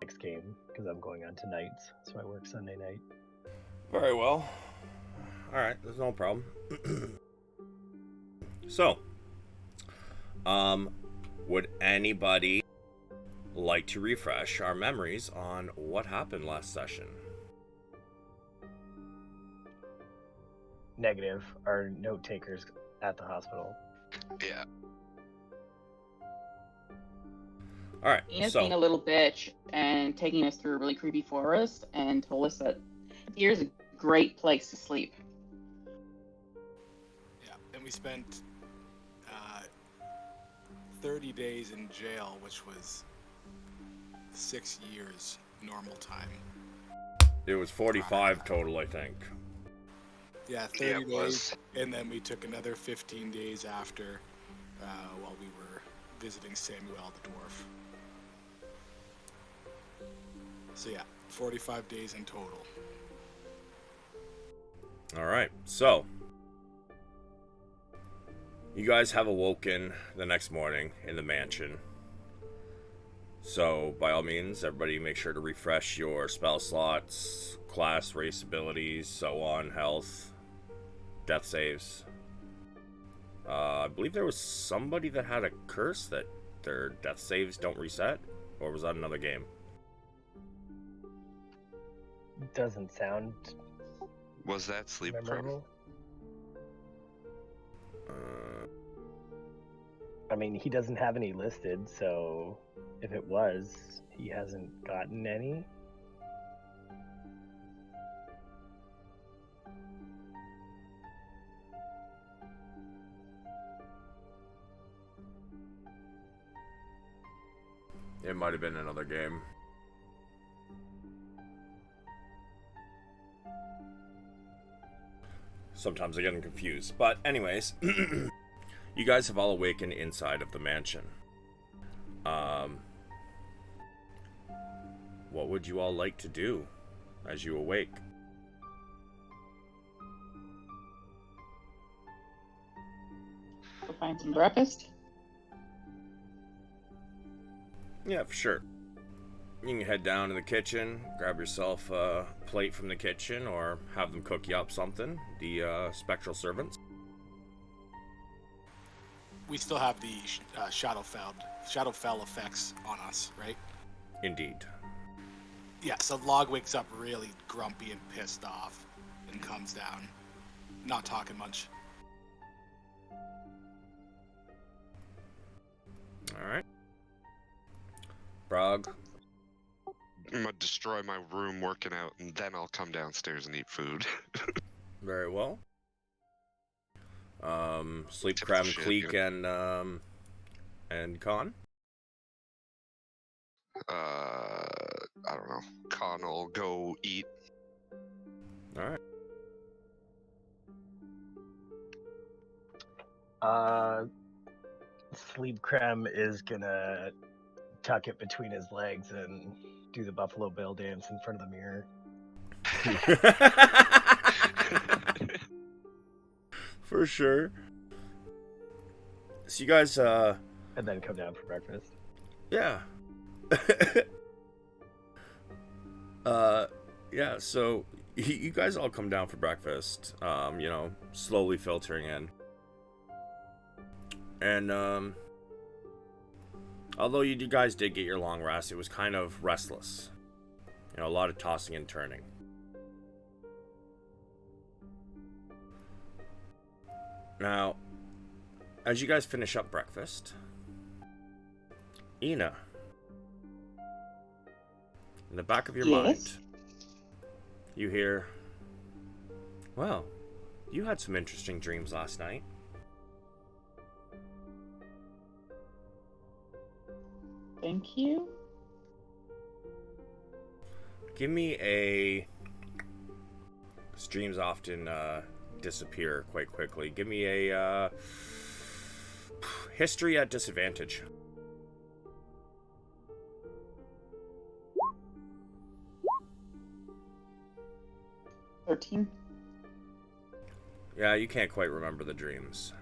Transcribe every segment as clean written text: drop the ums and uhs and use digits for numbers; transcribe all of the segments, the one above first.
next game because I'm going on to nights, so I work Sunday night. Very well. All right, there's no problem. So, would anybody like to refresh our memories on what happened last session? Negative. Our note takers at the hospital. Yeah. All right, Ina's so being a little bitch and taking us through a really creepy forest and told us that here's a great place to sleep. Yeah, and we spent 30 days in jail, which was 6 years normal time. it was 45 total, I think. Yeah, 30 Yeah, it days, was. and then we took another 15 days after while we were visiting Samuel the dwarf. So yeah, 45 days in total. All right, so you guys have awoken the next morning in the mansion. So, by all means, everybody make sure to refresh your spell slots, class, race abilities, so on, health, death saves. I believe there was somebody that had a curse that their death saves don't reset, or was that another game? Doesn't sound Was that sleep crime? memorable. I mean, he doesn't have any listed, so if it was, he hasn't gotten any. It might have been another game. Sometimes I get them confused. But anyways, you guys have all awakened inside of the mansion. What would you all like to do as you awake? Go find some breakfast. Yeah, for sure. You can head down to the kitchen, grab yourself a plate from the kitchen, or have them cook you up something. The spectral servants. We still have the Shadowfell effects on us, right? Indeed. Yeah, so Log wakes up really grumpy and pissed off and comes down. Not talking much. Alright. Brog. I'm gonna destroy my room working out, and then I'll come downstairs and eat food. Very well. Sleep, Typical Cram, shit, Cleek, yeah. and Con. I don't know. Con will go eat. Alright. Sleep Creme is gonna tuck it between his legs and do the Buffalo Bill dance in front of the mirror. For sure. So you guys, And then come down for breakfast. yeah. Yeah, so you guys all come down for breakfast, slowly filtering in. And, although you guys did get your long rest, it was kind of restless. A lot of tossing and turning. Now, as you guys finish up breakfast, Ina, in the back of your mind, you hear, well, you had some interesting dreams last night. Thank you. Give me a... Dreams often disappear quite quickly. Give me a history at disadvantage. $13. Yeah, you can't quite remember the dreams.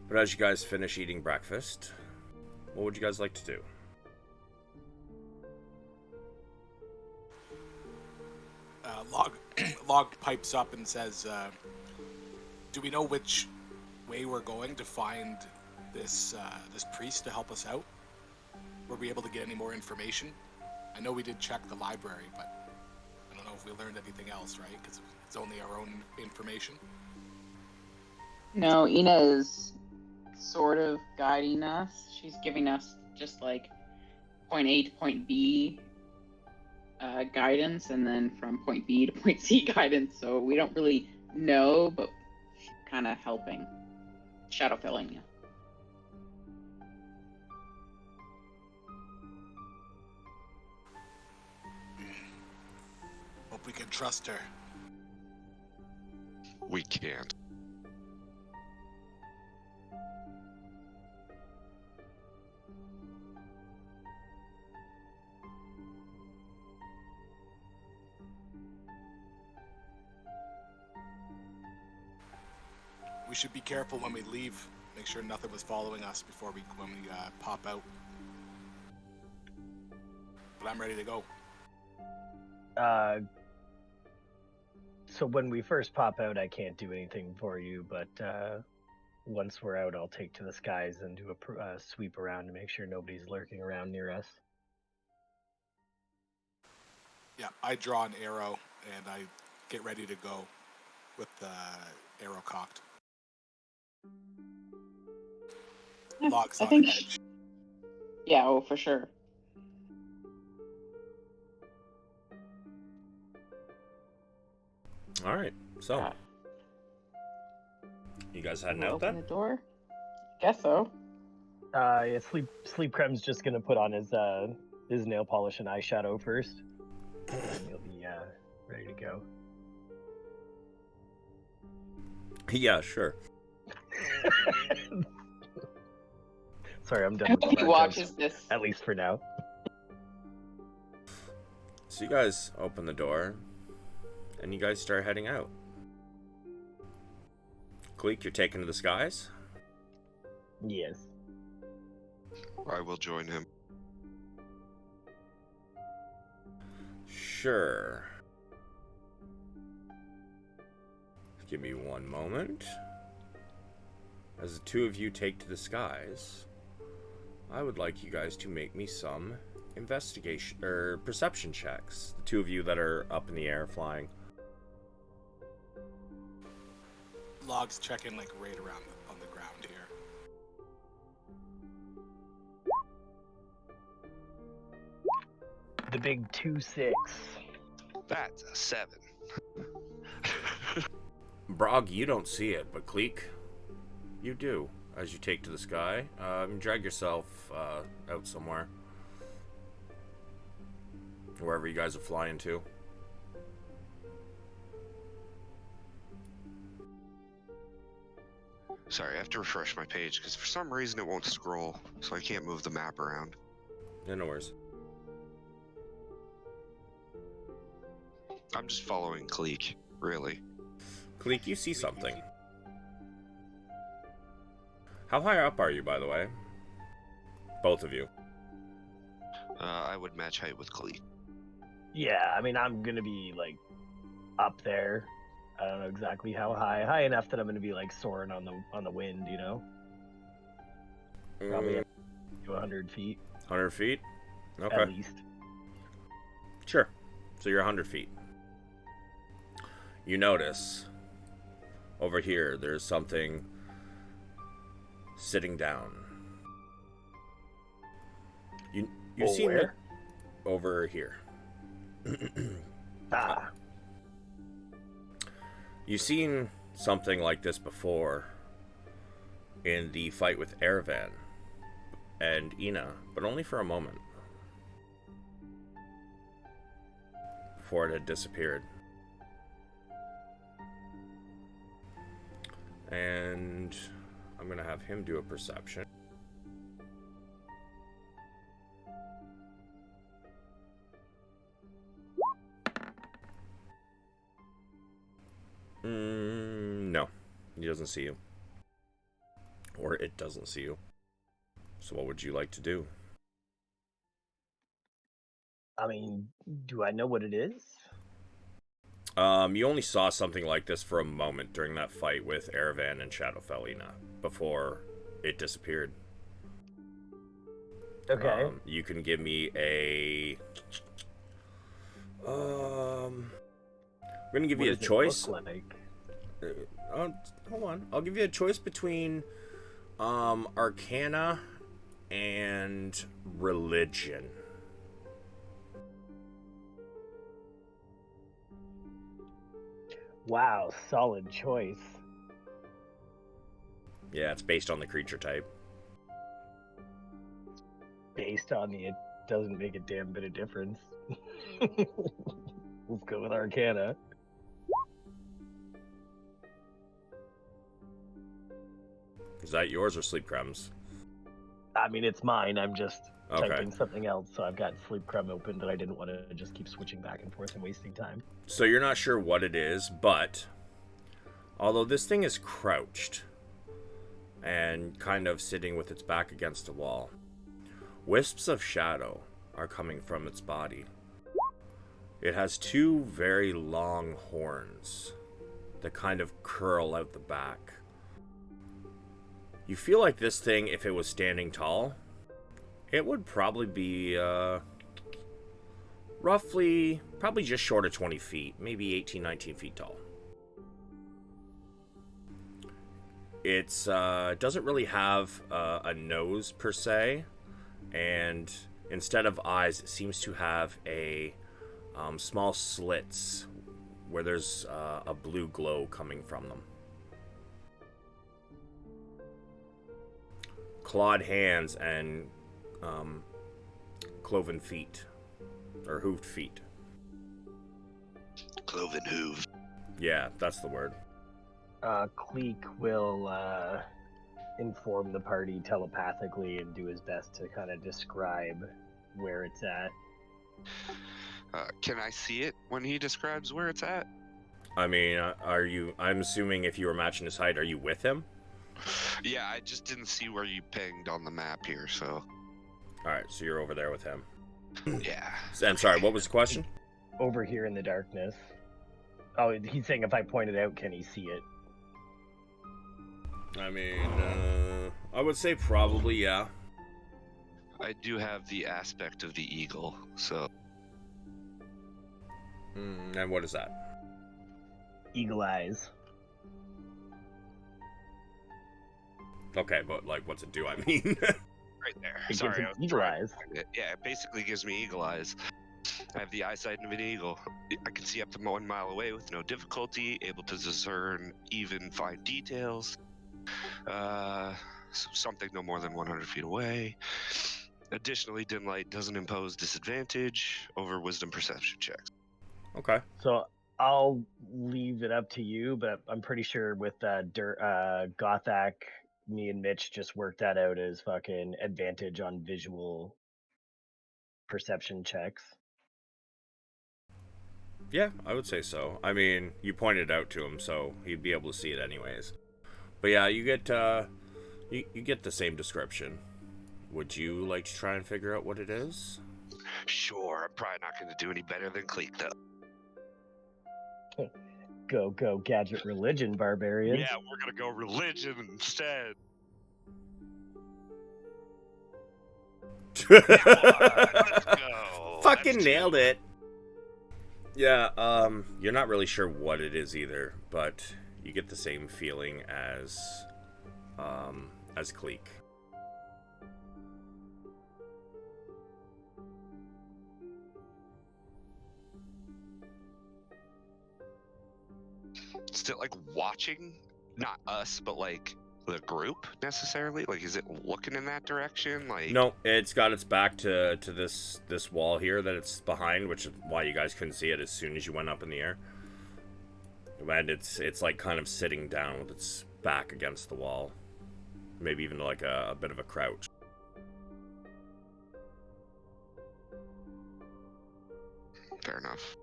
But as you guys finish eating breakfast, What would you guys like to do? Log pipes up and says, "Do we know which way we're going to find this priest to help us out? Were we able to get any more information? I know we did check the library, but I don't know if we learned anything else, right? Because it's only our own information." No, Ina is sort of guiding us. She's giving us just like point A to point B guidance, and then from point B to point C guidance. So we don't really know, but she's kind of helping, shadow filling you. Hope we can trust her. We can't. We should be careful when we leave. Make sure nothing was following us when we pop out. But I'm ready to go. So when we first pop out, I can't do anything for you, but once we're out, I'll take to the skies and do a sweep around to make sure nobody's lurking around near us. Yeah, I draw an arrow and I get ready to go with the arrow cocked. Yeah, Logs I on think edge. Yeah, oh, for sure. All right, so you guys heading We'll out open then? the door. Guess so. Yeah, Sleep Crem's just gonna put on his nail polish and eyeshadow first. And he'll be ready to go. Yeah, sure. Sorry, I'm I done hope with he black watches jokes, this. at least for now. So you guys open the door, and you guys start heading out. Cleek, you're taken to the skies? Yes. I will join him. Sure. Give me one moment. As the two of you take to the skies, I would like you guys to make me some investigation or perception checks. The two of you that are up in the air flying. Logs checking like right around on the ground here. The big 2-6. That's a 7. Brog, you don't see it, but Cleek, you do. As you take to the sky, drag yourself out somewhere. Wherever you guys are flying to. Sorry, I have to refresh my page because for some reason it won't scroll, so I can't move the map around. Yeah, no worries. I'm just following Cleek, really. Cleek, you see something. How high up are you, by the way? Both of you. I would match height with Cleek. Yeah, I mean, I'm gonna be like up there. I don't know exactly how high. High enough that I'm gonna be like soaring on the wind, you know? Probably up to 100 feet 100 feet? Okay. at least. Sure. So you're 100 feet. You notice over here there's something sitting down. You've seen where? it over here. Ah, You've seen something like this before in the fight with Erevan and Ina, but only for a moment before it had disappeared. And I'm going to have him do a perception. No, he doesn't see you. Or it doesn't see you. So what would you like to do? I mean, do I know what it is? You only saw something like this for a moment during that fight with Erevan and Shadowfellina before it disappeared. Okay. You can give me a. I'm gonna give What you a does it choice. look like? Hold on. I'll give you a choice between Arcana and Religion. Wow, solid choice. Yeah, it's based on the creature type. Based on it doesn't make a damn bit of difference. Let's go with Arcana. Is that yours or Sleep Crumbs? I mean, it's mine. I'm just Okay. typing something else, so I've got Sleep Crumb open, but I didn't want to just keep switching back and forth and wasting time. So you're not sure what it is, but although this thing is crouched and kind of sitting with its back against a wall, wisps of shadow are coming from its body. It has two very long horns that kind of curl out the back. You feel like this thing, if it was standing tall, it would probably be roughly, probably just short of 20 feet, maybe 18, 19 feet tall. It's doesn't really have a nose per se, and instead of eyes, it seems to have a small slits where there's a blue glow coming from them. Clawed hands and cloven feet, or hooved feet. Cloven hoof. Yeah, that's the word. Cleek will inform the party telepathically and do his best to kind of describe where it's at. Can I see it when he describes where it's at? I mean, I'm assuming if you were matching his height, are you with him? Yeah, I just didn't see where you pinged on the map here, so. Alright, so you're over there with him. Yeah. And sorry, what was the question? Over here in the darkness. Oh, he's saying if I point it out, can he see it? I mean, I would say probably, yeah. I do have the aspect of the eagle, so. And what is that? Eagle eyes. Okay, but like, what's it do? I mean, Right there. It Sorry. gives I him was eagle trying to eyes. find it. Yeah, it basically gives me eagle eyes. I have the eyesight of an eagle. I can see up to 1 mile away with no difficulty, able to discern even fine details. Something no more than 100 feet away. Additionally, dim light doesn't impose disadvantage over wisdom perception checks. okay. So I'll leave it up to you, but I'm pretty sure with Gothak, me and Mitch just worked that out as fucking advantage on visual perception checks. Yeah, I would say so. I mean, you pointed it out to him, so he'd be able to see it anyways. But yeah, you get you get the same description. Would you like to try and figure out what it is? Sure, I'm probably not going to do any better than Cleek, though. Go, gadget religion, barbarian. Yeah, we're going to go religion instead. Let's go. Fucking Let's nailed do it. Yeah, you're not really sure what it is either, but you get the same feeling as Cleek. Still, like, watching, not us, but like the group necessarily. Like, is it looking in that direction? Like, No, it's got its back to this wall here that it's behind, which is why you guys couldn't see it as soon as you went up in the air. And it's like kind of sitting down with its back against the wall, maybe even like a bit of a crouch. fair enough.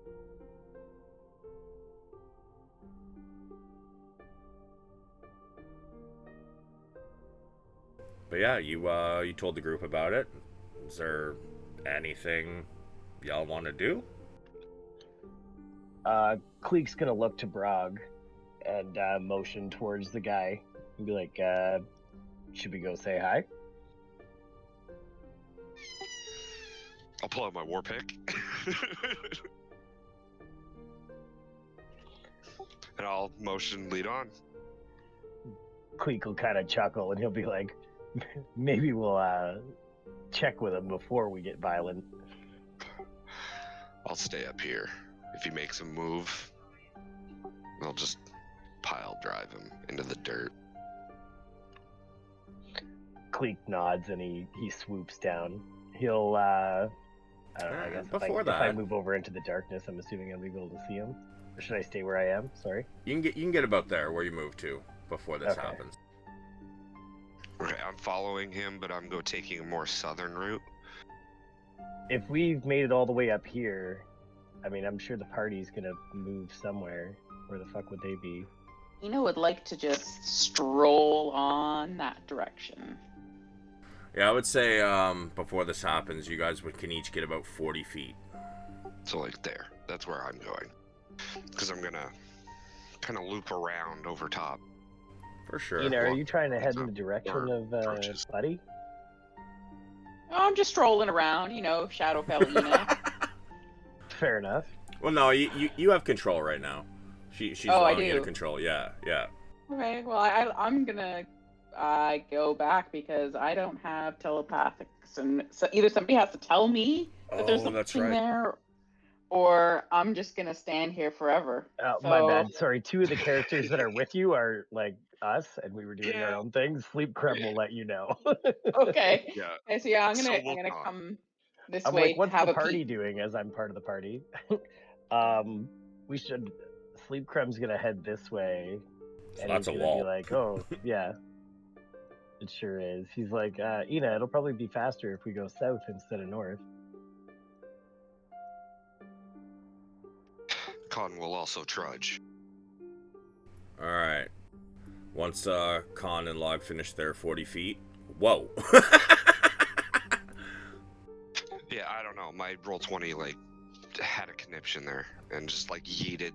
But But yeah, you told the group about it. Is there anything y'all want to do? Cleek's gonna look to Brog and motion towards the guy and be like, should we go say hi? I'll pull out my war pick. And I'll motion lead on. Cleek will kind of chuckle and he'll be like, maybe we'll check with him before we get violent. I'll stay up here. If he makes a move, I'll just pile drive him into the dirt. Cleek nods and he swoops down. He'll I don't know, I guess if I move over into the darkness, I'm assuming I'll be able to see him. Or should I stay where I am? Sorry. You can get about there where you move to before this happens. Okay, I'm following him, but I'm taking a more southern route. If we've made it all the way up here, I mean, I'm sure the party's gonna move somewhere. Where the fuck would they be? Ina would like to just stroll on that direction. Yeah, I would say before this happens, you guys can each get about 40 feet. So like there. That's where I'm going. Because I'm gonna kind of loop around over top. For sure. Ina, are you trying to head in the direction of Buddy? Oh, I'm just strolling around, Shadowfell Ina. Fair enough. Well, no, you have control right now. She's allowing you to control. Yeah. Okay, well, I'm gonna go back because I don't have telepathics, and so either somebody has to tell me that there's something there, or I'm just gonna stand here forever. My bad. Sorry, two of the characters that are with you are like us, and we were doing our own things. Sleep Crumb will let you know. Okay. Yeah. Okay, so yeah, I'm gonna come this I'm way. like, what's have the a party peek. doing? As I'm part of the party. We should. Sleep Crumb's gonna head this way, and that's he's a gonna wall. be like, oh yeah, it sure is. He's like, Ina, it'll probably be faster if we go south instead of north. Con will also trudge. All right. Once Con and Log finish their 40 feet. Whoa. Yeah, I don't know. My roll 20 had a conniption there and just yeeted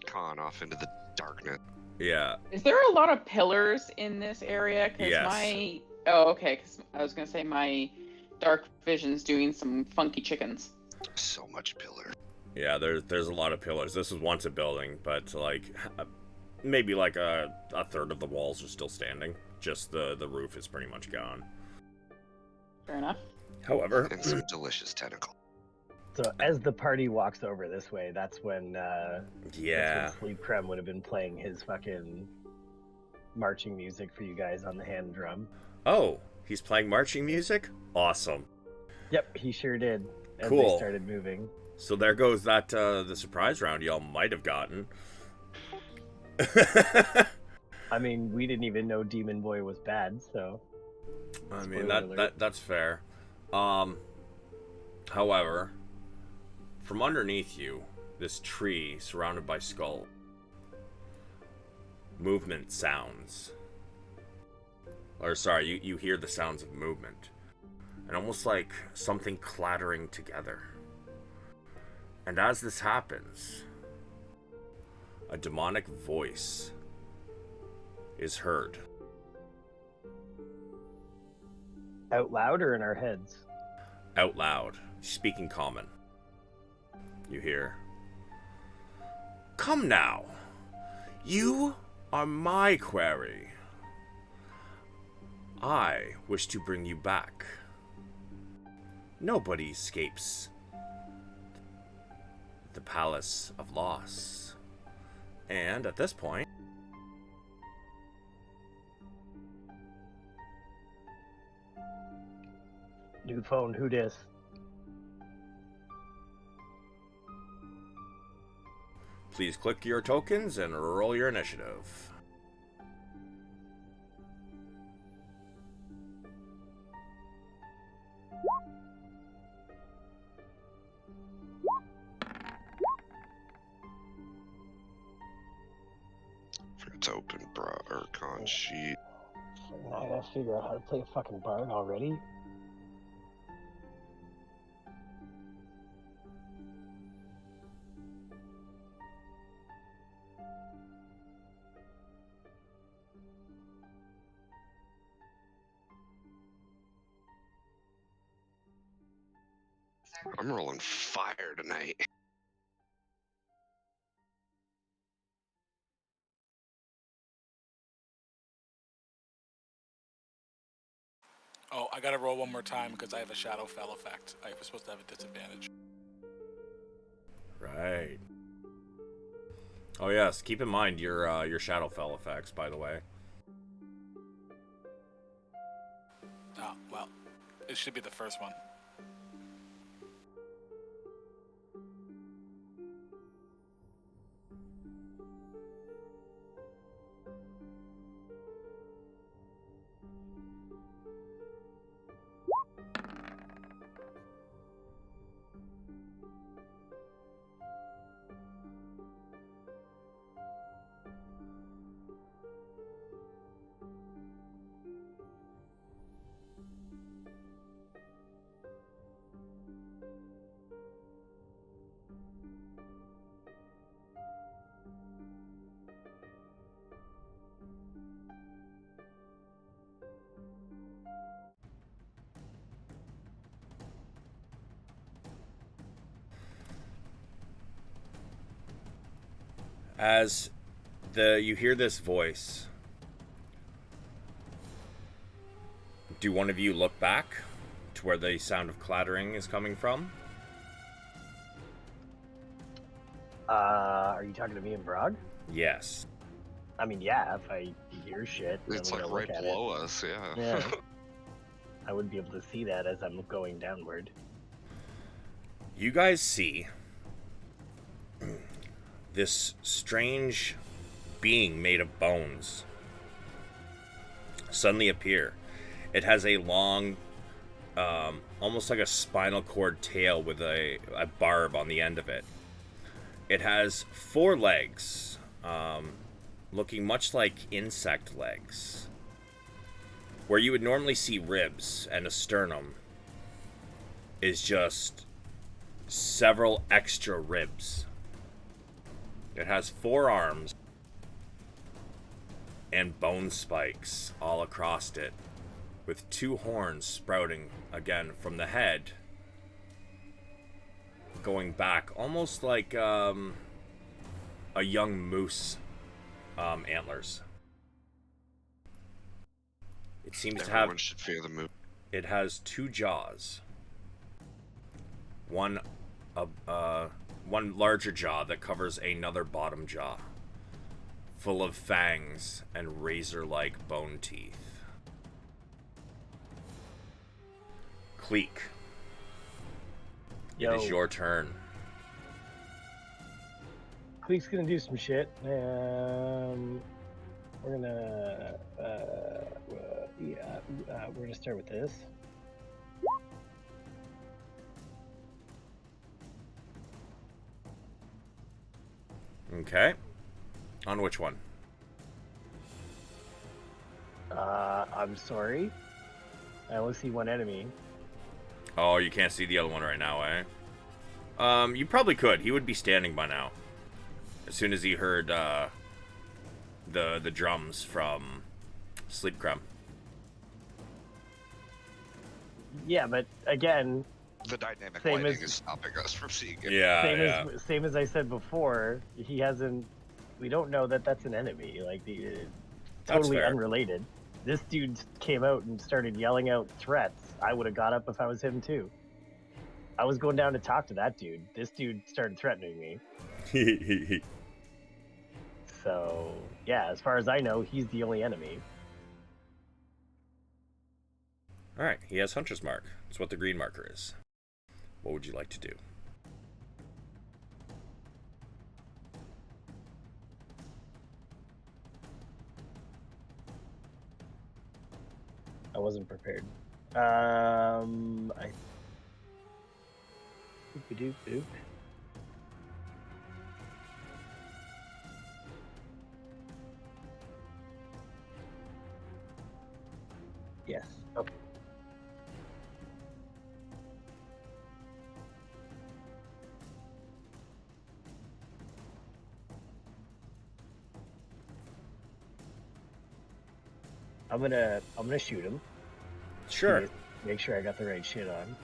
Con off into the darkness. Yeah. Is there a lot of pillars in this area? Yes. Oh, okay. Because I was gonna say my dark vision's doing some funky chickens. So much pillar. Yeah, there's a lot of pillars. This was once a building, but maybe a third of the walls are still standing. Just the roof is pretty much gone. Fair enough. However, And some delicious tentacle. So as the party walks over this way, that's when Sleep Crumb would have been playing his fucking marching music for you guys on the hand drum. Oh, he's playing marching music? Awesome. Yep, he sure did. As Cool. they started moving. So there goes that the surprise round y'all might have gotten. I mean, we didn't even know Demon Boy was bad, so. I mean that's fair. However, from underneath you, this tree surrounded by skull, movement sounds. Or sorry, you hear the sounds of movement. And almost like something clattering together. And as this happens, a demonic voice is heard. Out loud or in our heads? Out loud, speaking common. You hear, "Come now, you are my quarry. I wish to bring you back. Nobody escapes the Palace of Loss." And at this point, New phone, who dis? please click your tokens and roll your initiative. It's open, bro. Con sheet. I gotta figure out how to play a fucking bard already. I'm rolling fire tonight. Oh, I gotta roll one more time because I have a Shadowfell effect. I was supposed to have a disadvantage. Right. Oh yes, keep in mind your Shadowfell effects, by the way. Oh, well, it should be the first one. As you hear this voice, do one of you look back to where the sound of clattering is coming from? Are you talking to me and Brog? Yes. I mean, yeah, if I hear shit, then It's we like gotta right look at below us, yeah. it. Yeah. I wouldn't be able to see that as I'm going downward. You guys see this strange being made of bones suddenly appear. It has a long, almost like a spinal cord tail with a barb on the end of it. It has 4 legs, looking much like insect legs. Where you would normally see ribs and a sternum is just several extra ribs. It has 4 arms and bone spikes all across it, with 2 horns sprouting again from the head, going back almost like a young moose antlers. It seems Everyone should fear the moon. It has 2 jaws. One larger jaw that covers another bottom jaw, full of fangs and razor-like bone teeth. Cleek, it is your turn. Cleek's gonna do some shit. We're gonna we're gonna start with this. Okay. On which one? I'm sorry. I only see one enemy. Oh, you can't see the other one right now, eh? You probably could. He would be standing by now. As soon as he heard the drums from Sleep Crumb. Yeah, but again, The dynamic Same lighting as- is stopping us from seeing it. Yeah, same as I said before, he hasn't. We don't know that that's an enemy. Like totally fair. unrelated. This dude came out and started yelling out threats. I would have got up if I was him too. I was going down to talk to that dude. This dude started threatening me. So yeah, as far as I know, he's the only enemy. Alright, he has Hunter's Mark. That's what the green marker is. What would you like to do? I wasn't prepared. I. Doop doop. I'm gonna shoot him. Sure. Make sure I got the right shit on.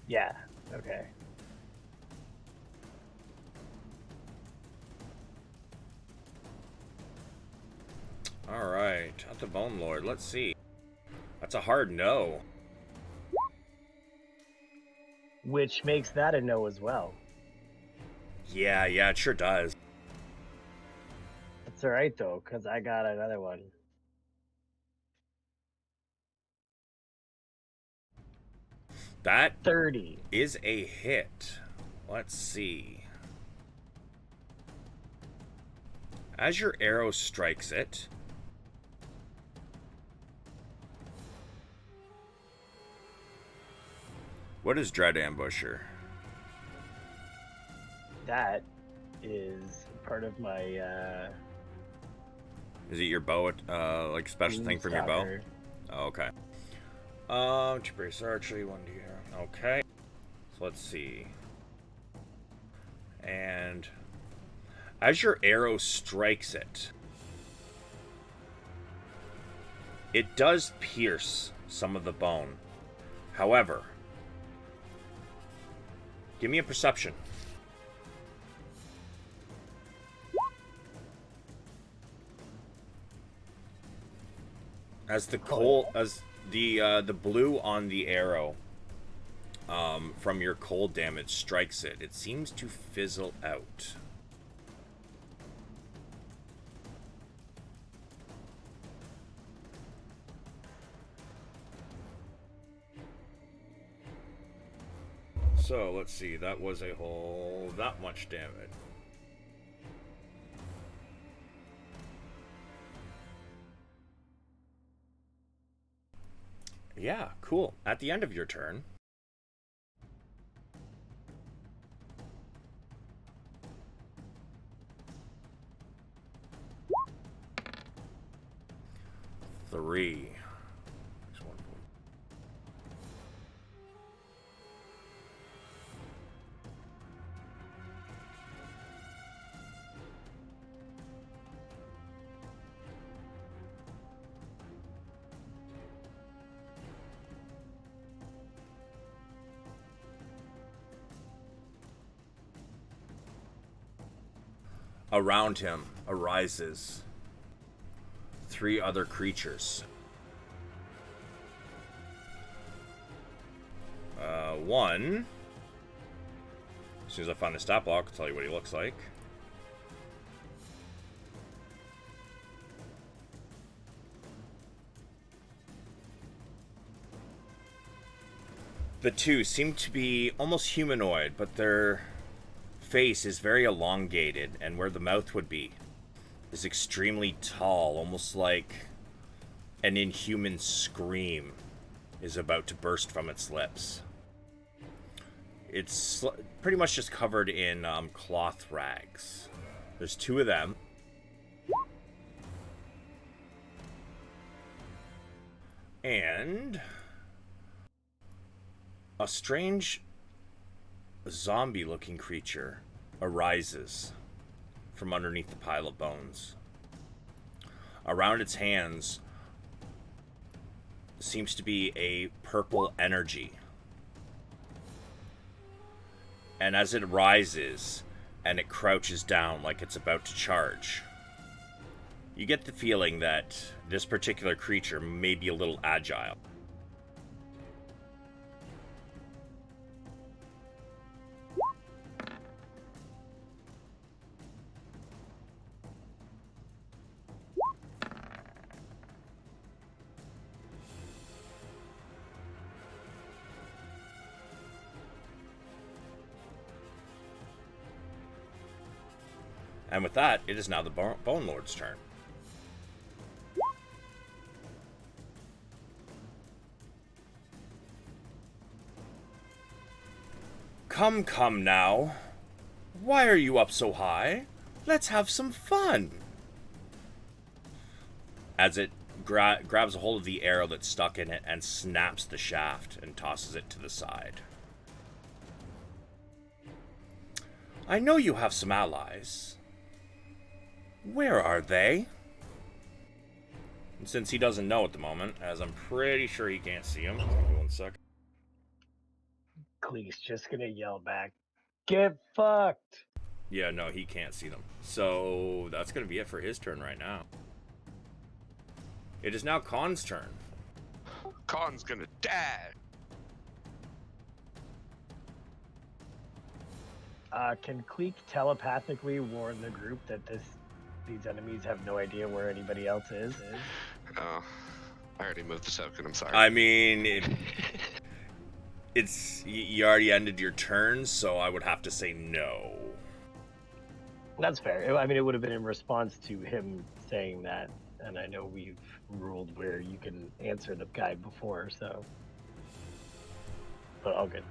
Yeah. Okay. All right, at the Bone Lord. Let's see. That's a hard no. Which makes that a no as well. Yeah, it sure does. That's all right though, because I got another one. That 30 is a hit. Let's see. As your arrow strikes it, what is Dread Ambusher? That is part of my Is it your bow, like special thing from your bow? Oh, okay. To brace archery, 1d. Okay. So let's see. And as your arrow strikes it, it does pierce some of the bone. However, give me a perception. As the the blue on the arrow from your cold damage strikes it, it seems to fizzle out. So let's see, that was a whole that much damage. Yeah, cool. At the end of your turn, three. Around him arises three other creatures. One, as soon as I find the stat block, I'll tell you what he looks like. The two seem to be almost humanoid, but their face is very elongated, and where the mouth would be is extremely tall, almost like an inhuman scream is about to burst from its lips. It's pretty much just covered in cloth rags. There's two of them. And a strange zombie-looking creature arises from underneath the pile of bones. Around its hands seems to be a purple energy. And as it rises and it crouches down like it's about to charge, you get the feeling that this particular creature may be a little agile. And with that, it is now the Bone Lord's turn. Come now. Why are you up so high? Let's have some fun. As it grabs a hold of the arrow that's stuck in it and snaps the shaft and tosses it to the side. I know you have some allies. Where are they? And since he doesn't know at the moment, as I'm pretty sure he can't see him. Give me 1 sec. Cleek's just gonna yell back, "Get fucked!" Yeah, no, he can't see them. So that's going to be it for his turn right now. It is now Khan's turn. Khan's gonna dash. Can Cleek telepathically warn the group that these enemies have no idea where anybody else is? Oh, I already moved the token. I'm sorry. I mean, you already ended your turn, so I would have to say no. That's fair. I mean, it would have been in response to him saying that, and I know we've ruled where you can answer the guy before, so. But all good.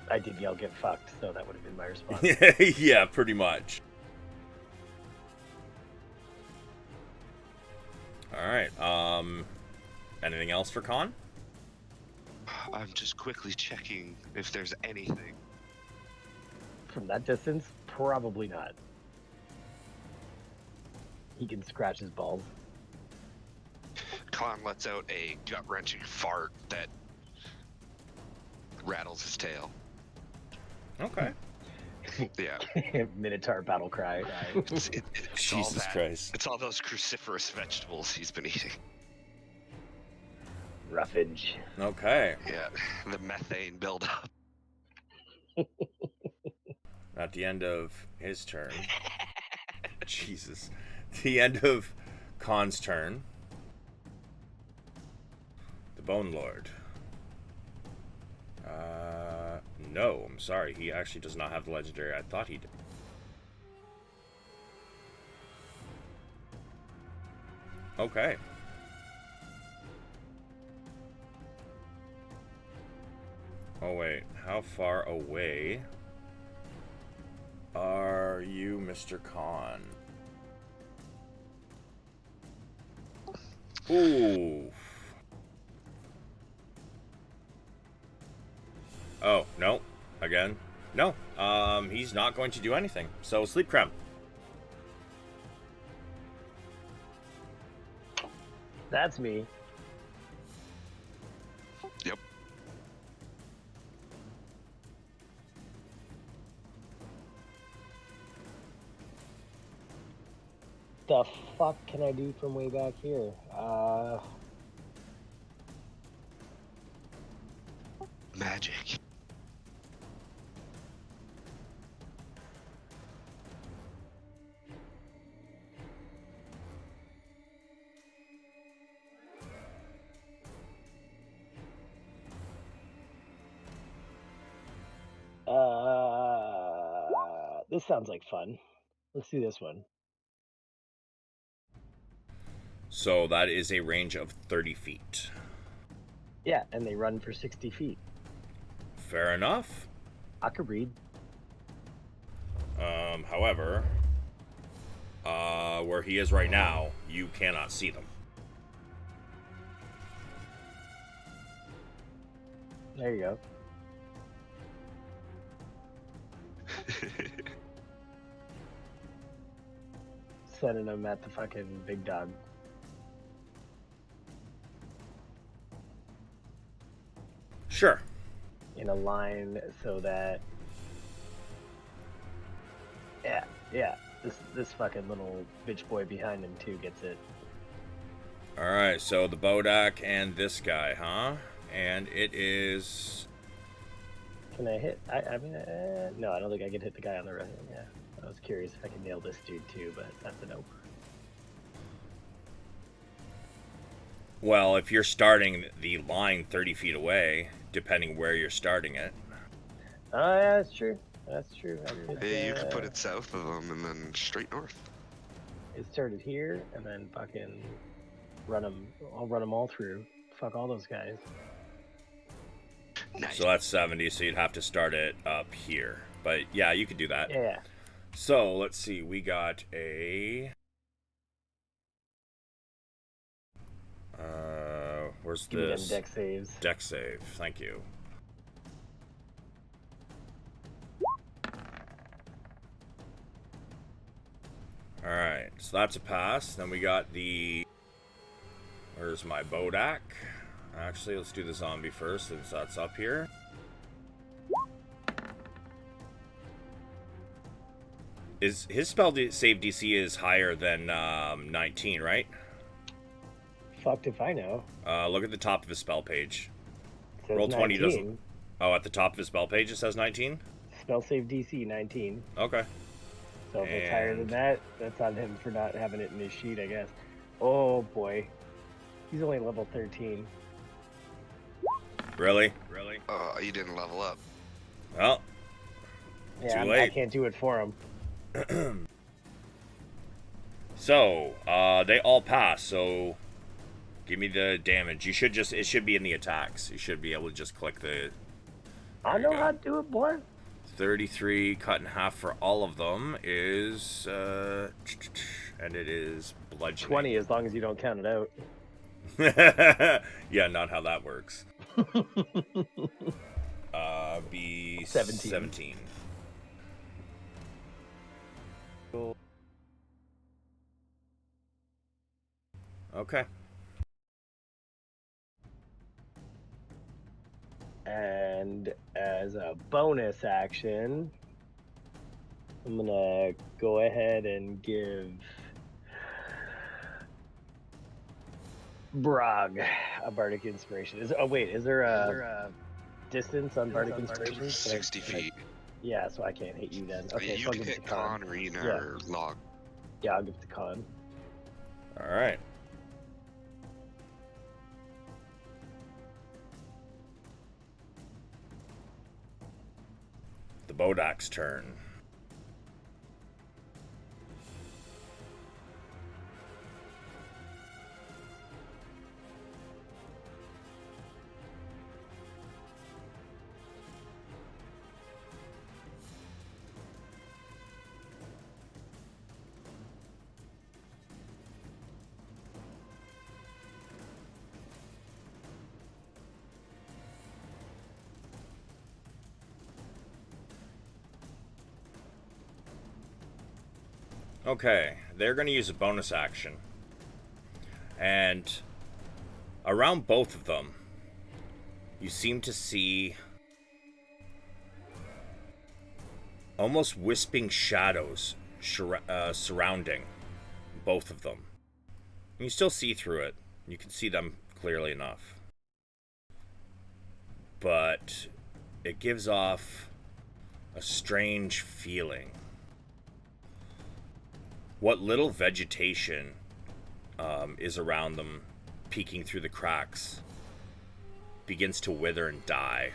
I did yell "get fucked," so that would have been my response. Yeah, pretty much. Alright, anything else for Khan? I'm just quickly checking if there's anything. From that distance, probably not. He can scratch his balls. Khan lets out a gut-wrenching fart that rattles his tail. Okay. Yeah. Minotaur battle cry. It's all Jesus that. Christ. It's all those cruciferous vegetables he's been eating. Roughage. Okay. Yeah, the methane buildup. At the end of his turn. Jesus. The end of Khan's turn. The Bone Lord. No, I'm sorry. He actually does not have the legendary. I thought he did. Okay. Oh, wait. How far away are you, Mr. Khan? Ooh. Oh, no. Again. No. He's not going to do anything. So, Sleep Crab. That's me. Yep. The fuck can I do from way back here? Magic. This sounds like fun. Let's do this one. So that is a range of 30 feet. Yeah, and they run for 60 feet. Fair enough. I could read. However, where he is right now, you cannot see them. There you go. Sending them at the fucking big dog. Sure. In a line so that yeah, this fucking little bitch boy behind him too gets it. Alright, so the Bodak and this guy, huh? And it is... Can I hit? I mean, no, I don't think I can hit the guy on the right. Yeah, I was curious if I can nail this dude too, but that's a nope. Well, if you're starting the line 30 feet away, depending where you're starting it. Oh, yeah, that's true. That's true. Hey, you could put it south of them and then straight north. It started here, and then fucking run them. I'll run them all through. Fuck all those guys. Nice. So that's 70, so you'd have to start it up here. But yeah, you could do that. Yeah. So, let's see. We got a... where's Give me them this? deck saves. Deck save. Thank you. Alright, so that's a pass. Then we got the... Where's my Bodak? Actually, let's do the zombie first, since that's up here. His spell save DC is higher than 19, right? Fucked if I know. Look at the top of his spell page. It says Roll 20 19. doesn't... Oh, at the top of his spell page it says 19? Spell save DC 19. Okay. So if it's higher than that, that's on him for not having it in his sheet, I guess. Oh boy. He's only level 13. Really? Oh, you didn't level up. Well, Yeah, too I late. can't do it for him. So, they all pass, so give me the damage. You should just, it should be in the attacks. You should be able to just click the... I know how to do it, boy. 33 cut in half for all of them is, and it is bludgeoning. 20 as long as you don't count it out. Yeah, not how that works. Be 17. Okay. And as a bonus action, I'm gonna go ahead and give Brog a bardic inspiration. Is there a distance on bardic inspiration? 60 feet. Yeah, so I can't hit you then. Okay, You so I'll can give it hit to Con. Con, Arena, Yeah. or Log. Yeah, I'll give it to Con. All right. The Bodak's turn. Okay, they're going to use a bonus action. And around both of them, you seem to see almost wisping shadows surrounding both of them. And you still see through it. You can see them clearly enough. But it gives off a strange feeling. What little vegetation is around them, peeking through the cracks, begins to wither and die.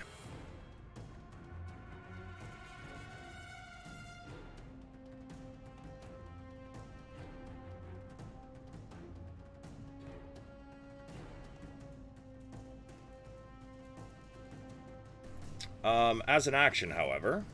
As an action, however,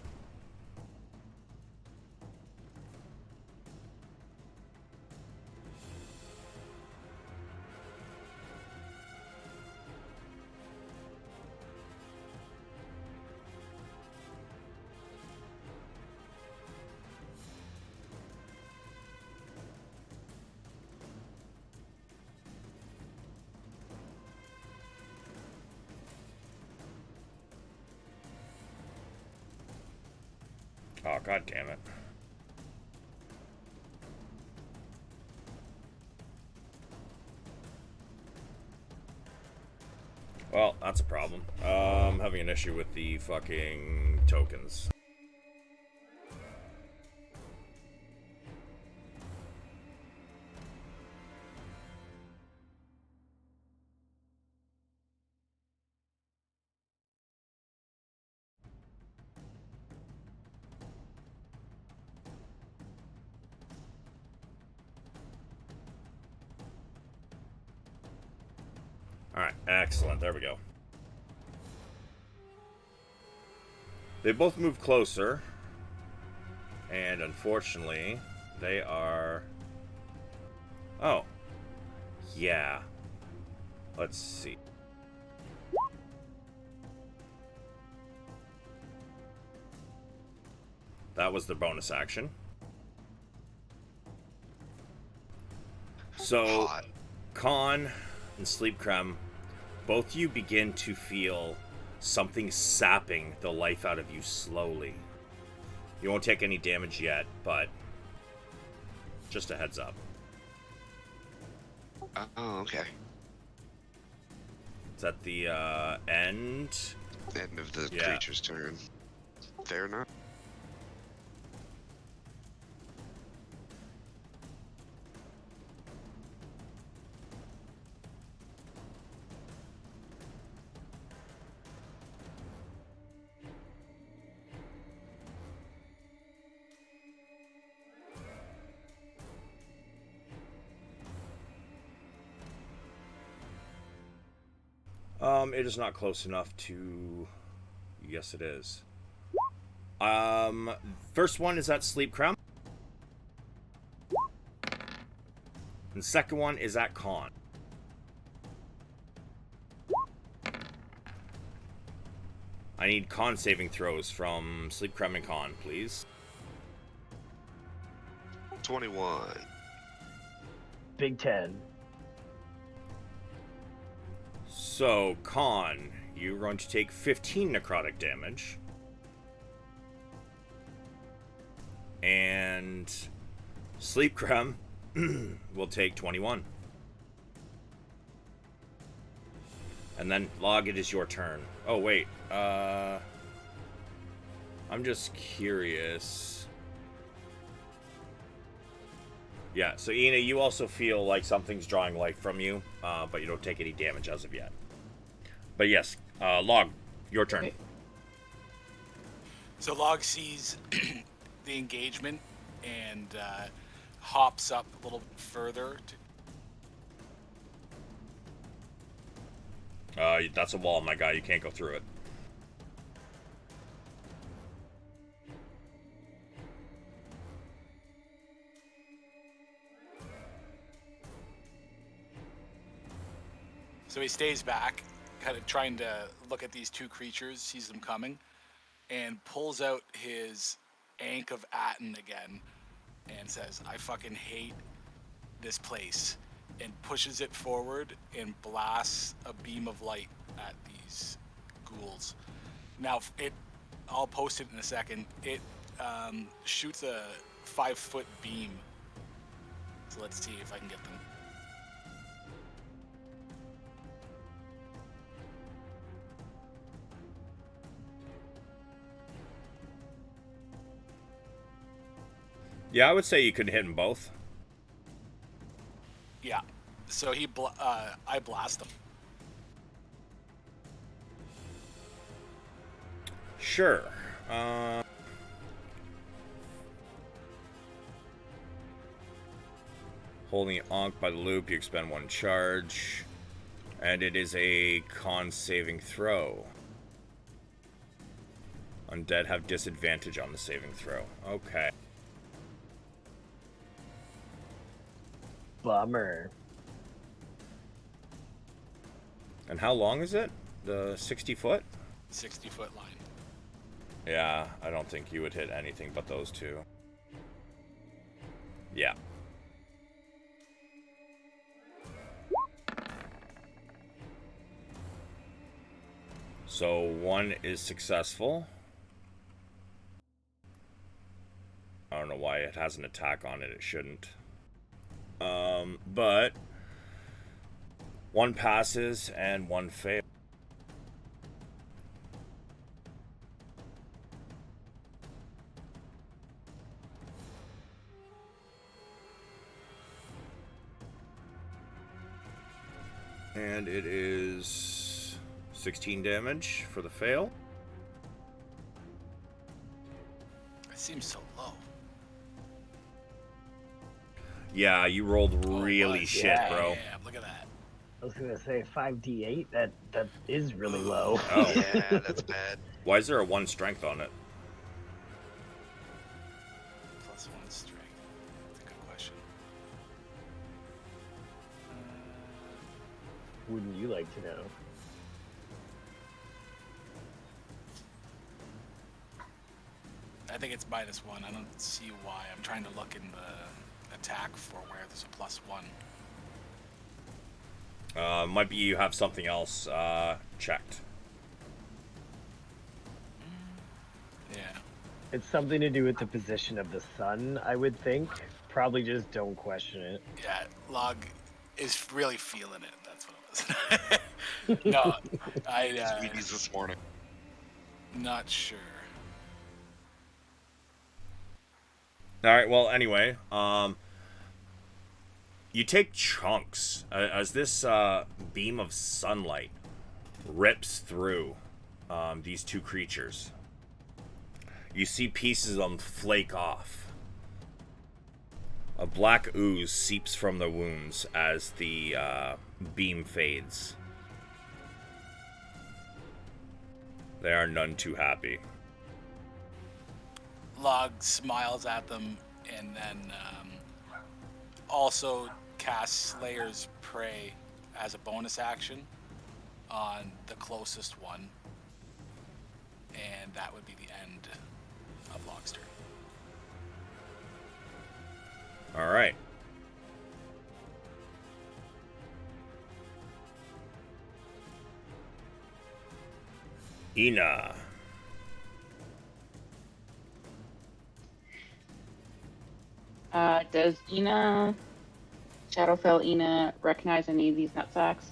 oh, god damn it. Well, that's a problem. I'm having an issue with the fucking tokens. Alright, excellent. There we go. They both move closer. And unfortunately, they are... Oh. Yeah. Let's see. That was the bonus action. So, Hot. Con and Sleep Creme, both you begin to feel something sapping the life out of you slowly. You won't take any damage yet, but just a heads up. Oh, okay. Is that the end? End of the Yeah. creature's turn. Fair enough. It is not close enough to... Yes, it is. First one is at Sleep Creme. And the second one is at Con. I need Con saving throws from Sleep Creme and Con, please. 21. Big 10. So, Con, you're going to take 15 necrotic damage. And Sleep Creme will take 21. And then, Log, it is your turn. Oh, wait. I'm just curious. Yeah, so Ina, you also feel like something's drawing life from you, but you don't take any damage as of yet. But yes, Log, your turn. Okay. So Log sees the engagement and hops up a little bit further. That's a wall, my guy. You can't go through it. So he stays back, kind of trying to look at these two creatures, sees them coming, and pulls out his Ankh of Aten again and says, I fucking hate this place, and pushes it forward and blasts a beam of light at these ghouls. Now, I'll post it in a second. It shoots a 5-foot beam. So let's see if I can get them. Yeah, I would say you could hit them both. Yeah. So I blast him. Sure. Holding Ankh by the loop, you expend 1 charge. And it is a con saving throw. Undead have disadvantage on the saving throw. Okay. Bummer. And how long is it? The 60 foot? 60-foot line. Yeah, I don't think you would hit anything but those two. Yeah. So 1 is successful. I don't know why it has an attack on it. It shouldn't. But 1 passes and 1 fails. And it is 16 damage for the fail. It seems so low. Yeah, you rolled really what? shit, Yeah. bro. Yeah, look at that. I was gonna say 5d8. That is really low. Oh. Yeah, that's bad. Why is there a 1 strength on it? wouldn't you like to know? I think it's -1. I don't see why. I'm trying to look in the attack for where there's a +1. Might be you have something else checked. Yeah. It's something to do with the position of the sun, I would think. Probably just don't question it. Yeah, Log is really feeling it. That's what it was. No, Sweeties this morning. not sure. All right. Well, anyway, you take chunks as this beam of sunlight rips through these two creatures. You see pieces of them flake off. A black ooze seeps from the wounds as the beam fades. They are none too happy. Log smiles at them and then also casts Slayer's Prey as a bonus action on the closest one. And that would be the end of Log's turn. All right. Ina. Does Shadowfell Ina, recognize any of these nutsacks?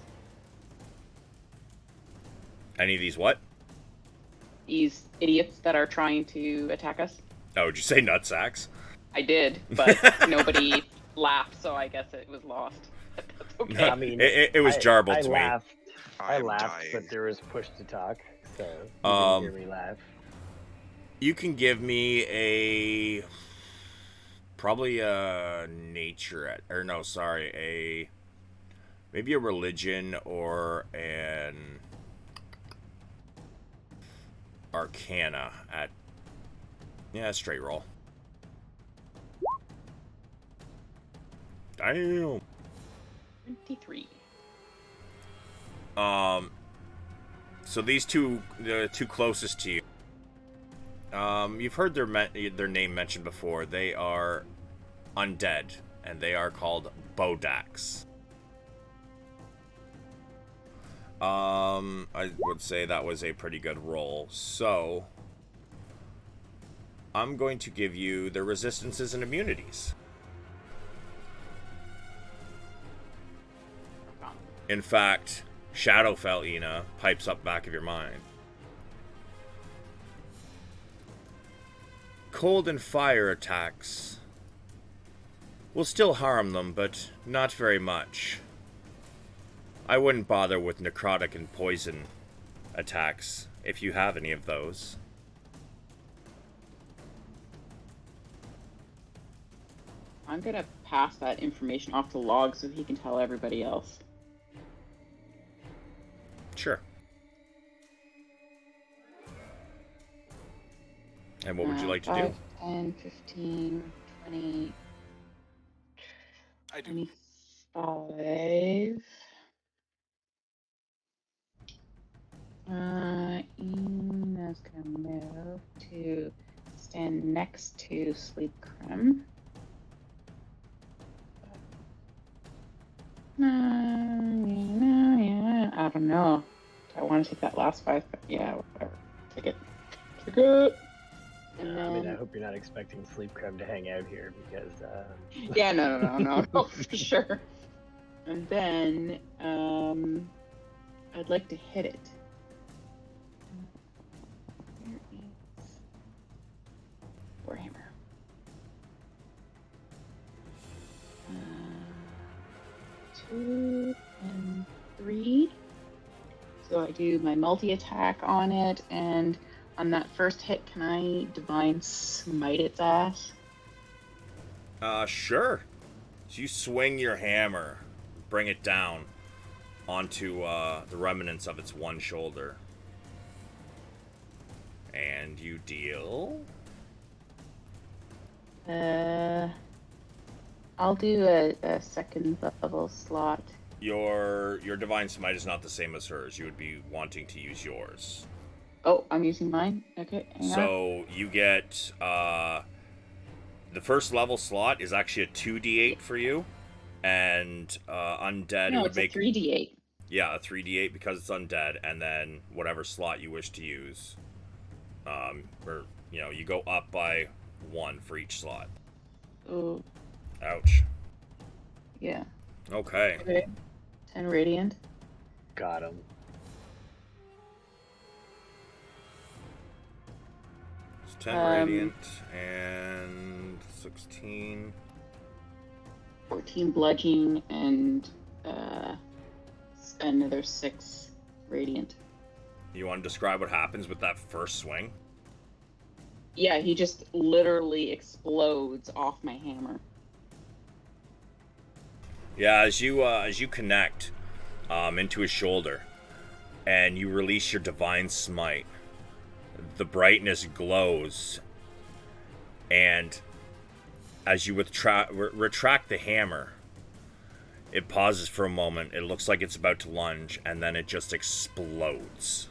Any of these what? These idiots that are trying to attack us? Oh, did you say nutsacks? I did, but nobody laughed, so I guess it was lost. That's okay. I mean, it was jarbled to me. I I'm laughed, dying. but there was push to talk, so you didn't hear me laugh. You can give me probably a nature or no, sorry, maybe a religion or an arcana at straight roll. Damn. 23. So these two, the two closest to you, you've heard their name mentioned before. They are undead, and they are called Bodaks. I would say that was a pretty good roll. So I'm going to give you their resistances and immunities. In fact, Shadowfell Ina pipes up back of your mind. Cold and fire attacks will still harm them, but not very much. I wouldn't bother with necrotic and poison attacks if you have any of those. I'm gonna pass that information off to Log so he can tell everybody else. Sure. And what would you like to 5, do? 10, 15, 20, I do. 25. Ina's gonna move to stand next to Sleep Creme. I don't know. Do I want to take that last 5? Yeah, whatever. Take it. Take it. And then... I mean, I hope you're not expecting Sleep Creme to hang out here because. Yeah, no, for sure. And then I'd like to hit it. Where is Warhammer? 2 and 3. So I do my multi-attack on it, and on that first hit, can I Divine Smite its ass? Sure. So you swing your hammer, bring it down onto the remnants of its one shoulder. And you deal... I'll do a second level slot Your divine smite is not the same as hers. You would be wanting to use yours. Oh, I'm using mine. Okay, hang on. So you get the first level slot is actually a 2d8 for you, and undead No, would it's make a 3d8. Yeah, a 3d8 because it's undead, and then whatever slot you wish to use. Or you go up by 1 for each slot. Oh, Ouch. yeah. Okay. Okay. 10 radiant. Got him. It's 10 radiant and 16. 14 bludgeoning and another 6 radiant. You want to describe what happens with that first swing? Yeah, he just literally explodes off my hammer. Yeah, as you connect into his shoulder, and you release your divine smite, the brightness glows, and as you retract the hammer, it pauses for a moment. It looks like it's about to lunge, and then it just explodes.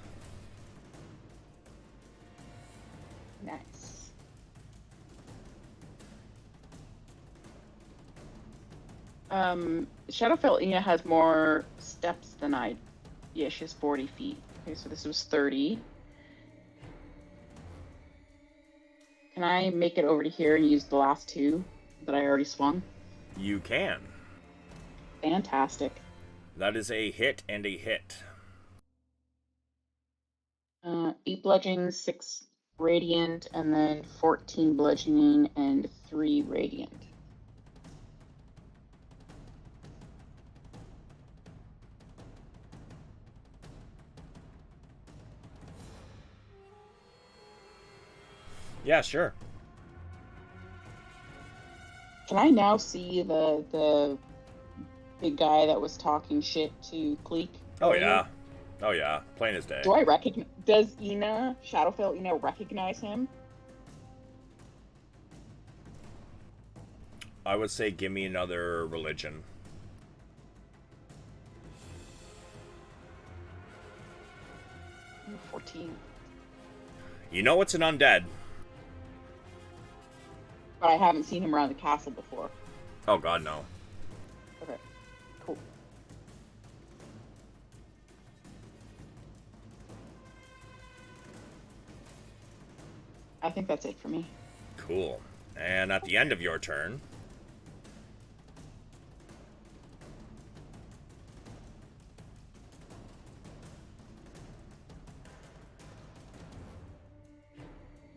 Nice. Shadowfell Ina has more steps than I. Yeah, she has 40 feet. Okay, so this was 30. Can I make it over to here and use the last 2 that I already swung? You can. Fantastic. That is a hit and a hit. 8 bludgeoning, 6 radiant, and then 14 bludgeoning and 3 radiant. Yeah, sure. Can I now see the big guy that was talking shit to Cleek? Oh yeah. Oh yeah. Plain as day. Do I recognize? Does Shadowfell Ina recognize him? I would say give me another religion. 14. You know it's an undead. But I haven't seen him around the castle before. Oh god, no. Okay, cool. I think that's it for me. Cool. And at the end of your turn,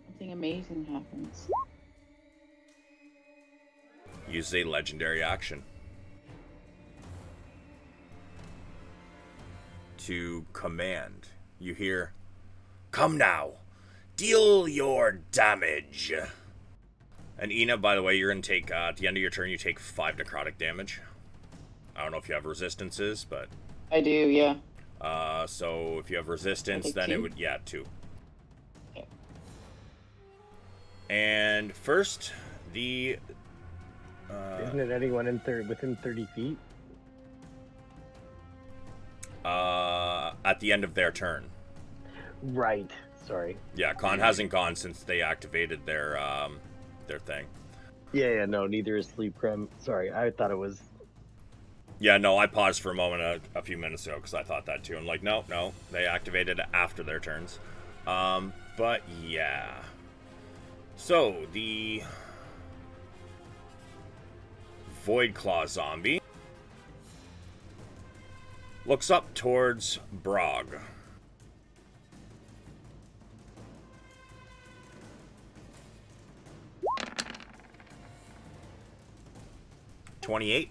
Something amazing happens. use a legendary action to command. You hear, "Come now, deal your damage." And Ina, by the way, you're going to take, at the end of your turn, you take 5 necrotic damage. I don't know if you have resistances, but... I do, yeah. So if you have resistance, then 2? it would, 2. Okay. And first, the... Isn't it anyone within 30 feet? At the end of their turn. Right. Sorry. Yeah, Con hasn't gone since they activated their thing. Yeah, no, neither is Sleep Creme. Sorry, I thought it was... Yeah, no, I paused for a moment a few minutes ago because I thought that too. I'm like, no, they activated it after their turns. But yeah. So, the Void Claw zombie looks up towards Brog. $28.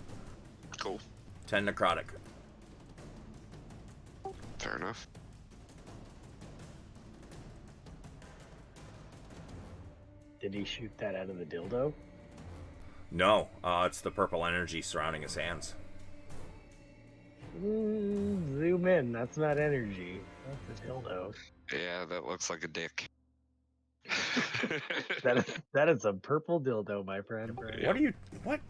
Cool. 10 necrotic. Fair enough. Did he shoot that out of the dildo? No, it's the purple energy surrounding his hands. Zoom in. That's not energy. That's a dildo. Yeah, that looks like a dick. That is a purple dildo, my friend. What?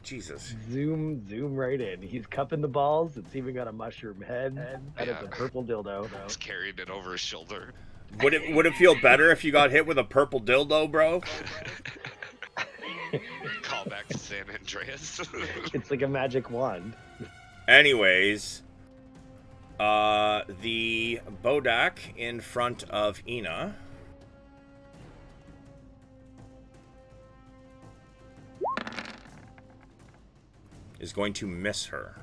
Jesus. Zoom right in. He's cupping the balls. It's even got a mushroom head, and it's a purple dildo. He's carrying it over his shoulder. Would it feel better if you got hit with a purple dildo, bro? Call back to San Andreas. It's like a magic wand. Anyways, the Bodak in front of Ina is going to miss her.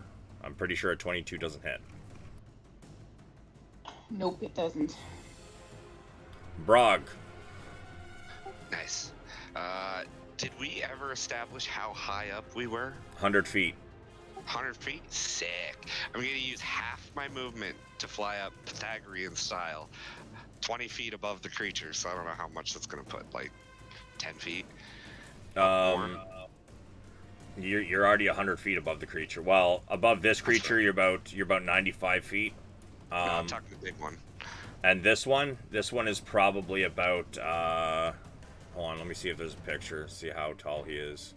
I'm pretty sure a 22 doesn't hit. Nope, it doesn't. Brog. Nice. Did we ever establish how high up we were? 100 feet. 100 feet? Sick. I'm going to use half my movement to fly up Pythagorean style. 20 feet above the creature, so I don't know how much that's going to put, like 10 feet? You're already 100 feet above the creature. Well, above this creature, you're about 95 feet. No, I'm talking the big one. And this one is probably about, hold on, let me see if there's a picture, see how tall he is.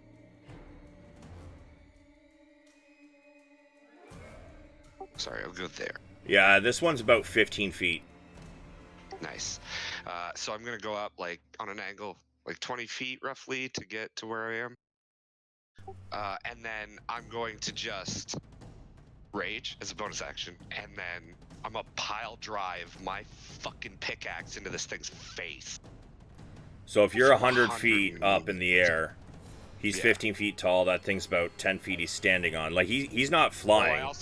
Sorry, I'll go there. Yeah, this one's about 15 feet. Nice. So I'm going to go up, like, on an angle, like 20 feet roughly to get to where I am. And then I'm going to just rage as a bonus action, and then I'm gonna pile drive my fucking pickaxe into this thing's face. So if you're 100 feet up in the air, he's 15 feet tall, that thing's about 10 feet he's standing on. Like, he's not flying. Oh,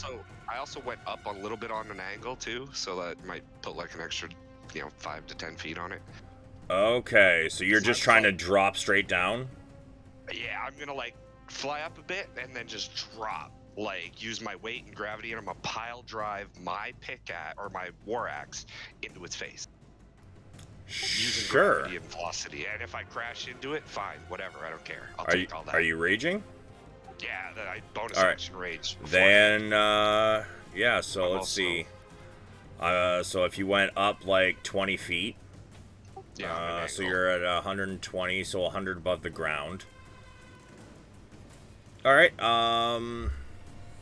I also went up a little bit on an angle, too, so that might put, like, an extra, 5 to 10 feet on it. Okay, so you're just trying to drop straight down? Yeah, I'm gonna, like, fly up a bit and then just drop. Like, use my weight and gravity, and I'm gonna pile drive my pickaxe or my war axe into its face. Using gravity and velocity. And if I crash into it, fine, whatever, I don't care. I'll take all that. Are you raging? Yeah, I bonus action rage. Then, yeah, so let's see. So if you went up like 20 feet, so you're at 120, so 100 above the ground. All right,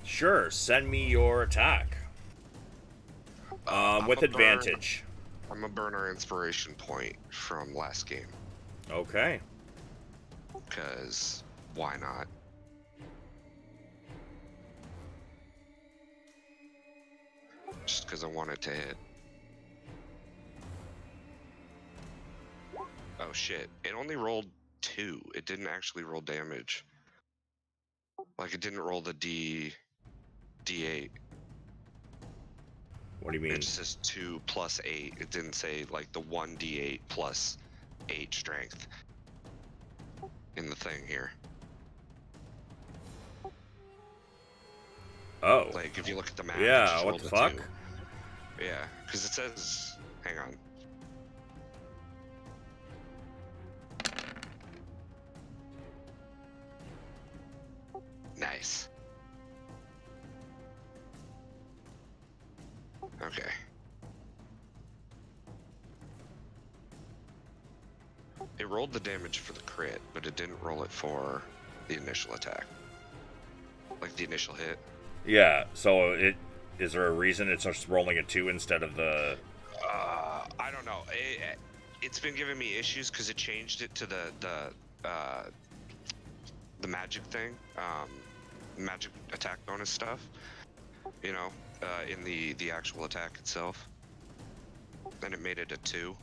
sure, send me your attack. With advantage. I'm gonna burn our inspiration point from last game. Okay. Because why not? Just because I want it to hit. Oh shit, it only rolled 2. It didn't actually roll damage. Like, it didn't roll the D8. What do you mean? It just says 2 plus 8. It didn't say, like, the 1d8 plus 8 strength in the thing here. Oh. Like, if you look at the map. Yeah, what the fuck? 2. Yeah, because it says... Hang on. Nice. Okay. It rolled the damage for the crit, but it didn't roll it for the initial attack. Like the initial hit. Yeah, so is there a reason it's just rolling a 2 instead of the... I don't know. It's been giving me issues because it changed it to the magic thing. Magic attack bonus stuff, in the actual attack itself. Then it made it a 2.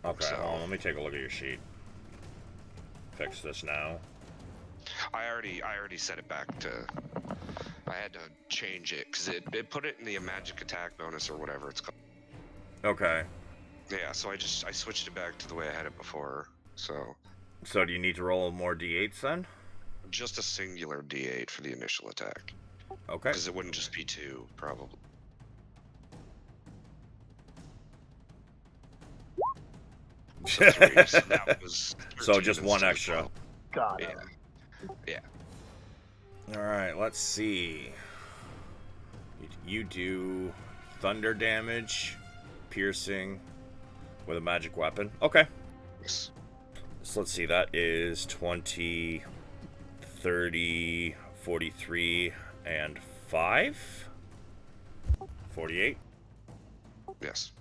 Okay, so, well, let me take a look at your sheet. Fix this now. I already set it back to... I had to change it because it put it in the magic attack bonus or whatever it's called. Okay. Yeah, so I switched it back to the way I had it before. So do you need to roll more d8s then? Just a singular d8 for the initial attack. Okay. Because it wouldn't just be 2, probably. So 3, so that was 13 so just 1 instead of extra. 12. Got it. Yeah. Alright, let's see. You do thunder damage, piercing, with a magic weapon. Okay. Yes. So let's see, that is 20, 30, 43, and 5? 48? Yes.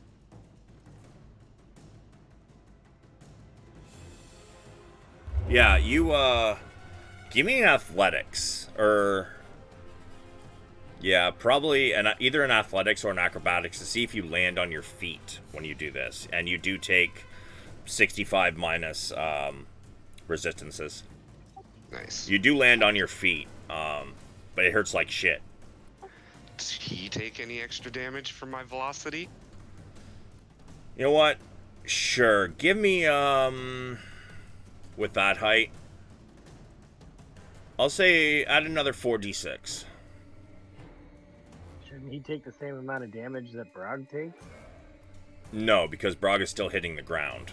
Yeah, you, give me an athletics, or... Yeah, probably either an athletics or an acrobatics to see if you land on your feet when you do this. And you do take 65 minus resistances. Nice. You do land on your feet, but it hurts like shit. Does he take any extra damage from my velocity? You know what? Sure. Give me, with that height, I'll say add another 4d6. Shouldn't he take the same amount of damage that Brog takes? No, because Brog is still hitting the ground.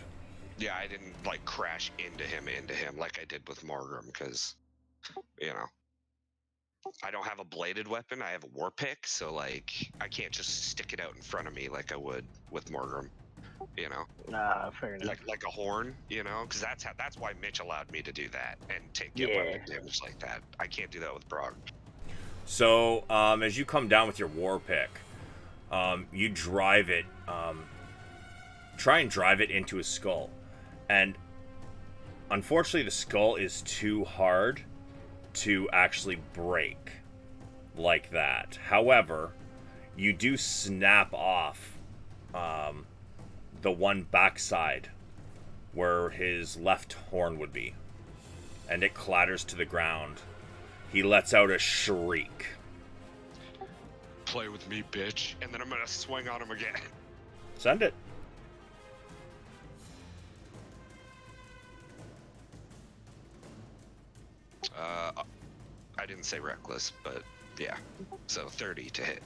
Yeah, I didn't like crash into him like I did with Morgrim, because, you know, I don't have a bladed weapon. I have a war pick, so like I can't just stick it out in front of me like I would with Morgrim. You know, Fair enough. like a horn. You know, because that's why Mitch allowed me to do that and get Yeah. weapon damage like that. I can't do that with Brog. So, as you come down with your war pick, you drive it, try and drive it into his skull. And unfortunately, the skull is too hard to actually break like that. However, you do snap off the one backside where his left horn would be, and it clatters to the ground. He lets out a shriek. Play with me, bitch. And then I'm gonna swing on him again. Send it. I didn't say reckless, but yeah. So 30 to hit.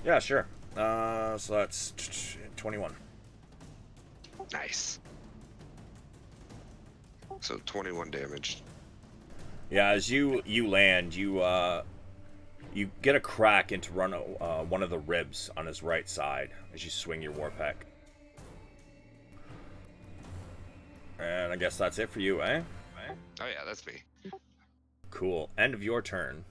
Yeah, sure. So that's 21. Nice. So 21 damage. Yeah, as you land, you get a crack into one of the ribs on his right side as you swing your war pack. And I guess that's it for you, eh? Oh yeah, that's me. Cool. End of your turn.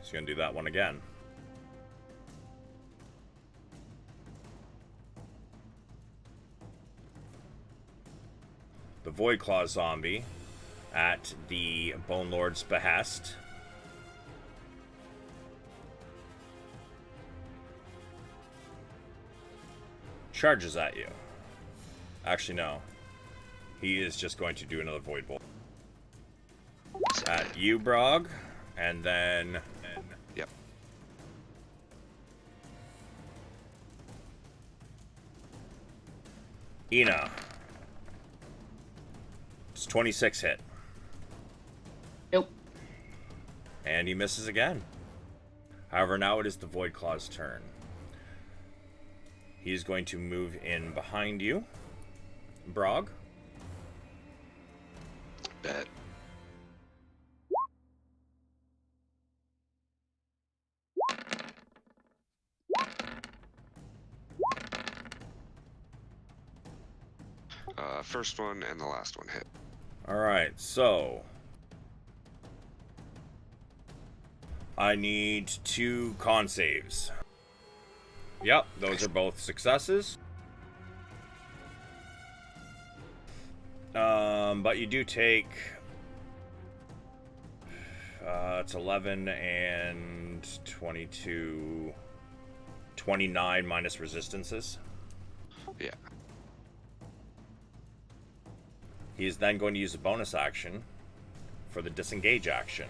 He's gonna do that one again. The Void Claw zombie, at the Bone Lord's behest, charges at you. Actually, no. He is just going to do another Void Bolt. At you, Brog, and then... Yep. Ina. It's 26 hit. Nope. And he misses again. However, now it is the Void Claw's turn. He's going to move in behind you, Brog. Bet. First one and the last one hit. Alright, so... I need 2 con saves. Yep, those are both successes. But you do take... it's 11 and 22... 29 minus resistances. Yeah. He is then going to use a bonus action for the disengage action.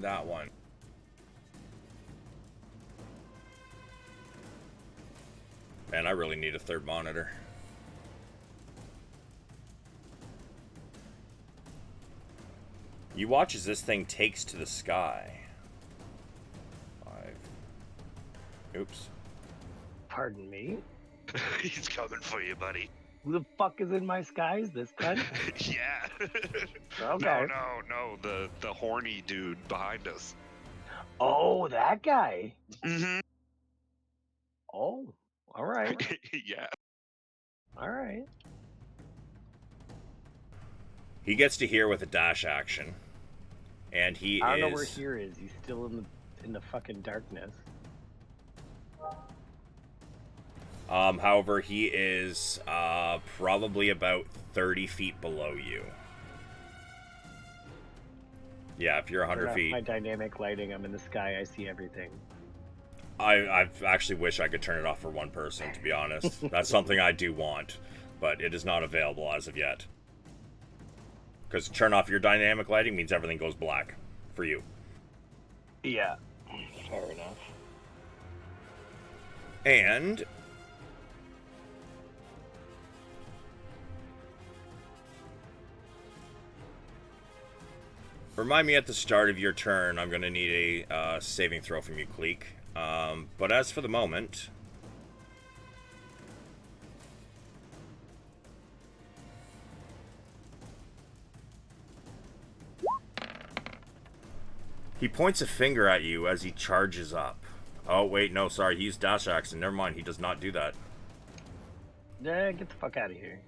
and that one. Man, I really need a third monitor. You watch as this thing takes to the sky. 5. Oops. Pardon me? He's coming for you, buddy. Who the fuck is in my skies? This cunt? Yeah. Okay. No. The horny dude behind us. Oh, that guy. Mm-hmm. Oh, all right. Yeah. All right. He gets to here with a dash action. And he I don't know where here is. He's still in the fucking darkness. However, he is probably about 30 feet below you. Yeah, if you're 100 feet. My dynamic lighting, I'm in the sky, I see everything. I actually wish I could turn it off for one person, to be honest. That's something I do want, but it is not available as of yet. Because turn off your dynamic lighting means everything goes black for you. Yeah, fair enough. And remind me at the start of your turn, I'm going to need a saving throw from you, Cleek. But as for the moment... He points a finger at you as he charges up. Oh, wait, no, sorry, he's dash action. Never mind, he does not do that. Yeah, get the fuck out of here.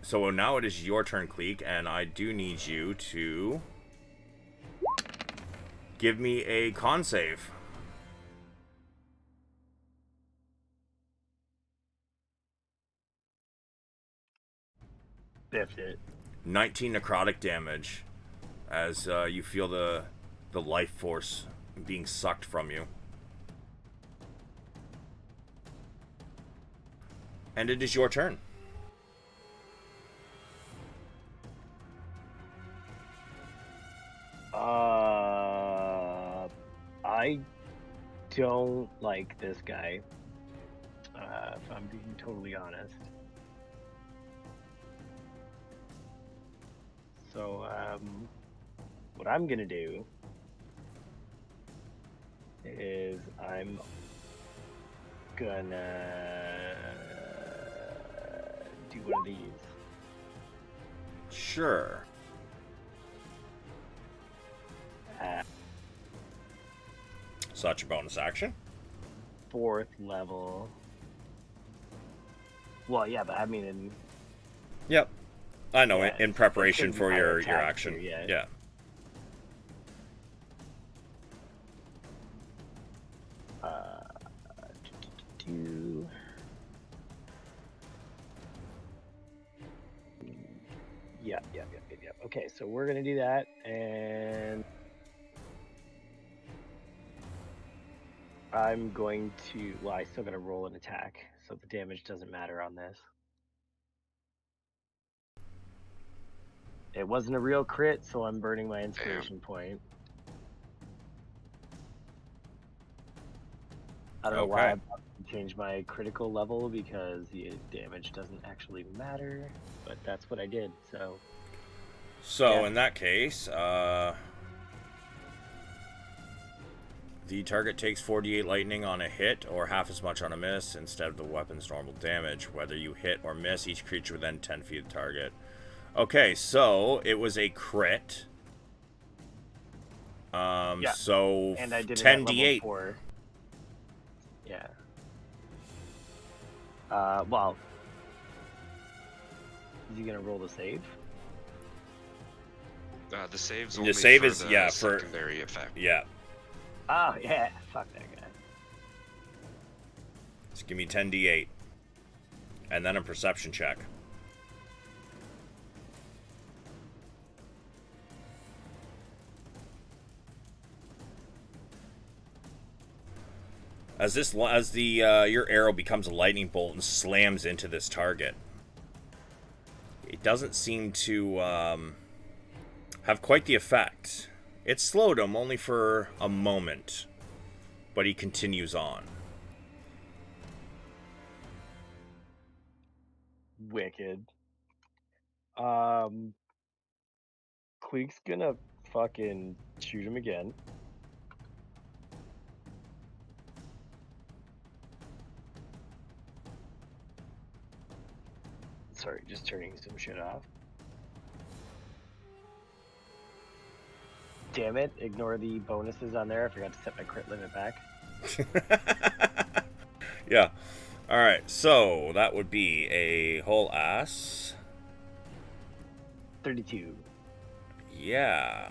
So now it is your turn, Cleek, and I do need you to give me a con save. Biffed it. 19 necrotic damage as you feel the life force being sucked from you. And it is your turn. I don't like this guy, if I'm being totally honest. So, what I'm gonna do is I'm gonna do one of these. Sure. So that's your bonus action? 4th level. Well, yeah, but I mean Yep. I know, yeah, in preparation for your attack action. Here, yeah. Yeah. Okay, so we're gonna do that, and I'm going to. Well, I still gotta roll an attack, so the damage doesn't matter on this. It wasn't a real crit, so I'm burning my inspiration point. I don't know why I changed my critical level, because the damage doesn't actually matter, but that's what I did, so... So, in that case, the target takes 48 lightning on a hit, or half as much on a miss, instead of the weapon's normal damage. Whether you hit or miss each creature within 10 feet of the target. Okay, so, it was a crit. So, and I did 10d8. 4. Yeah. Well... Is he gonna roll the save? The save's The only save for is, the yeah, secondary effect. Yeah. Oh, yeah. Fuck that guy. Just give me 10d8. And then a perception check. As your arrow becomes a lightning bolt and slams into this target, it doesn't seem to have quite the effect. It slowed him only for a moment, but he continues on. Wicked. Queek's gonna fucking shoot him again. Sorry, just turning some shit off. Damn it, ignore the bonuses on there. I forgot to set my crit limit back. Yeah. Alright, so that would be a whole ass. 32. Yeah.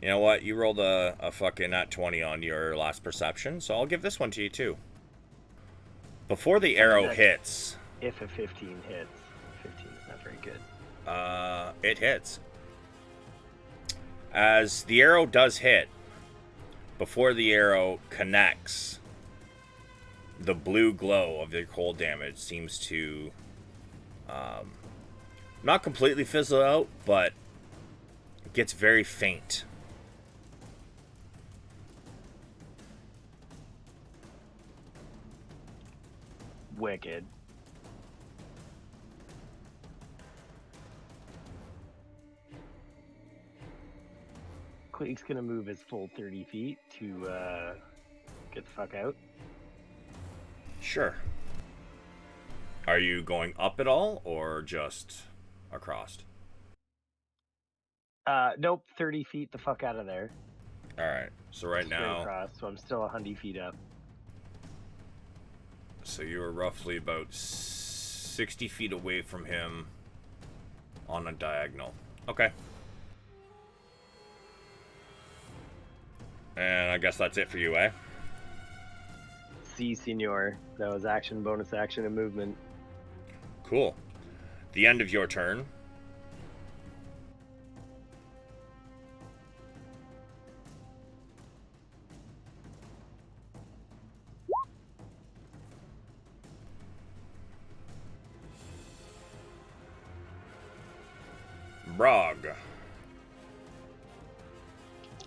You know what? You rolled a fucking nat 20 on your last perception, so I'll give this one to you too. Before the arrow hits... If a 15 hits. 15 is not very good. It hits. As the arrow does hit, before the arrow connects, the blue glow of the cold damage seems to not completely fizzle out, but it gets very faint. Wicked. Quake's gonna move his full 30 feet to get the fuck out. Sure. Are you going up at all, or just across? Nope, 30 feet the fuck out of there. Alright, so right Straight now... across, so I'm still 100 feet up. So you are roughly about 60 feet away from him on a diagonal. Okay. And I guess that's it for you, eh? Si, senor. That was action, bonus action, and movement. Cool. The end of your turn. Brog.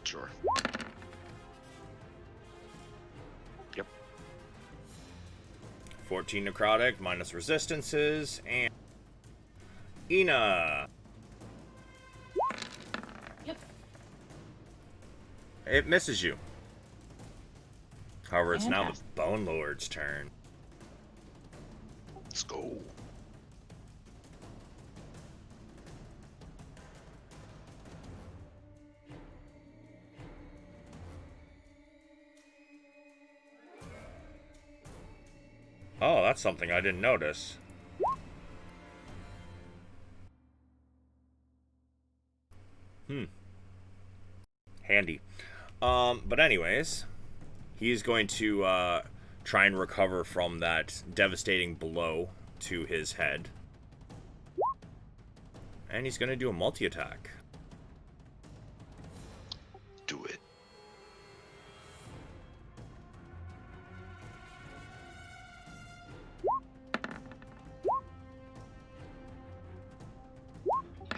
Sure. Yep. 14 necrotic, minus resistances, and... Ina. Yep. It misses you. However, it's now the Fantastic. Bone Lord's turn. Let's go. Oh, that's something I didn't notice. Handy. But anyways, he's going to try and recover from that devastating blow to his head. And he's going to do a multi-attack. Do it.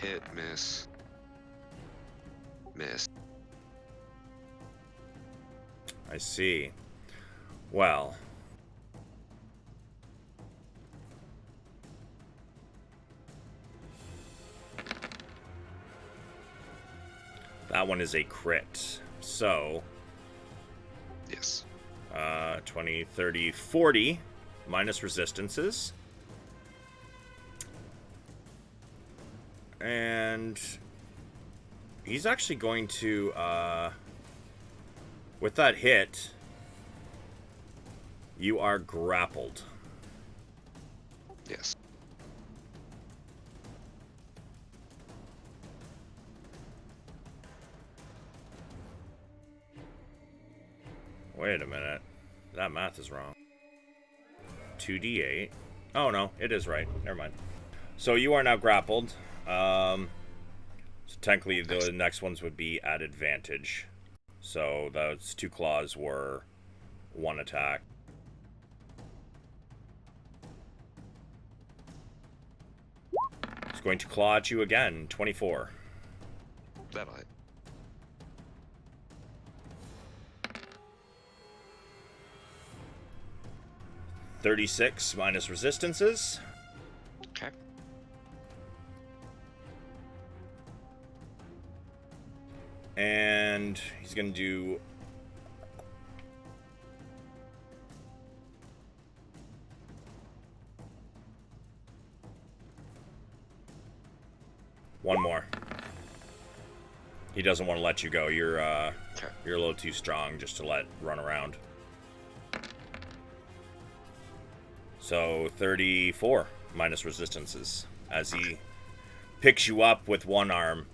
Hit, miss. Miss. I see. Well. That one is a crit. So, Yes. 20, 30, 40 minus resistances. And he's actually going to, with that hit, you are grappled. Yes. Wait a minute. That math is wrong. 2d8. Oh, no. It is right. Never mind. So you are now grappled. So technically, the next ones would be at advantage. So those two claws were one attack. It's going to claw at you again. 24. That'll hit. 36 minus resistances. Okay. And he's going to do... one more. He doesn't want to let you go. You're a little too strong just to let run around. So 34 minus resistances as he picks you up with one arm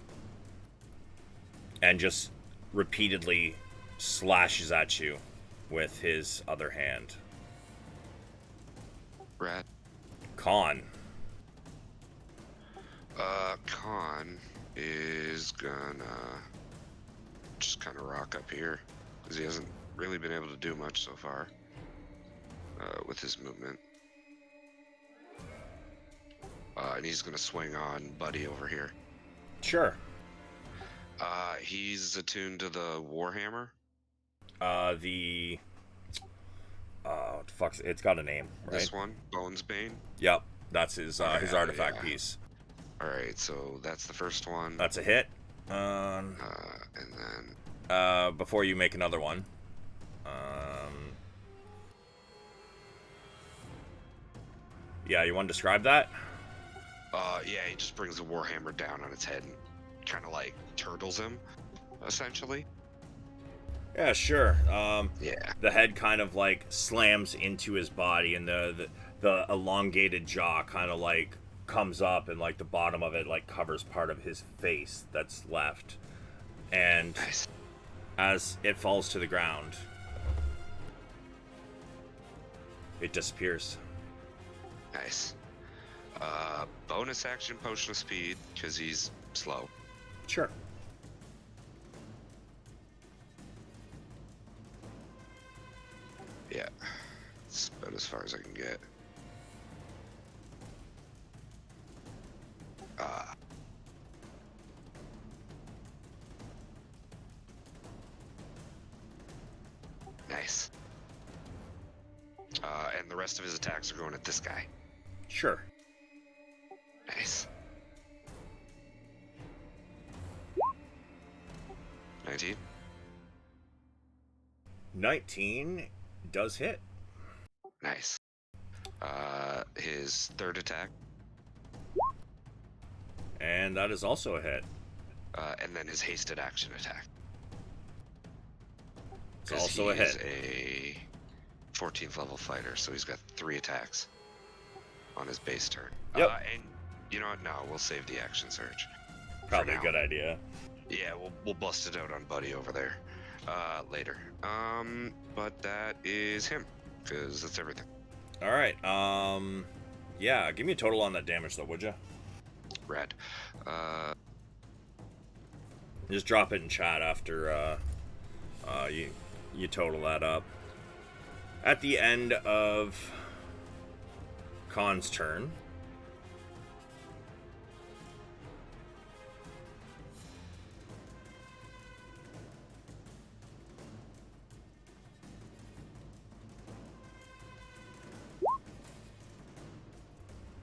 and just repeatedly slashes at you with his other hand. Rat. Khan. Khan is gonna just kind of rock up here because he hasn't really been able to do much so far with his movement. And he's gonna swing on Buddy over here. Sure. He's attuned to the Warhammer. What the fuck's it's got a name, right? This one, Bonesbane. Yep, that's his artifact piece. All right, so that's the first one. That's a hit. And then Before you make another one, yeah, you want to describe that? yeah, he just brings the Warhammer down on its head and kind of like turtles him, essentially. Yeah, sure. Yeah. The head kind of like slams into his body, and the elongated jaw kind of like comes up, and like the bottom of it like covers part of his face that's left. And Nice. as it falls to the ground, it disappears. Nice. Bonus action potion of speed because he's slow. Sure. Yeah, it's about as far as I can get. Nice. And the rest of his attacks are going at this guy. Sure. Nice. 19. 19 does hit. Nice. His third attack. And that is also a hit. And then his hasted action attack. It's also a hit. He's a 14th level fighter, so he's got 3 attacks on his base turn. Yep. And you know what? No, we'll save the action surge. Probably a good idea. Yeah, we'll bust it out on Buddy over there later. But that is him, because that's everything. All right. Yeah, give me a total on that damage, though, would you? Rad. Just drop it in chat after you total that up. At the end of Khan's turn,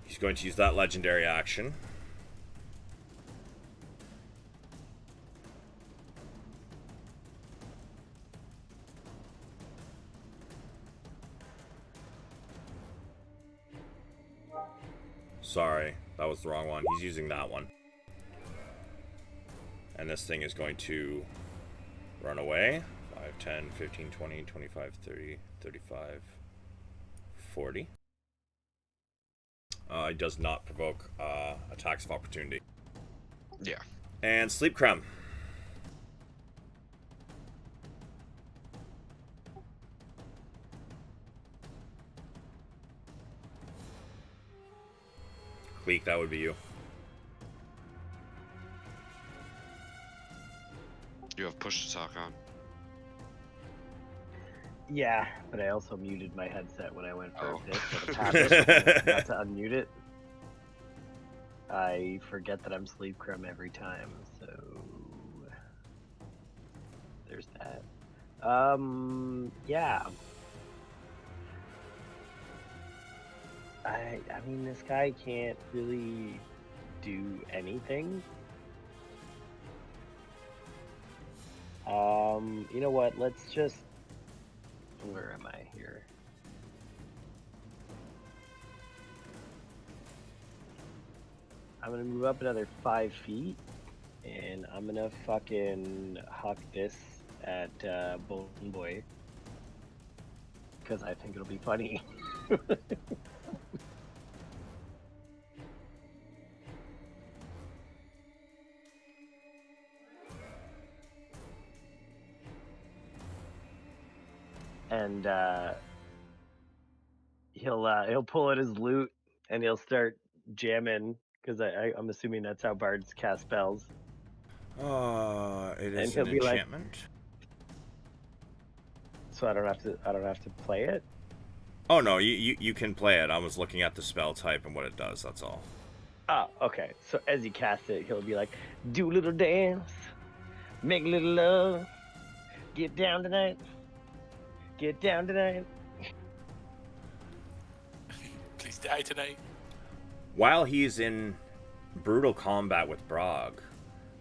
he's going to use that legendary action. Sorry, that was the wrong one. He's using that one. And this thing is going to run away. 5, 10, 15, 20, 25, 30, 35, 40. It does not provoke attacks of opportunity. Yeah. And Sleep Crumb. Cleek, that would be you. You have push to talk on. Yeah, but I also muted my headset when I went for Oh. a bit, so the passive not to unmute it. I forget that I'm Sleep Crumb every time, so there's that. Yeah. I mean, this guy can't really do anything. You know what? Let's just. Where am I here? I'm gonna move up another 5 feet, and I'm gonna fucking huck this at Bone Boy because I think it'll be funny. And he'll pull out his lute and he'll start jamming because I'm assuming that's how bards cast spells. It And is he'll an be like, enchantment. so I don't have to play it. Oh no, you can play it. I was looking at the spell type and what it does. That's all. Oh, okay. So as he casts it, he'll be like, do a little dance, make a little love, get down tonight, get down tonight. Please die tonight. While he's in brutal combat with Brog,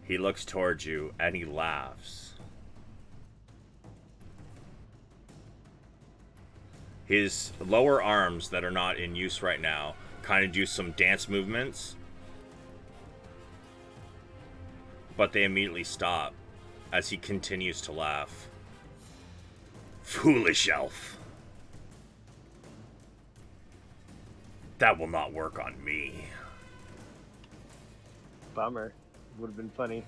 he looks towards you and he laughs. His lower arms that are not in use right now kind of do some dance movements, but they immediately stop as he continues to laugh. Foolish elf. That will not work on me. Bummer. Would have been funny.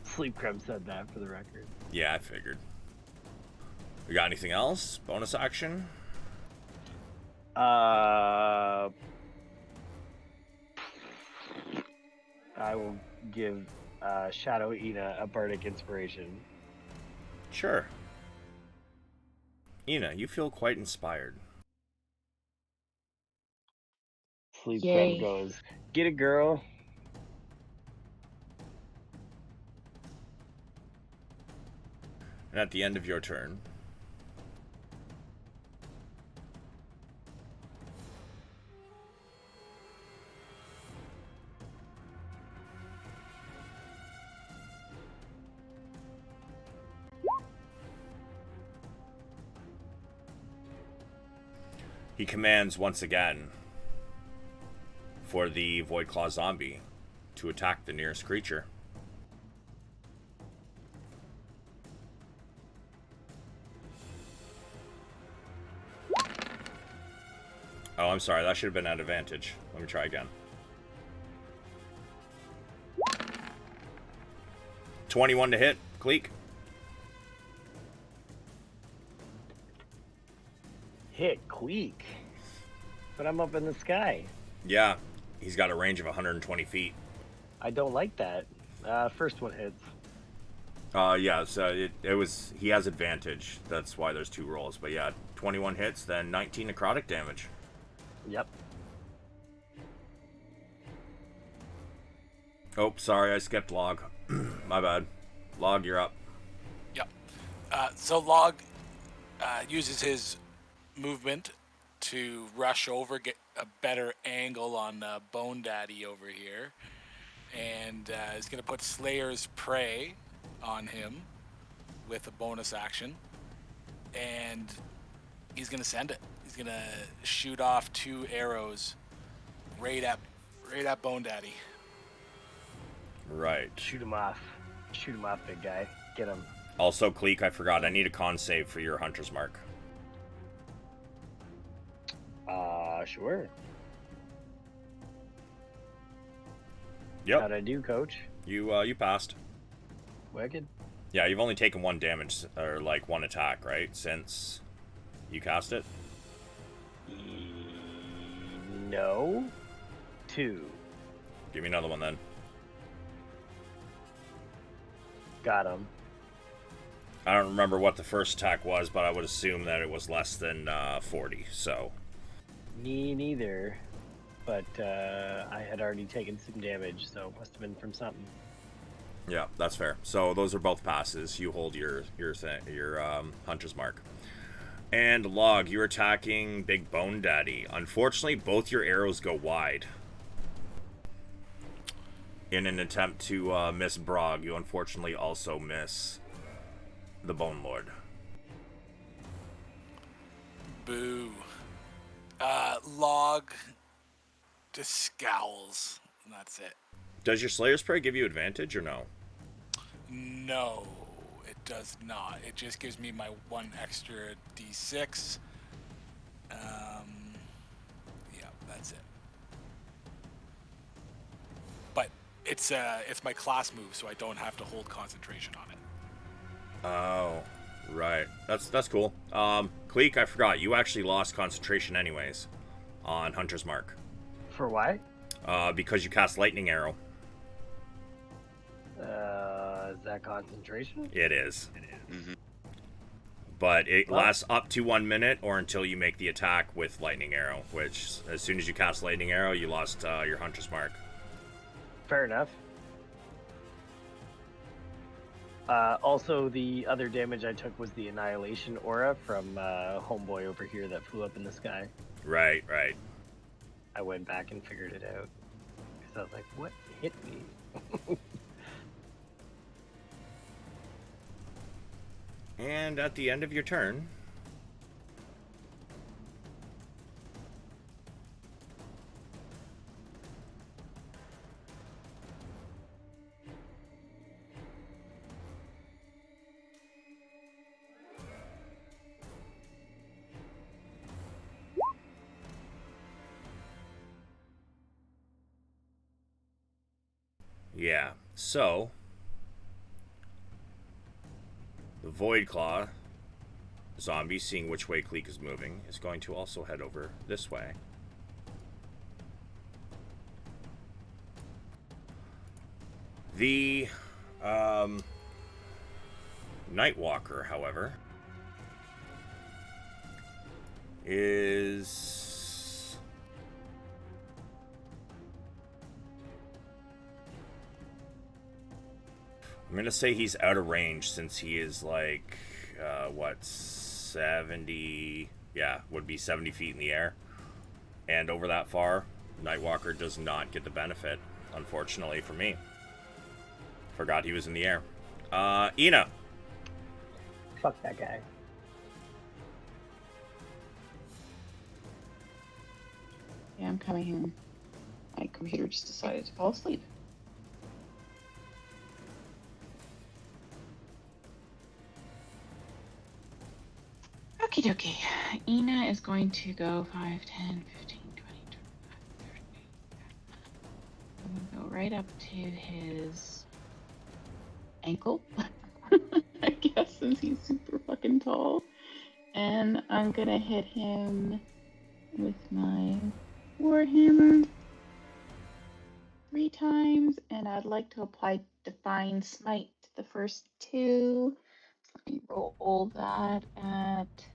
Sleep Creme said that for the record. Yeah, I figured. We got anything else? Bonus action? I will give Shadow Ina a bardic inspiration. Sure. Ina, you feel quite inspired. Sleep Yay. Creme goes, get it, girl. And at the end of your turn, he commands once again for the Voidclaw zombie to attack the nearest creature. Oh, I'm sorry. That should have been at advantage. Let me try again. 21 to hit. Cleek. Hit Queek. But I'm up in the sky. Yeah, he's got a range of 120 feet. I don't like that. First one hits. Yeah, so it was... He has advantage. That's why there's 2 rolls. But yeah, 21 hits, then 19 necrotic damage. Yep. Oh, sorry, I skipped Log. My bad. Log, you're up. Yep. So Log uses his movement to rush over, get a better angle on Bone Daddy over here, and is going to put Slayer's Prey on him with a bonus action, and he's going to send it. He's going to shoot off 2 arrows right at Bone Daddy. Right. Shoot him off. Shoot him off, big guy. Get him. Also, Cleek, I forgot. I need a con save for your Hunter's Mark. Sure. Yep. How'd I do, Coach? You passed. Wicked. Yeah, you've only taken 1 damage, or like 1 attack, right? Since you cast it? No. 2. Give me another one then. Got him. I don't remember what the first attack was, but I would assume that it was less than 40, so... Me neither. But I had already taken some damage, so it must have been from something. Yeah, that's fair. So those are both passes. You hold your hunter's mark. And Log, you're attacking Big Bone Daddy. Unfortunately, both your arrows go wide. In an attempt to miss Brog, you unfortunately also miss the Bone Lord. Boo. Log just scowls, and that's it. Does your Slayer's Prayer give you advantage or no? No, it does not. It just gives me my 1 extra d6. Yeah, that's it. But it's my class move, so I don't have to hold concentration on it. Oh, right. That's cool. Cleek, I forgot. You actually lost concentration anyways on Hunter's Mark. For why? Because you cast Lightning Arrow. Is that concentration? It is. Mm-hmm. But it lasts up to 1 minute or until you make the attack with Lightning Arrow, which as soon as you cast Lightning Arrow, you lost your Hunter's Mark. Fair enough. Also, the other damage I took was the Annihilation Aura from Homeboy over here that flew up in the sky. Right. I went back and figured it out. Because I was like, what hit me? And at the end of your turn, yeah, so the Void Claw zombie, seeing which way Cleek is moving, is going to also head over this way. The Nightwalker, however, is I'm gonna say he's out of range since he is like what, 70, yeah, would be 70 feet in the air, and over that far Nightwalker does not get the benefit, unfortunately for me. Forgot he was in the air. Ina. Fuck that guy. Yeah, I'm coming in. My computer just decided to fall asleep. Okie dokie. Ina is going to go 5, 10, 15, 20, 25, 30. I'm going to go right up to his ankle. I guess, since he's super fucking tall. And I'm going to hit him with my Warhammer 3 times. And I'd like to apply Divine Smite to the first 2. Let me roll that at...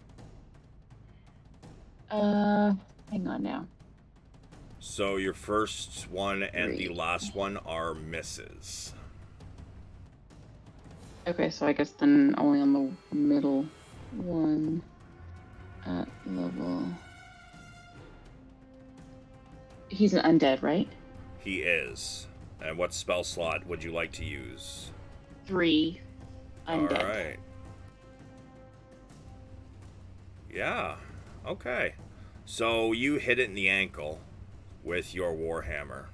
hang on now. So your first one and the last one are misses. Okay, so I guess then only on the middle one at level... He's an undead, right? He is. And what spell slot would you like to use? 3 undead. Alright. Yeah. Okay. So you hit it in the ankle with your Warhammer.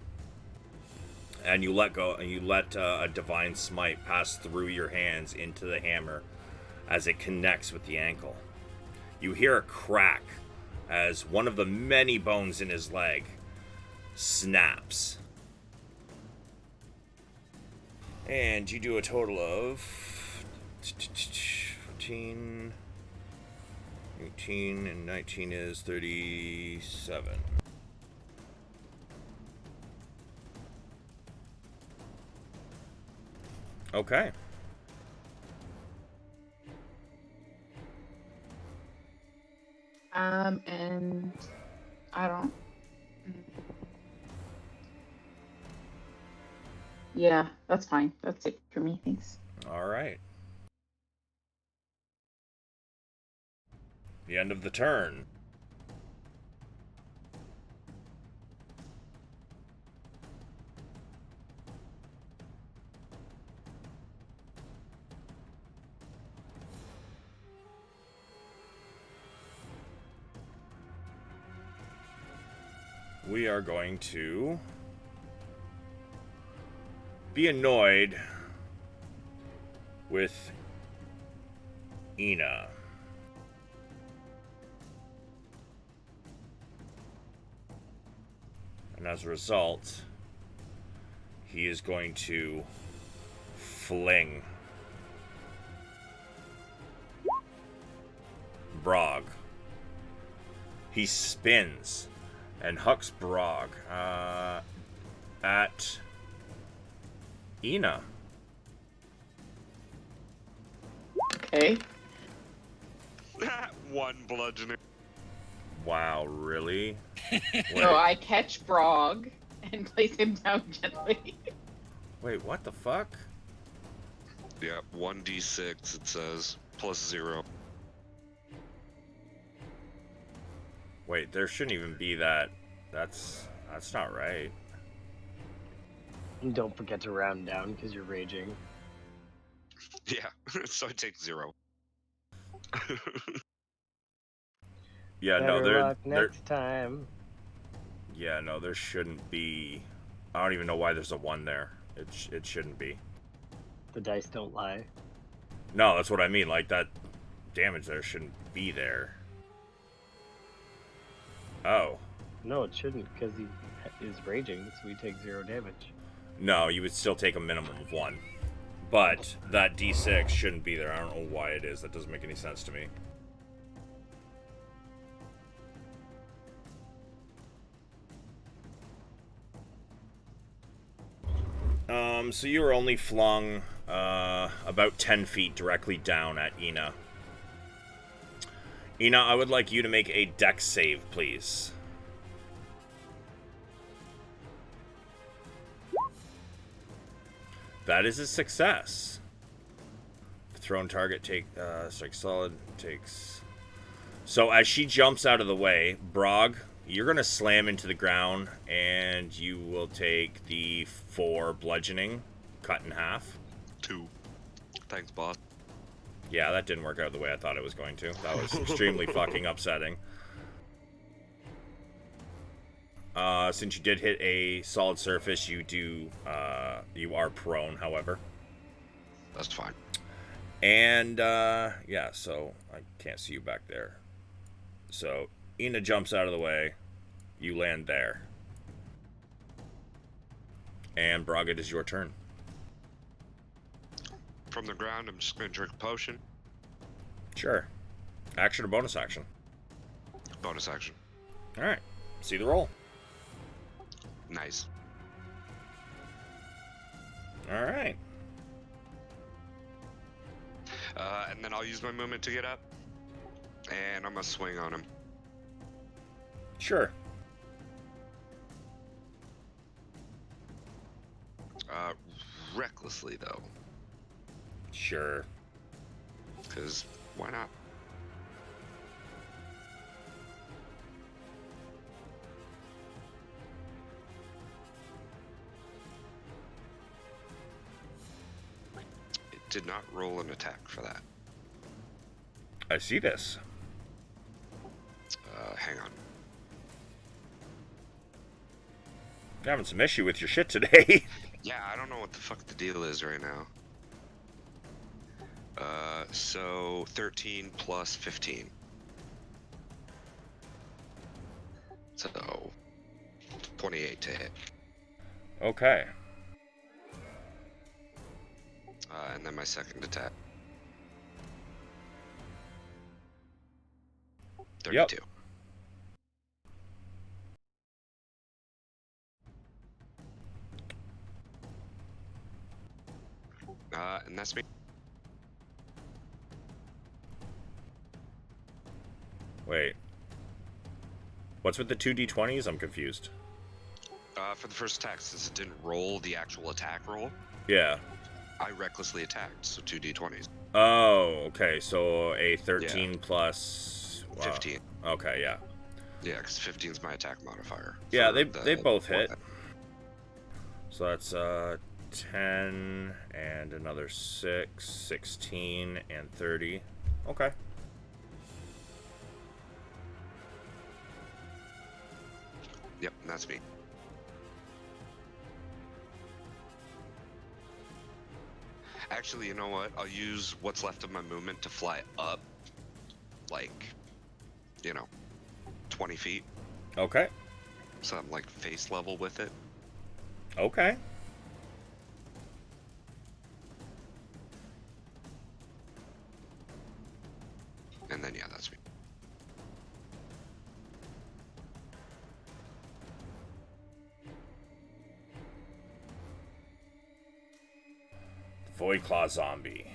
And you let go, and you let a Divine Smite pass through your hands into the hammer as it connects with the ankle. You hear a crack as one of the many bones in his leg snaps. And you do a total of 14, 18, and 19 is 37. Okay. And I don't... Yeah, that's fine. That's it for me. Thanks. All right. The end of the turn. We are going to be annoyed with Ina. And as a result, he is going to fling Brog. He spins and hucks Brog at Ina. Okay. One bludgeoning. Wow, really? So I catch Brog and place him down gently. Wait, what the fuck? Yeah, 1d6 it says, plus 0. Wait, there shouldn't even be that. That's not right. And don't forget to round down because you're raging. Yeah, so I take 0. Yeah, Better no, luck next time. Yeah, no, there shouldn't be. I don't even know why there's a 1 there. It shouldn't be. The dice don't lie. No, that's what I mean. Like, that damage there shouldn't be there. Oh. No, it shouldn't because he is raging, so we take 0 damage. No, you would still take a minimum of 1. But that D6 shouldn't be there. I don't know why it is. That doesn't make any sense to me. So you were only flung about 10 feet directly down at Ina. Ina, I would like you to make a dex save, please. That is a success. Thrown target strike solid takes. So as she jumps out of the way, Brog, you're gonna slam into the ground, and you will take the 4 bludgeoning, cut in half. 2. Thanks, boss. Yeah, that didn't work out the way I thought it was going to. That was extremely fucking upsetting. Since you did hit a solid surface, you are prone, however. That's fine. And, yeah, so I can't see you back there. So, Ina jumps out of the way. You land there. And, Brog, it is your turn. From the ground, I'm just going to drink a potion. Sure. Action or bonus action? Bonus action. Alright. See the roll. Nice. Alright. And then I'll use my movement to get up. And I'm going to swing on him. Sure. Recklessly, though. Sure. Because why not? It did not roll an attack for that. I see this. Hang on. You're having some issue with your shit today. Yeah, I don't know what the fuck the deal is right now. So 13 plus 15. So 28 to hit. Okay. And then my second attack. 32. Yep. And that's me. Wait. What's with the 2d20s? I'm confused. For the first attack, since it didn't roll the actual attack roll, Yeah. I recklessly attacked, so 2d20s. Oh, okay. So a 13 plus 15. Okay, yeah. Yeah, because 15 is my attack modifier. Yeah, they both hit. So that's 10 and another 6, 16 and 30. Okay. Yep, that's me. Actually, you know what? I'll use what's left of my movement to fly up, like, 20 feet. Okay. So I'm like face level with it. Okay. And then, yeah, that's me. Void Claw Zombie.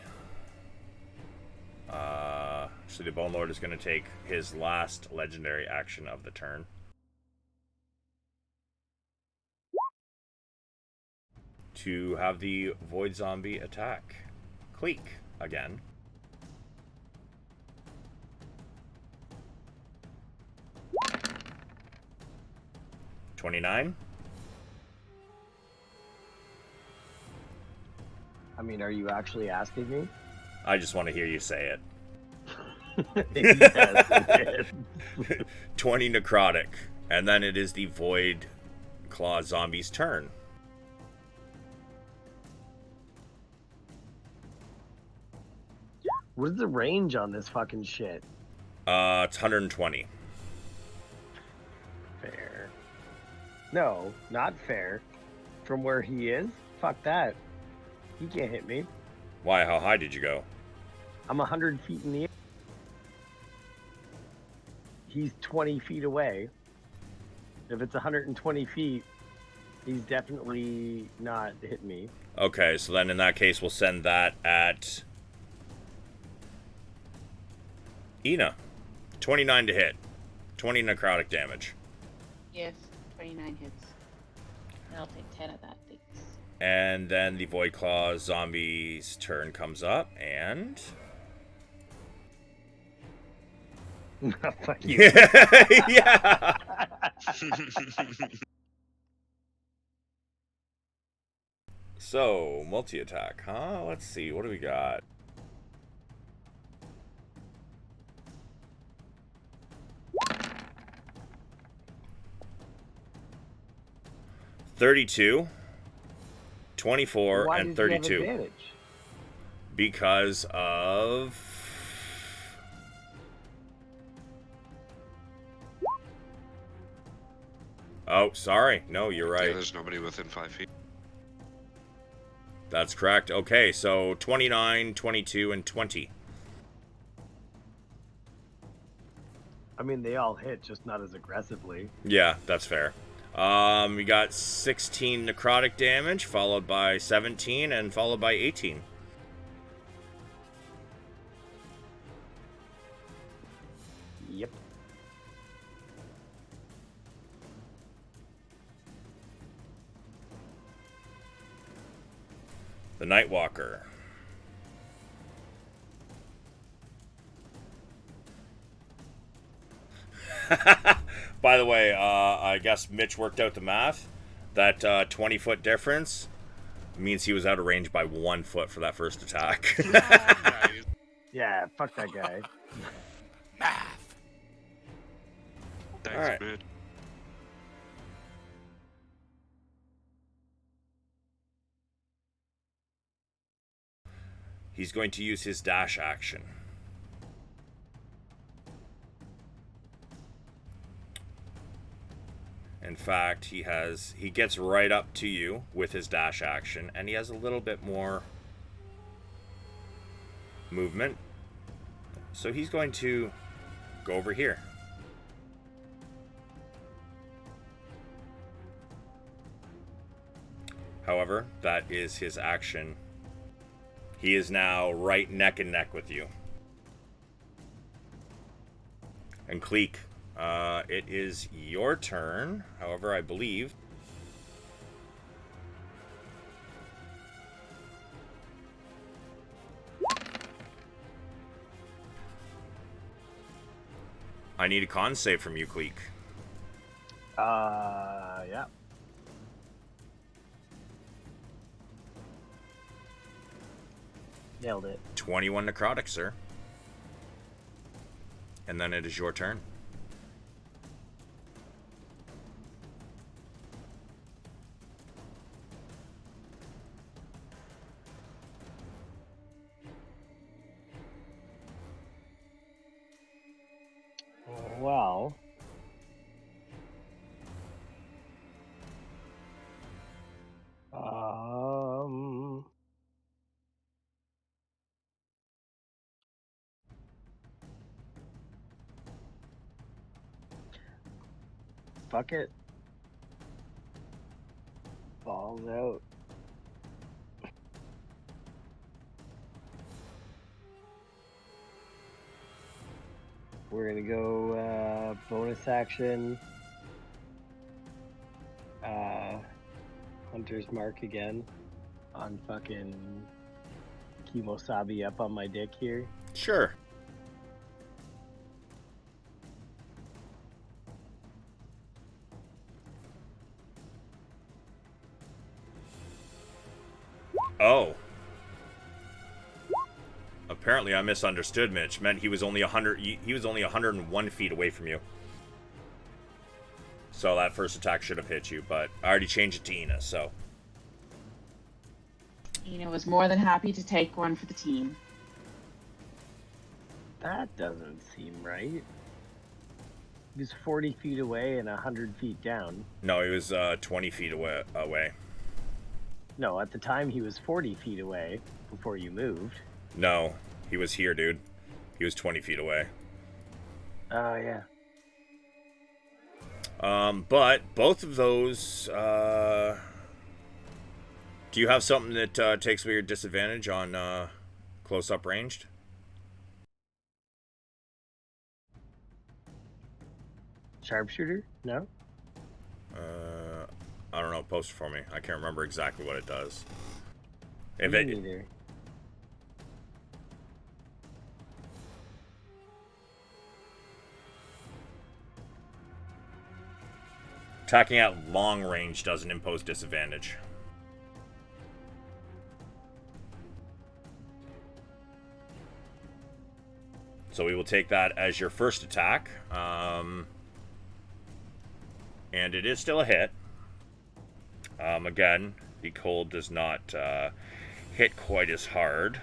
So the Bone Lord is going to take his last legendary action of the turn. To have the Void Zombie attack Cleek again. $29. I mean, are you actually asking me? I just want to hear you say it. Yes, it is. 20 necrotic, and then it is the Void Claw Zombie's turn. What is the range on this fucking shit? It's 120. Fair. No, not fair. From where he is? Fuck that. He can't hit me. Why? How high did you go? I'm 100 feet in the air. He's 20 feet away. If it's 120 feet, he's definitely not hitting me. Okay, so then in that case, we'll send that at Ina. 29 to hit. 20 necrotic damage. Yes, 29 hits. I'll take 10 of that, thanks. And then the Void Claw Zombie's turn comes up, and... Fuck you. Yeah! So, multi-attack, huh? Let's see, what do we got? $32, 24, Why and did you have 32. advantage? Because of... Oh, sorry. No, you're Yeah, right. there's nobody within 5 feet. That's correct. Okay, so 29, 22, and 20. I mean, they all hit, just not as aggressively. Yeah, that's fair. We got 16 necrotic damage, followed by 17, and followed by 18. Yep. The Nightwalker. By the way, I guess Mitch worked out the math. That 20-foot difference means he was out of range by 1 foot for that first attack. Nice. Yeah, fuck that guy. Math. Thanks, All right. man. He's going to use his dash action. In fact, he gets right up to you with his dash action, and he has a little bit more movement. So he's going to go over here. However, that is his action. He is now right neck and neck with you. And Cleek, it is your turn. However, I believe I need a con save from you, Cleek. Yeah. Nailed it. 21 necrotic, sir. And then it is your turn. Well, fuck it. Balls out. We're gonna go bonus action. Hunter's Mark again on fucking Kimosabi up on my dick here. Sure. Oh. Apparently I misunderstood, Mitch. Meant he was only 101 feet away from you. So that first attack should have hit you, but I already changed it to Ina, so. Ina was more than happy to take one for the team. That doesn't seem right. He was 40 feet away and 100 feet down. No, he was 20 feet away. No, at the time he was 40 feet away before you moved. No, he was here, dude. He was 20 feet away. Oh, yeah. But both of those, do you have something that takes away your disadvantage on close-up ranged? Sharpshooter? No? I don't know. Post it for me. I can't remember exactly what it does. If Me it, neither. attacking at long range doesn't impose disadvantage. So we will take that as your first attack. And it is still a hit. Again, the cold does not hit quite as hard.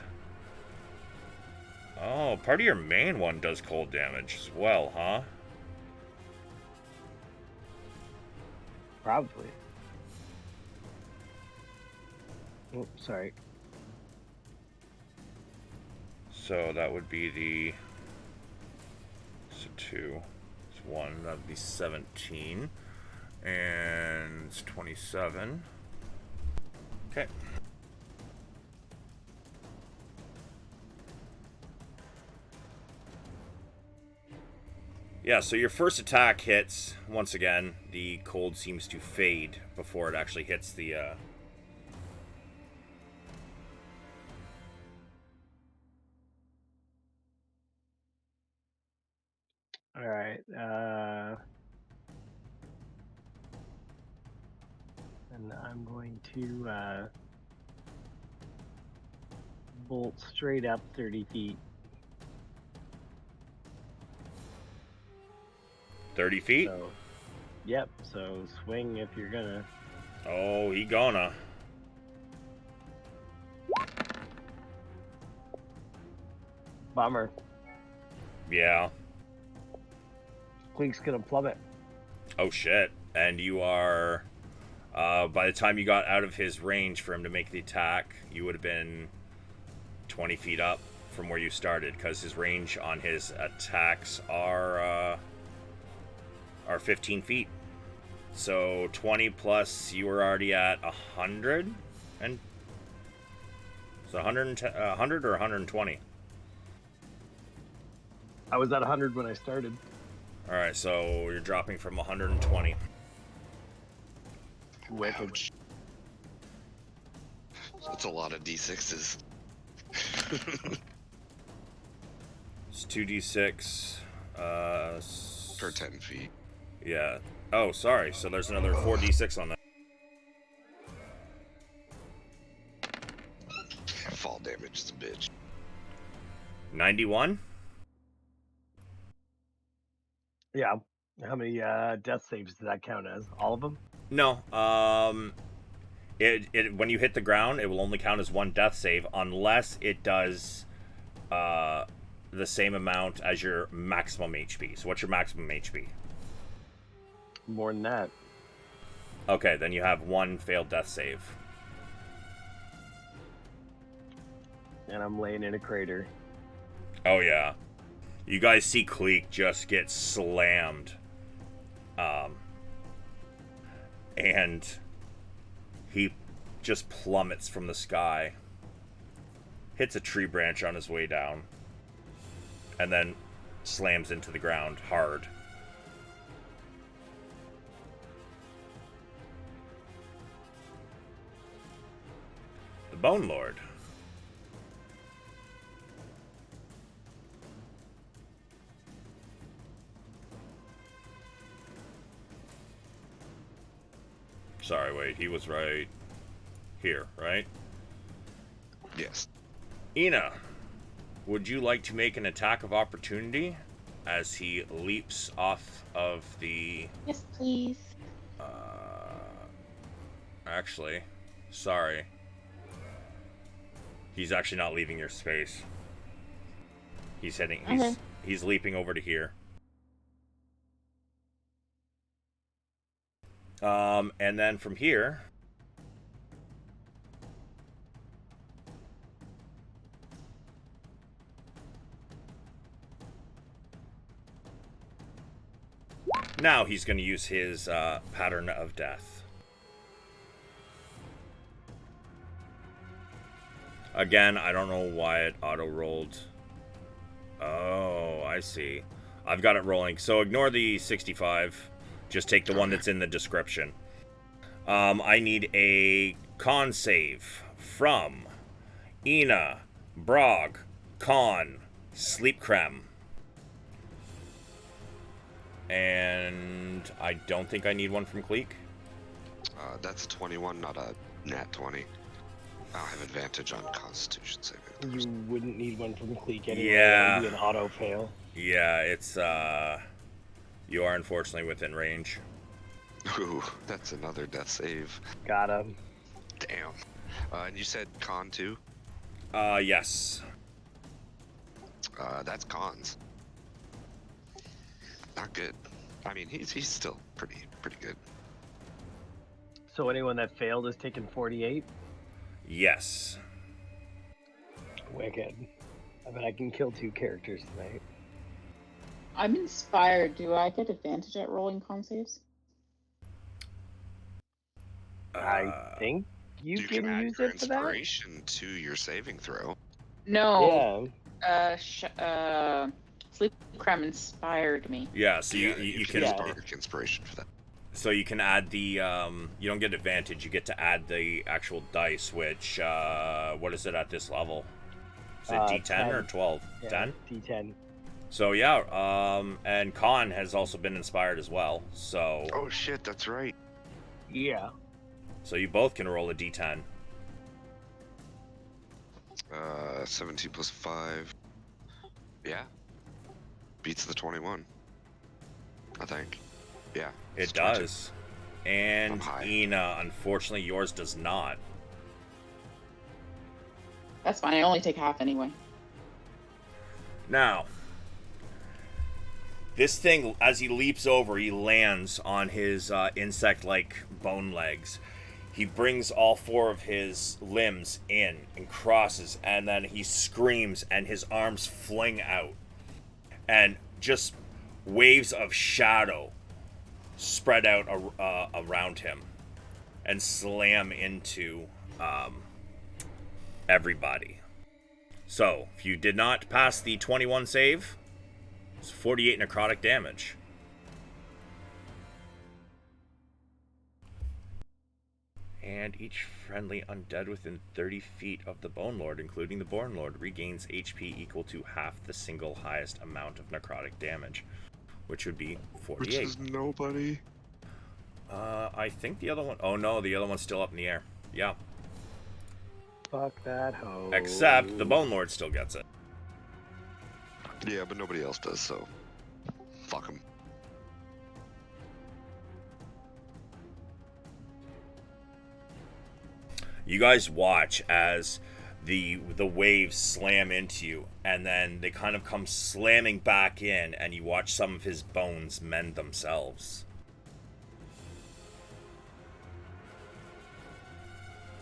Oh, part of your main one does cold damage as well, huh? Probably. Oh, sorry. So that would be the... So 2. It's 1. That would be 17. And it's 27. Okay. Yeah, so your first attack hits. Once again, the cold seems to fade before it actually hits the... All right. And I'm going to bolt straight up 30 feet. 30 feet? So, yep, so swing if you're gonna. Oh, he gonna. Bummer. Yeah. Quink's gonna plummet. Oh, shit. And you are... by the time you got out of his range for him to make the attack, you would have been 20 feet up from where you started, because his range on his attacks are 15 feet. So 20 plus, you were already at 100? And so 100 or 120? I was at 100 when I started. Alright, so you're dropping from 120. Ouch. That's a lot of D6s. It's 2d6. Per 10 feet. Yeah. Oh, sorry. So there's another 4d6 on that. Fall damage is a bitch. 91? Yeah. How many death saves does that count as? All of them? No. When you hit the ground, it will only count as one death save unless it does the same amount as your maximum HP. So what's your maximum HP? More than that. Okay, then you have one failed death save. And I'm laying in a crater. Oh yeah. You guys see Cleek just get slammed. And he just plummets from the sky. Hits a tree branch on his way down. And then slams into the ground hard. The Bone Lord. Sorry, wait, he was right here, right? Yes. Ina, would you like to make an attack of opportunity as he leaps off of the... Yes, please. Actually, sorry. He's actually not leaving your space. He's heading... He's leaping over to here. And then from here... Now he's going to use his pattern of death. Again, I don't know why it auto-rolled. Oh, I see. I've got it rolling. So ignore the 65. Just take the one that's in the description. I need a con save from Ina, Brog, Con, Sleep Creme. And I don't think I need one from Cleek. That's a 21, not a nat 20. I don't have advantage on Constitution saving. You wouldn't need one from Cleek anyway. Yeah. It would be an auto fail. Yeah, it's you are unfortunately within range. Ooh, that's another death save. Got him. Damn. And you said con too? Yes. That's cons. Not good. I mean, he's still pretty good. So anyone that failed is taking 48? Yes. Wicked. I bet I can kill 2 characters tonight. I'm inspired. Do I get advantage at rolling con saves? I think you can add use your it for that? inspiration to your saving throw. No. Sleep Creme inspired me. Yeah, so you can spark inspiration for that. So you can add the you don't get advantage, you get to add the actual dice, which what is it at this level? Is it D10 10. or 12? Yeah, 10? D10. So yeah, and Con has also been inspired as well. So Oh shit, that's right. Yeah. So you both can roll a D10. 17 plus 5. Yeah. Beats the 21. I think. Yeah. It it's 22. does. And I'm high. Ina, unfortunately yours does not. That's fine. I only take half anyway. Now, this thing, as he leaps over, he lands on his insect-like bone legs. He brings all 4 of his limbs in and crosses, and then he screams, and his arms fling out. And just waves of shadow spread out around him and slam into everybody. So, if you did not pass the 21 save, it's 48 necrotic damage. And each friendly undead within 30 feet of the Bone Lord, including the Born Lord, regains HP equal to half the single highest amount of necrotic damage, which would be 48. Which is nobody. I think the other one... Oh no, the other one's still up in the air. Yeah. Fuck that hoe. Except the Bone Lord still gets it. Yeah, but nobody else does, so fuck him. You guys watch as the waves slam into you, and then they kind of come slamming back in, and you watch some of his bones mend themselves.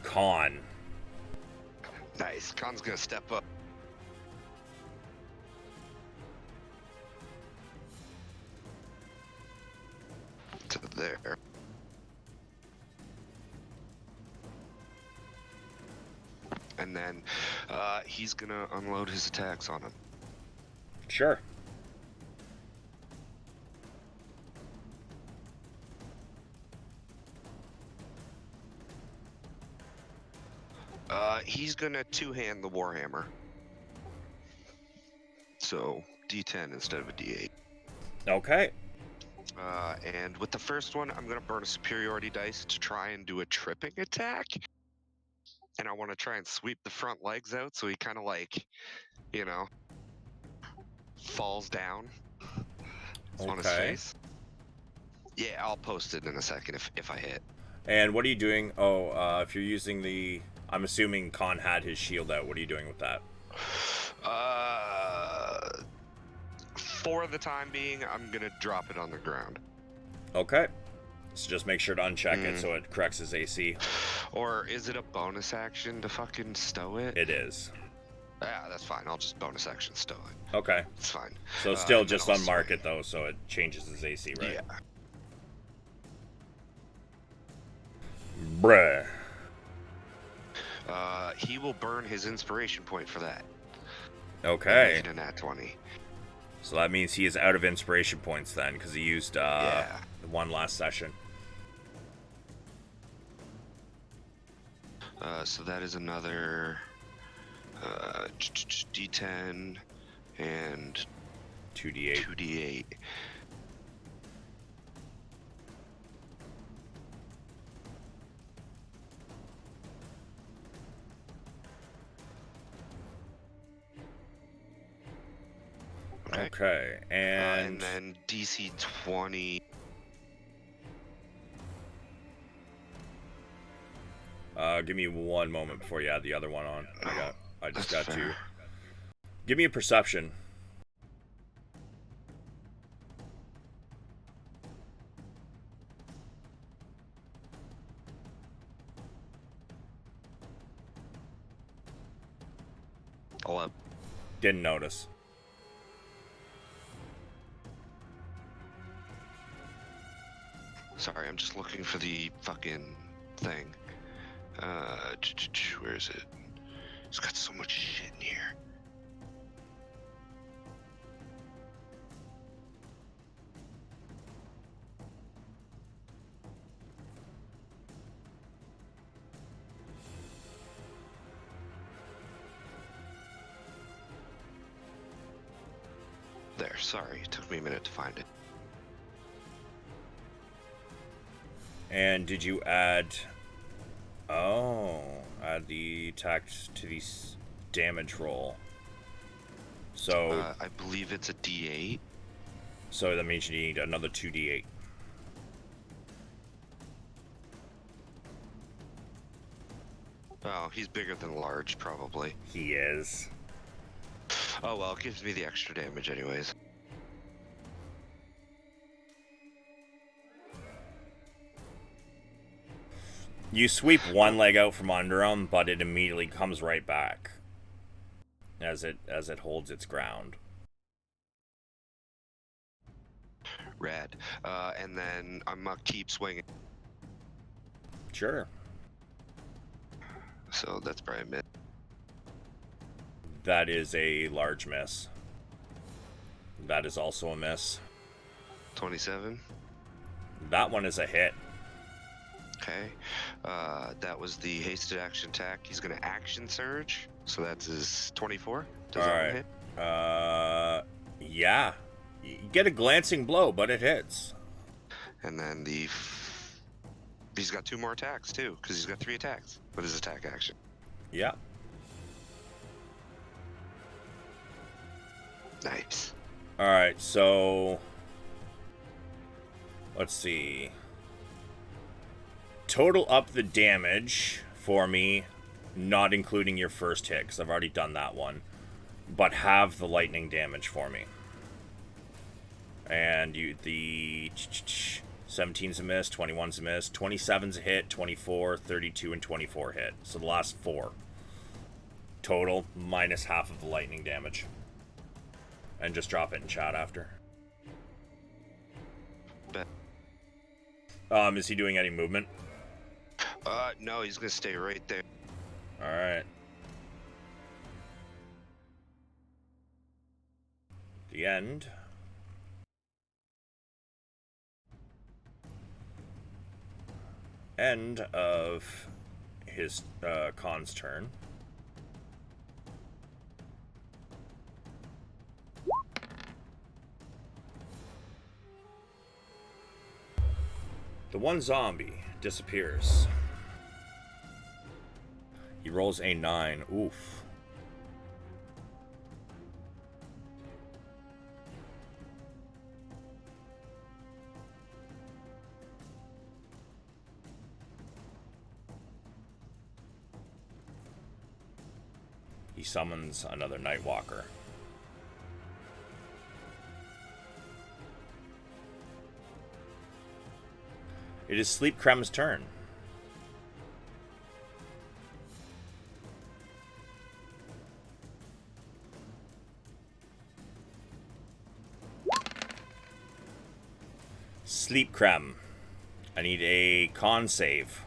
Khan. Nice. Khan's gonna step up. To there. And then he's gonna unload his attacks on him. Sure. He's gonna two-hand the Warhammer. So, D10 instead of a D8. Okay. And with the first one, I'm gonna burn a superiority dice to try and do a tripping attack. And I want to try and sweep the front legs out so he kind of like, you know, falls down on his face. Yeah, I'll post it in a second if I hit. And what are you doing? Oh, if you're using the... I'm assuming Khan had his shield out. What are you doing with that? For the time being, I'm going to drop it on the ground. Okay. So just make sure to uncheck it so it corrects his AC. Or is it a bonus action to fucking stow it? It is. Yeah, that's fine. I'll just bonus action stow it. Okay. It's fine. So still just unmark it, though, so it changes his AC, right? Yeah. Bruh. He will burn his inspiration point for that. Okay. In a nat 20. So that means he is out of inspiration points then, because he used one last session. So that is another D10 and 2d8. 2d8. Okay, and then DC 20. Give me one moment before you add the other one on. I just got fair. to. Give me a perception. Didn't notice. Sorry, I'm just looking for the fucking thing. Where is it? It's got so much shit in here. There, sorry, it took me a minute to find it. And did you add... Oh, add the attack to the damage roll. So... I believe it's a D8. So that means you need another 2d8. Oh, he's bigger than large, probably. He is. Oh well, it gives me the extra damage anyways. You sweep one leg out from under him, but it immediately comes right back as it holds its ground. Rad. And then I'm gonna keep swinging. Sure. So that's probably a miss. That is a large miss. That is also a miss. 27. That one is a hit. Okay. That was the hasted action attack. He's going to action surge. So that's his 24. Does that one hit? Yeah. You get a glancing blow, but it hits. And then he's got 2 more attacks too, because he's got 3 attacks. What is attack action? Yeah. Nice. All right, so let's see. Total up the damage for me, not including your first hit, because I've already done that one. But have the lightning damage for me. And the 17's a miss, 21's a miss, 27's a hit, 24, 32, and 24 hit. So the last 4. Total, minus half of the lightning damage. And just drop it in chat after. Bet. Is he doing any movement? No, he's gonna stay right there. Alright. The end. End of his Khan's turn. The one zombie disappears. He rolls a 9. Oof. He summons another Nightwalker. It is Sleep Crem's turn. Sleep Creme. I need a con save.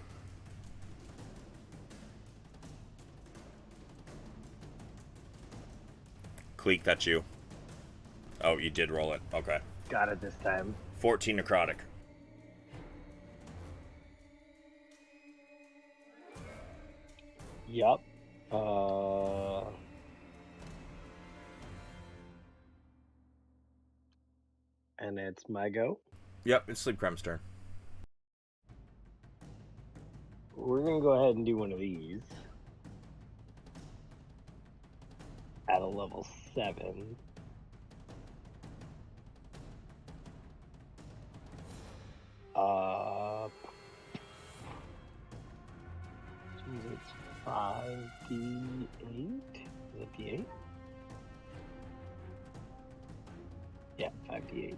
Cleek, that's you. Oh, you did roll it. Okay. Got it this time. 14 necrotic. Yup. And it's my go. Yep, it's Sleep Creme's turn. We're gonna go ahead and do one of these at a level 7. It's 5d8. Is it d8? Yeah, 5d8.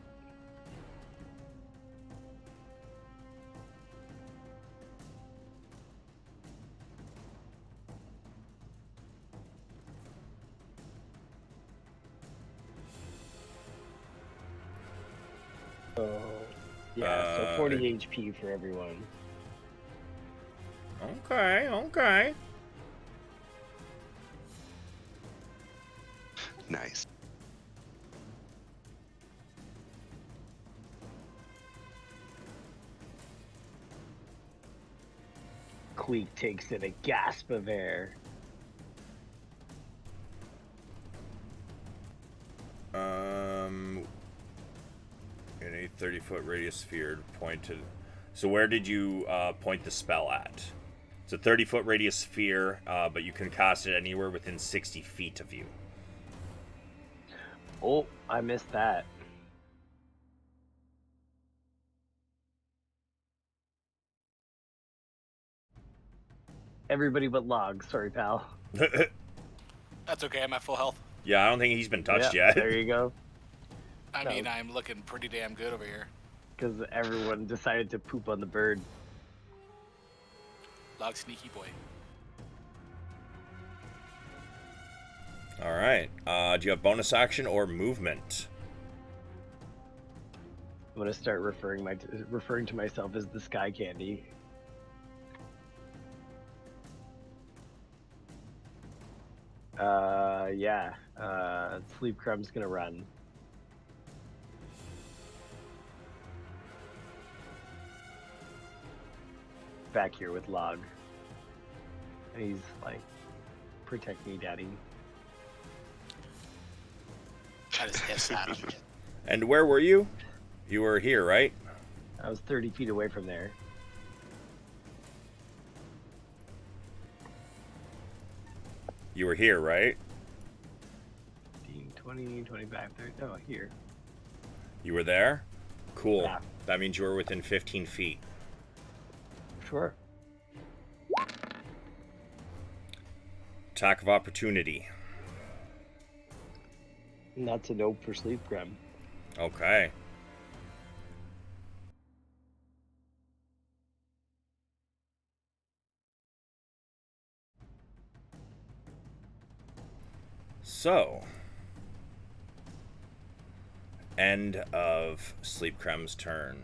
So, yeah, so 40 HP for everyone. Okay, okay. Nice. Queek takes in a gasp of air. In a 30-foot radius sphere pointed. So where did you point the spell at? It's a 30-foot radius sphere, but you can cast it anywhere within 60 feet of you. Oh, I missed that. Everybody but Log. Sorry, pal. That's okay, I'm at full health. Yeah, I don't think he's been touched Yeah, yet. There you go. I mean, I'm looking pretty damn good over here. Because everyone decided to poop on the bird. Log sneaky boy. All right. Do you have bonus action or movement? I'm gonna start referring to myself as the Sky Candy. Yeah. Sleep Crumb's gonna run. back here with Log. And he's like, protect me, Daddy. Got his hiss at him. And where were you? You were here, right? I was 30 feet away from there. You were here, right? 15, 20, 25, 30. Oh, here. You were there? Cool. Yeah. That means you were within 15 feet. Sure. Attack of opportunity. And that's a nope for Sleep Creme. Okay. So, end of Sleep Creme's turn.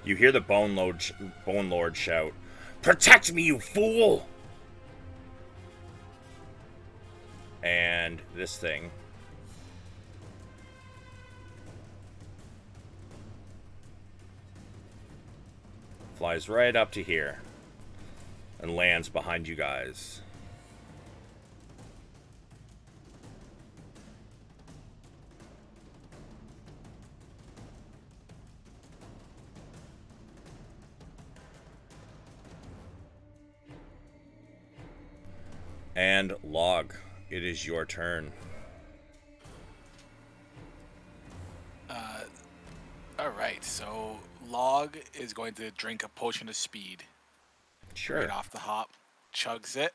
You hear the Bone Lord shout, "Protect me, you fool!" And this thing flies right up to here and lands behind you guys. And Log, it is your turn. Alright, so Log is going to drink a potion of speed. Sure. Right off the hop, chugs it,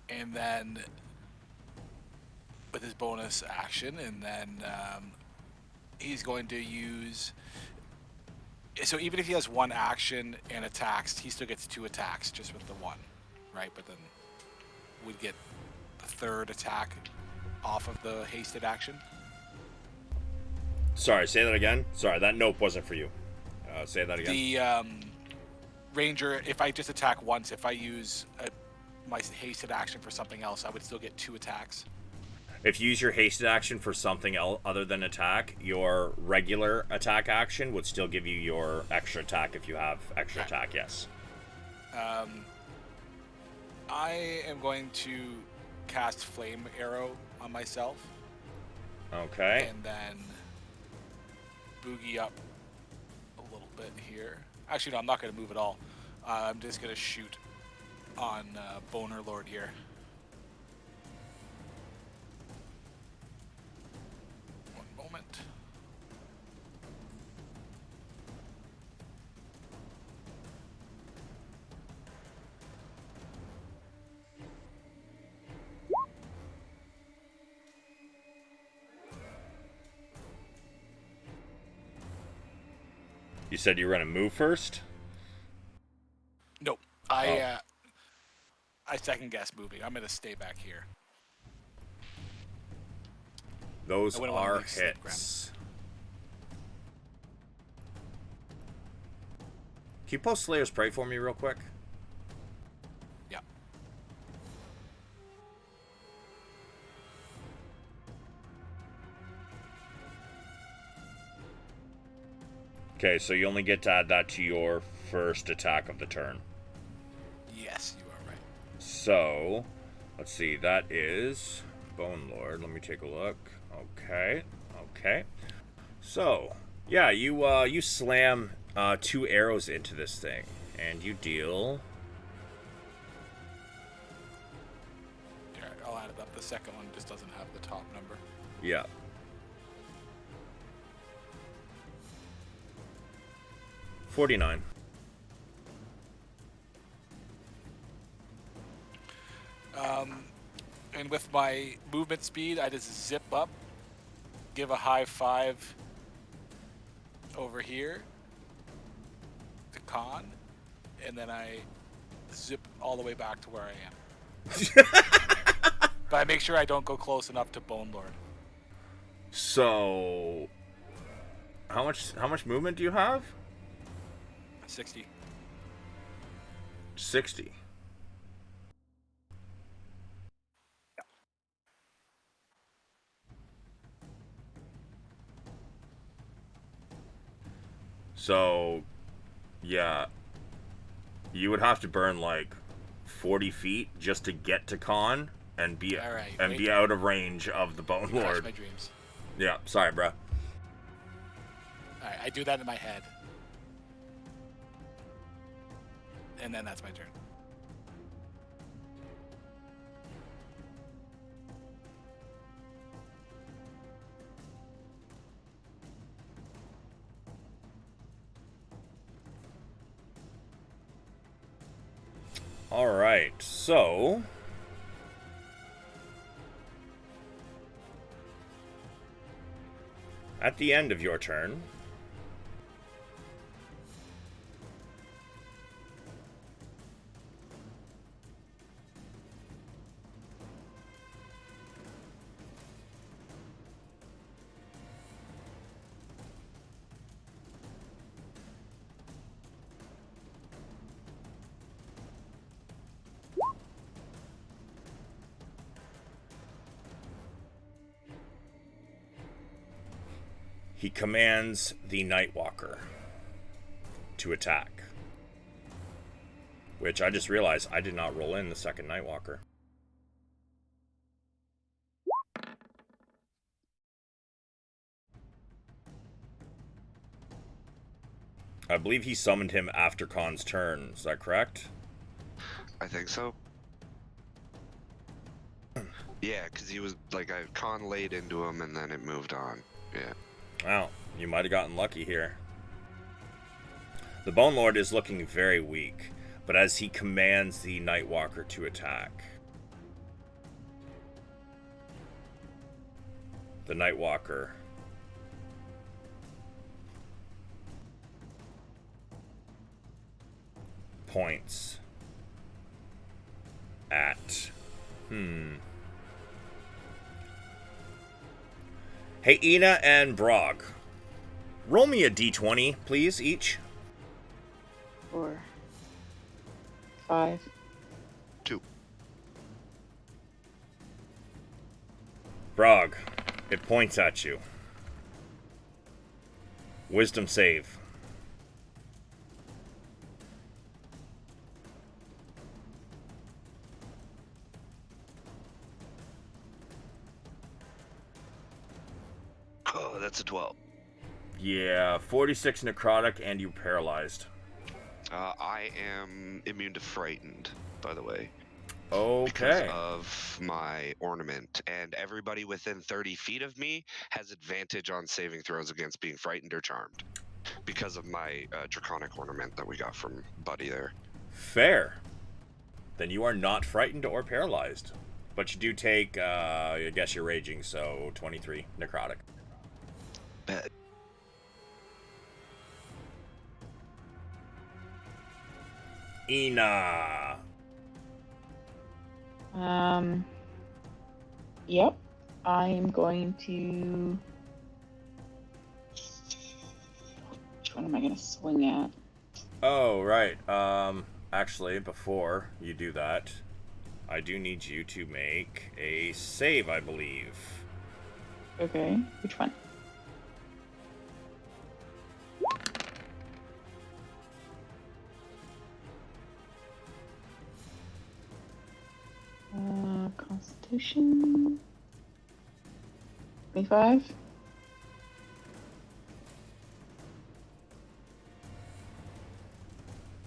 and then with his bonus action, and then he's going to use. So even if he has one action and attacks, he still gets 2 attacks just with the one, right? But then we'd get the 3rd attack off of the hasted action. Sorry, say that again. Sorry, that nope wasn't for you. Say that again. The ranger, if I just attack once, if I use my hasted action for something else, I would still get 2 attacks. If you use your hasted action for something else other than attack, your regular attack action would still give you your extra attack if you have extra attack, yes. I am going to cast Flame Arrow on myself. Okay. And then boogie up a little bit here. Actually, no, I'm not going to move at all. I'm just going to shoot on Boner Lord here. One moment. You said you were going to move first? Nope. I second guess moving. I'm going to stay back here. Those are hits. Can you post Slayer's Prey for me real quick? Yeah. Okay, so you only get to add that to your first attack of the turn. Yes, you are right. So, let's see, that is Bone Lord. Let me take a look. Okay. So, yeah, you slam 2 arrows into this thing, and you deal. Alright, I'll add it up. The second one just doesn't have the top number. Yeah. $49. And with my movement speed, I just zip up, give a high 5 over here to con, and then I zip all the way back to where I am. But I make sure I don't go close enough to Bone Lord. So, how much movement do you have? 60. 60. So, yeah, you would have to burn like 40 feet just to get to Khan and be be out of range of the Bone Lord. My dreams. Yeah, sorry, bro. Alright, I do that in my head. And then that's my turn. All right, so at the end of your turn, he commands the Nightwalker to attack. Which I just realized I did not roll in the second Nightwalker. I believe he summoned him after Khan's turn. Is that correct? I think so. Yeah, because he was like, Khan laid into him and then it moved on. Yeah. Wow, you might have gotten lucky here. The Bone Lord is looking very weak, but as he commands the Nightwalker to attack, the Nightwalker points at Hey, Ina and Brog, roll me a d20, please, each. 4, 5. 2. Brog, it points at you. Wisdom save. Oh, that's a 12. Yeah, 46 necrotic and you paralyzed. I am immune to frightened, by the way. Okay. Because of my ornament, and everybody within 30 feet of me has advantage on saving throws against being frightened or charmed. Because of my draconic ornament that we got from Buddy there. Fair. Then you are not frightened or paralyzed. But you do take, I guess you're raging, so 23 necrotic. Bet. Ina. Yep. I'm going to. Which one am I going to swing at? Oh, right. Actually, before you do that, I do need you to make a save, I believe. Okay. Which one? Constitution. 25.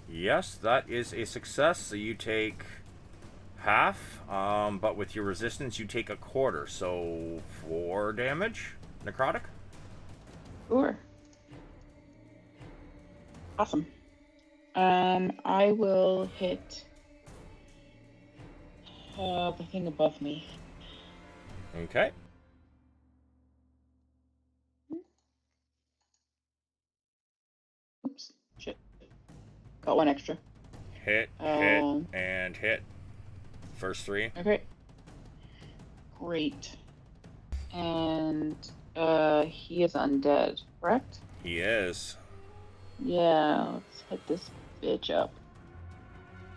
Yes, that is a success. So you take half, but with your resistance, you take a quarter. So 4 damage, necrotic. Sure. Awesome. I will hit the thing above me. Okay. Oops. Shit. got one extra. Hit, and hit. First 3. Okay. Great. And he is undead, correct? He is. Yeah, let's hit this bitch up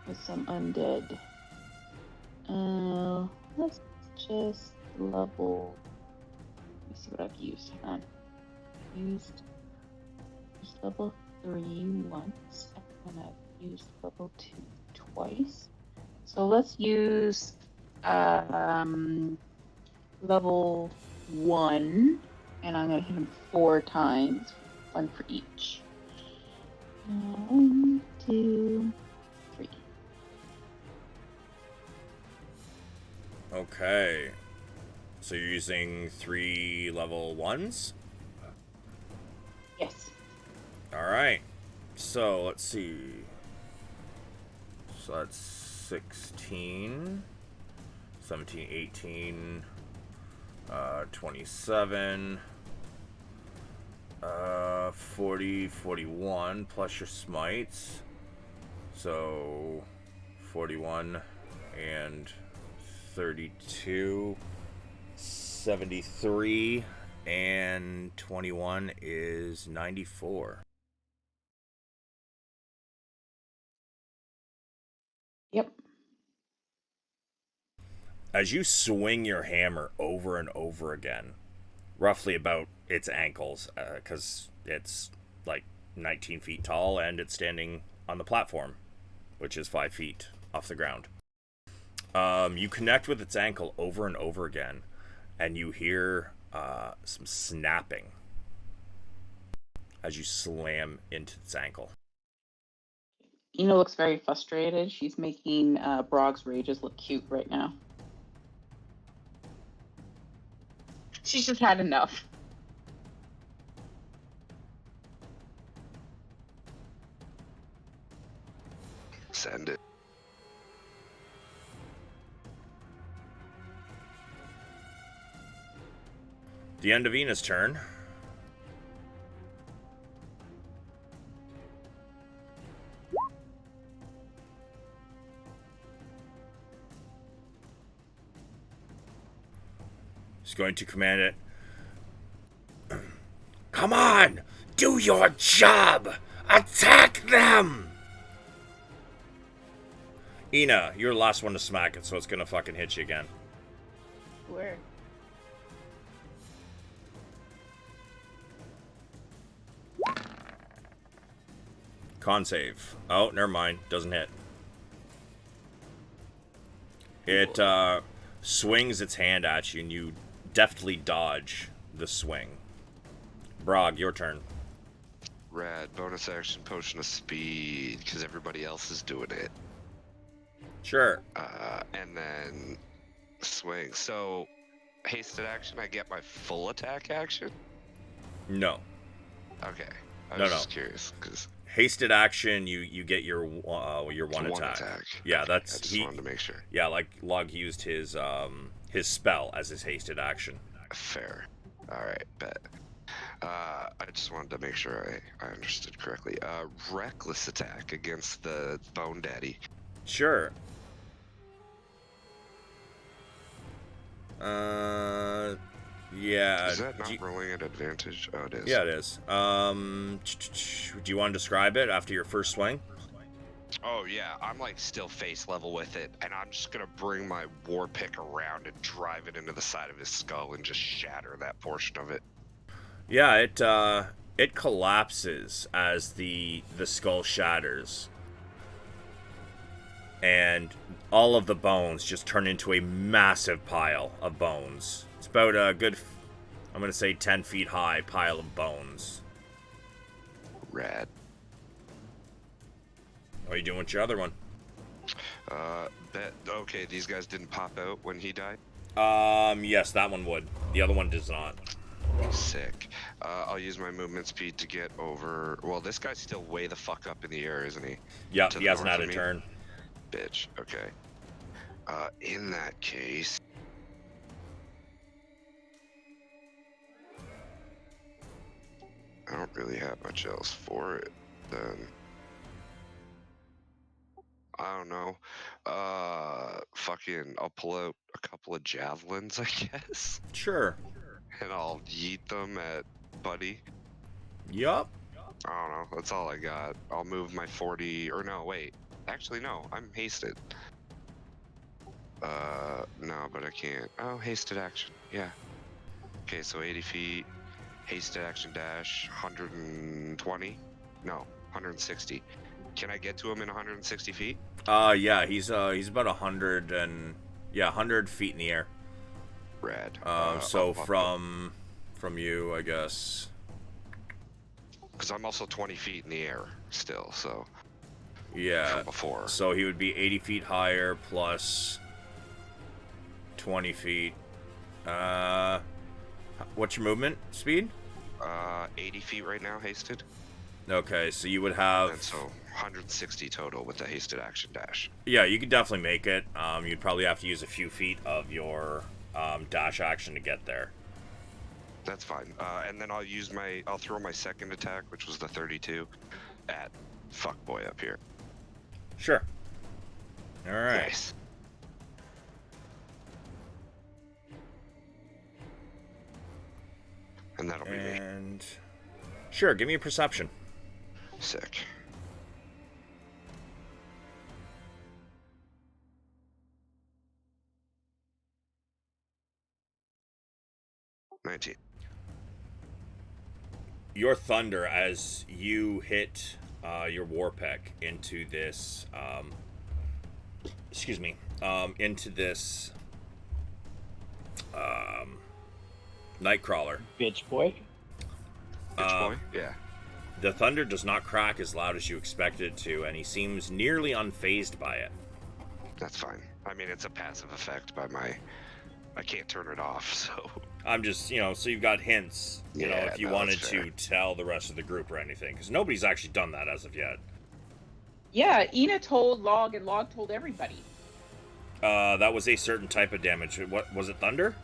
with some undead. Let's just level. Let me see what I've used. Hang on. Used level 3 once, and I've used level 2 twice. So let's use level 1, and I'm gonna hit him 4 times, 1 for each. 1, 2, 3. Okay. So you're using 3 level 1s? Yes. Alright. So let's see. So that's 16, 17, 18, 27, 40, 41 plus your smites. So 41 and 32, 73, and 21 is 94. Yep. As you swing your hammer over and over again, roughly about its ankles, because it's like 19 feet tall and it's standing on the platform, which is 5 feet off the ground. You connect with its ankle over and over again, and you hear some snapping as you slam into its ankle. Ina looks very frustrated. She's making Brog's rages look cute right now. She's just had enough. Send it. The end of Ina's turn. He's going to command it. Come on! Do your job! Attack them! Ina, you're the last one to smack it, so it's gonna fucking hit you again. Where? Con save. Oh, never mind. Doesn't hit. It swings its hand at you, and you deftly dodge the swing. Brog, your turn. Rad. Bonus action, potion of speed, because everybody else is doing it. Sure. And then swing. So, hasted action, I get my full attack action? No. Okay. I No, was no. just curious, because Hasted action, you get your one attack. Yeah, okay. that's I just wanted to make sure. Yeah, like Log used his spell as his hasted action. Fair. All right, bet. I just wanted to make sure I understood correctly. Reckless attack against the Bone Daddy. Sure. Yeah. Is that not rolling at advantage? Oh, it is. Yeah, it is. Do you want to describe it after your first swing? Oh yeah, I'm like still face level with it, and I'm just gonna bring my war pick around and drive it into the side of his skull and just shatter that portion of it. Yeah, it collapses as the skull shatters, and all of the bones just turn into a massive pile of bones. It's about a good, I'm gonna say 10 feet high pile of bones. Rad. What are you doing with your other one? Bet. Okay, these guys didn't pop out when he died? Yes, that one would. The other one does not. Sick. I'll use my movement speed to get over. Well, this guy's still way the fuck up in the air, isn't he? Yep, he hasn't had a turn. Bitch. Okay. In that case, I don't really have much else for it. Then I don't know. Fucking, I'll pull out a couple of javelins, I guess, Sure. and I'll yeet them at Buddy. Yup. I don't know. That's all I got. I'll move my 40. Or no, wait. Actually, no. I'm hasted. No, but I can't. Oh, hasted action. Yeah. Okay, so 80 feet. Hasted action dash. 120. No, 160. Can I get to him in 160 feet? Yeah, he's about 100 feet in the air. Rad. So from you, I guess. Because I'm also 20 feet in the air still, so. Yeah. From before. So he would be 80 feet higher plus 20 feet. What's your movement speed? 80 feet right now, hasted. Okay, so you would have. And so 160 total with the hasted action dash. Yeah, you could definitely make it. You'd probably have to use a few feet of your dash action to get there. That's fine. And then I'll throw my second attack, which was the 32, at fuckboy up here. Sure. All right. Nice. And that'll be me. And sure, give me a perception. Sick. Your thunder as you hit your war peck into this into this Nightcrawler. Bitch boy. Bitch boy? Yeah. The thunder does not crack as loud as you expected it to, and he seems nearly unfazed by it. That's fine. I mean, it's a passive effect by my... I can't turn it off, so... I'm just, so you've got hints, if you wanted to tell the rest of the group or anything, because nobody's actually done that as of yet. Yeah, Ina told Log, and Log told everybody. That was a certain type of damage. What was it? Thunder?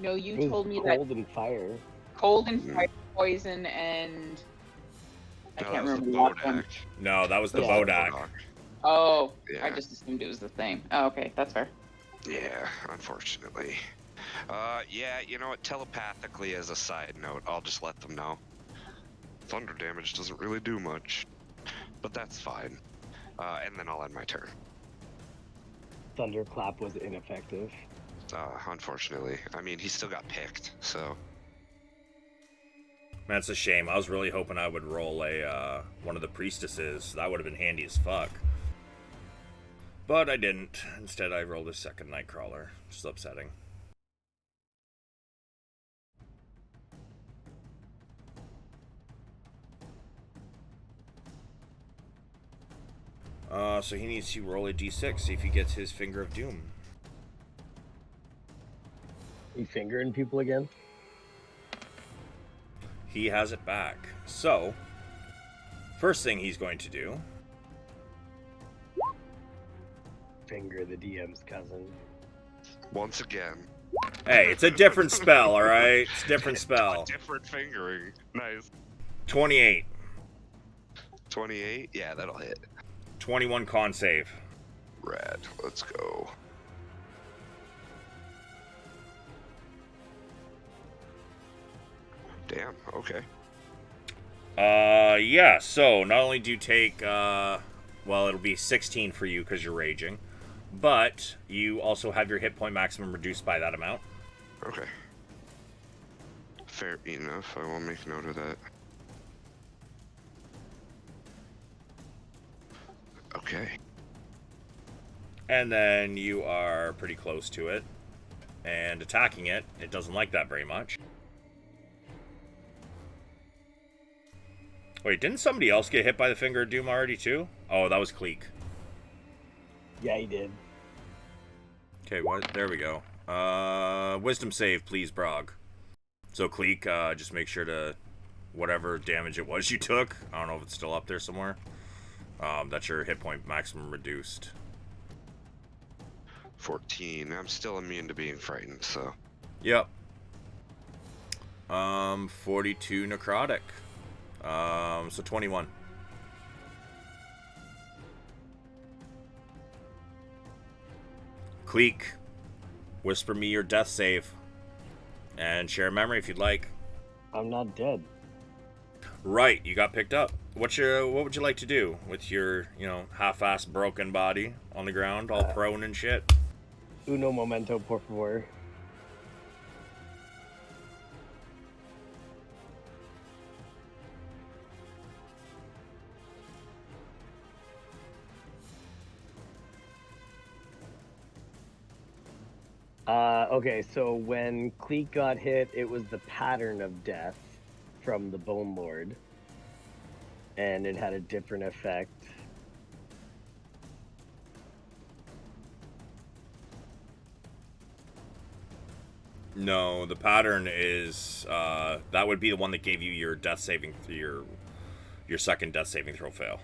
No, you told me that cold and fire. Cold and fire, poison, and I can't remember what one. No, that was the Bodak. Oh, yeah. I just assumed it was the same. Oh, okay, that's fair. Yeah, unfortunately. Yeah, you know what? Telepathically, as a side note, I'll just let them know. Thunder damage doesn't really do much, but that's fine. And then I'll end my turn. Thunderclap was ineffective. Unfortunately. I mean, he still got picked, so... That's a shame. I was really hoping I would roll a one of the priestesses. That would have been handy as fuck. But I didn't. Instead, I rolled a second Nightcrawler. Which is upsetting. So he needs to roll a d6, see if he gets his Finger of Doom. You fingering people again? He has it back. So, first thing he's going to do... Finger the DM's cousin. Once again. Hey, it's a different spell, alright? It's a different spell. Different fingering. Nice. 28. 28? Yeah, that'll hit. 21 con save. Rad. Let's go. Damn, okay. Yeah, so not only do you take, well, it'll be 16 for you because you're raging, but you also have your hit point maximum reduced by that amount. Okay. Fair enough. I will make note of that. Okay. And then you are pretty close to it, and attacking it, it doesn't like that very much. Wait, didn't somebody else get hit by the Finger of Doom already, too? Oh, that was Cleek. Yeah, he did. Okay, what? There we go. Wisdom save, please, Brog. So, Cleek, just make sure to... Whatever damage it was you took. I don't know if it's still up there somewhere. That's your hit point maximum reduced. 14. I'm still immune to being frightened, so... Yep. 42 necrotic. So 21. Cleek, whisper me your death save. And share a memory if you'd like. I'm not dead. Right, you got picked up. What would you like to do with your, half-assed broken body on the ground, all prone and shit? Uno momento, por favor. Okay, so when Cleek got hit, it was the pattern of death from the Bone Lord. And it had a different effect. No, the pattern is that would be the one that gave you your death saving your second death saving throw fail.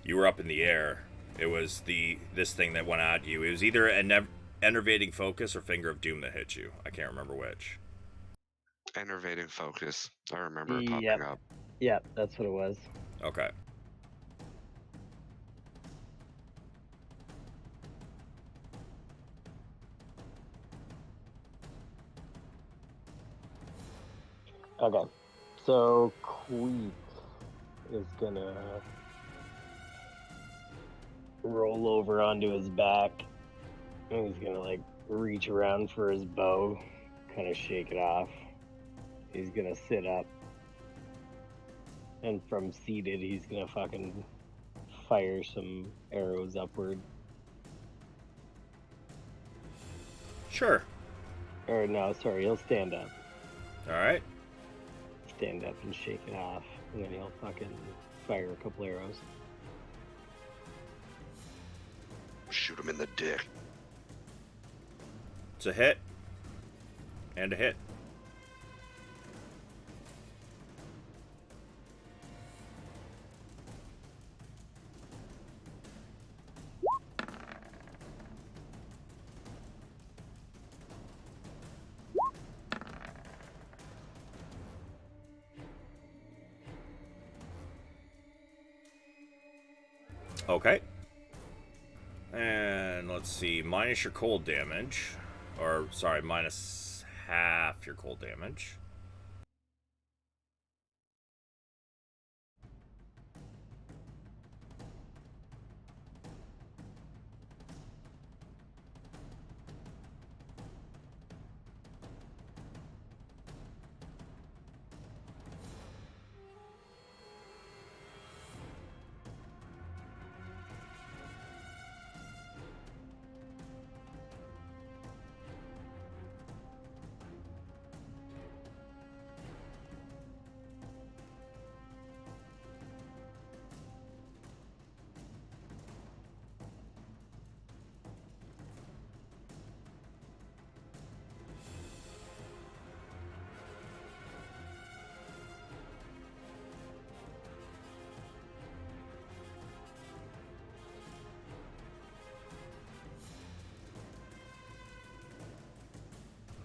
You were up in the air. It was this thing that went at you. It was either an enervating focus or finger of doom that hit you. I can't remember which. Enervating focus. I remember it popping up. Yep, that's what it was. Okay. Okay. So Queek is gonna roll over onto his back, and he's gonna like reach around for his bow, kind of shake it off. He's gonna sit up, and from seated, he's gonna fucking fire some arrows upward. Sure. Or no, sorry, he'll stand up. All right. Stand up and shake it off, and then he'll fucking fire a couple arrows. Shoot him in the dick. It's a hit. And a hit. Okay. And let's see, minus your cold damage. Or, sorry, minus half your cold damage.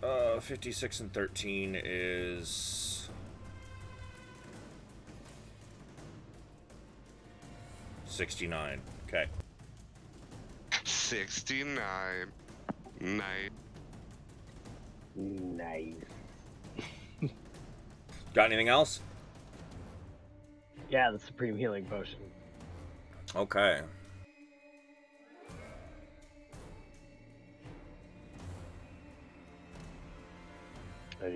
Uh, 56 and 13 is 69. Okay. 69. Nice. Nice. Got anything else? Yeah, the Supreme Healing Potion. Okay. And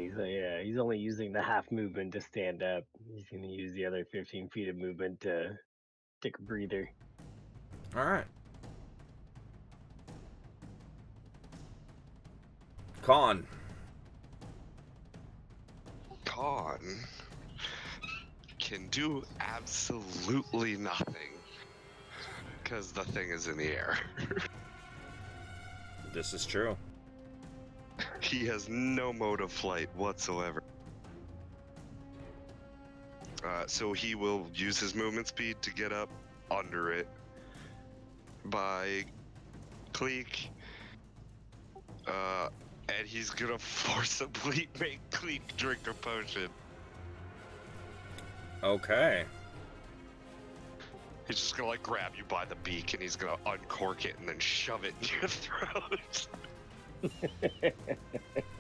he's only using the half movement to stand up. He's going to use the other 15 feet of movement to take a breather. All right. Con. Con can do absolutely nothing because the thing is in the air. This is true. He has no mode of flight whatsoever. So he will use his movement speed to get up under it by Cleek. And he's gonna forcibly make Cleek drink a potion. Okay. He's just gonna like grab you by the beak and he's gonna uncork it and then shove it in your throat.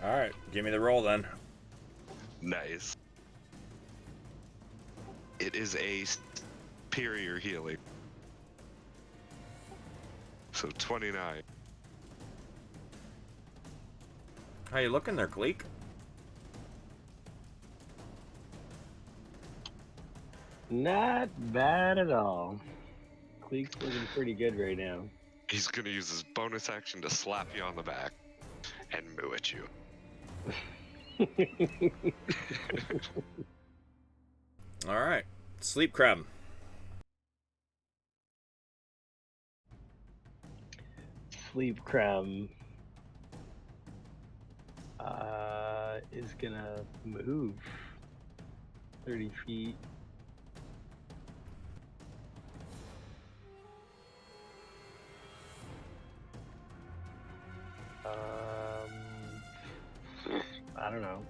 Alright, give me the roll then. Nice. It is a superior healing. So 29. How you looking there, Gleek? Not bad at all. Cleek's looking pretty good right now. He's gonna use his bonus action to slap you on the back and moo at you. Alright. Sleep creme. Sleep creme is gonna move 30 feet. I don't know.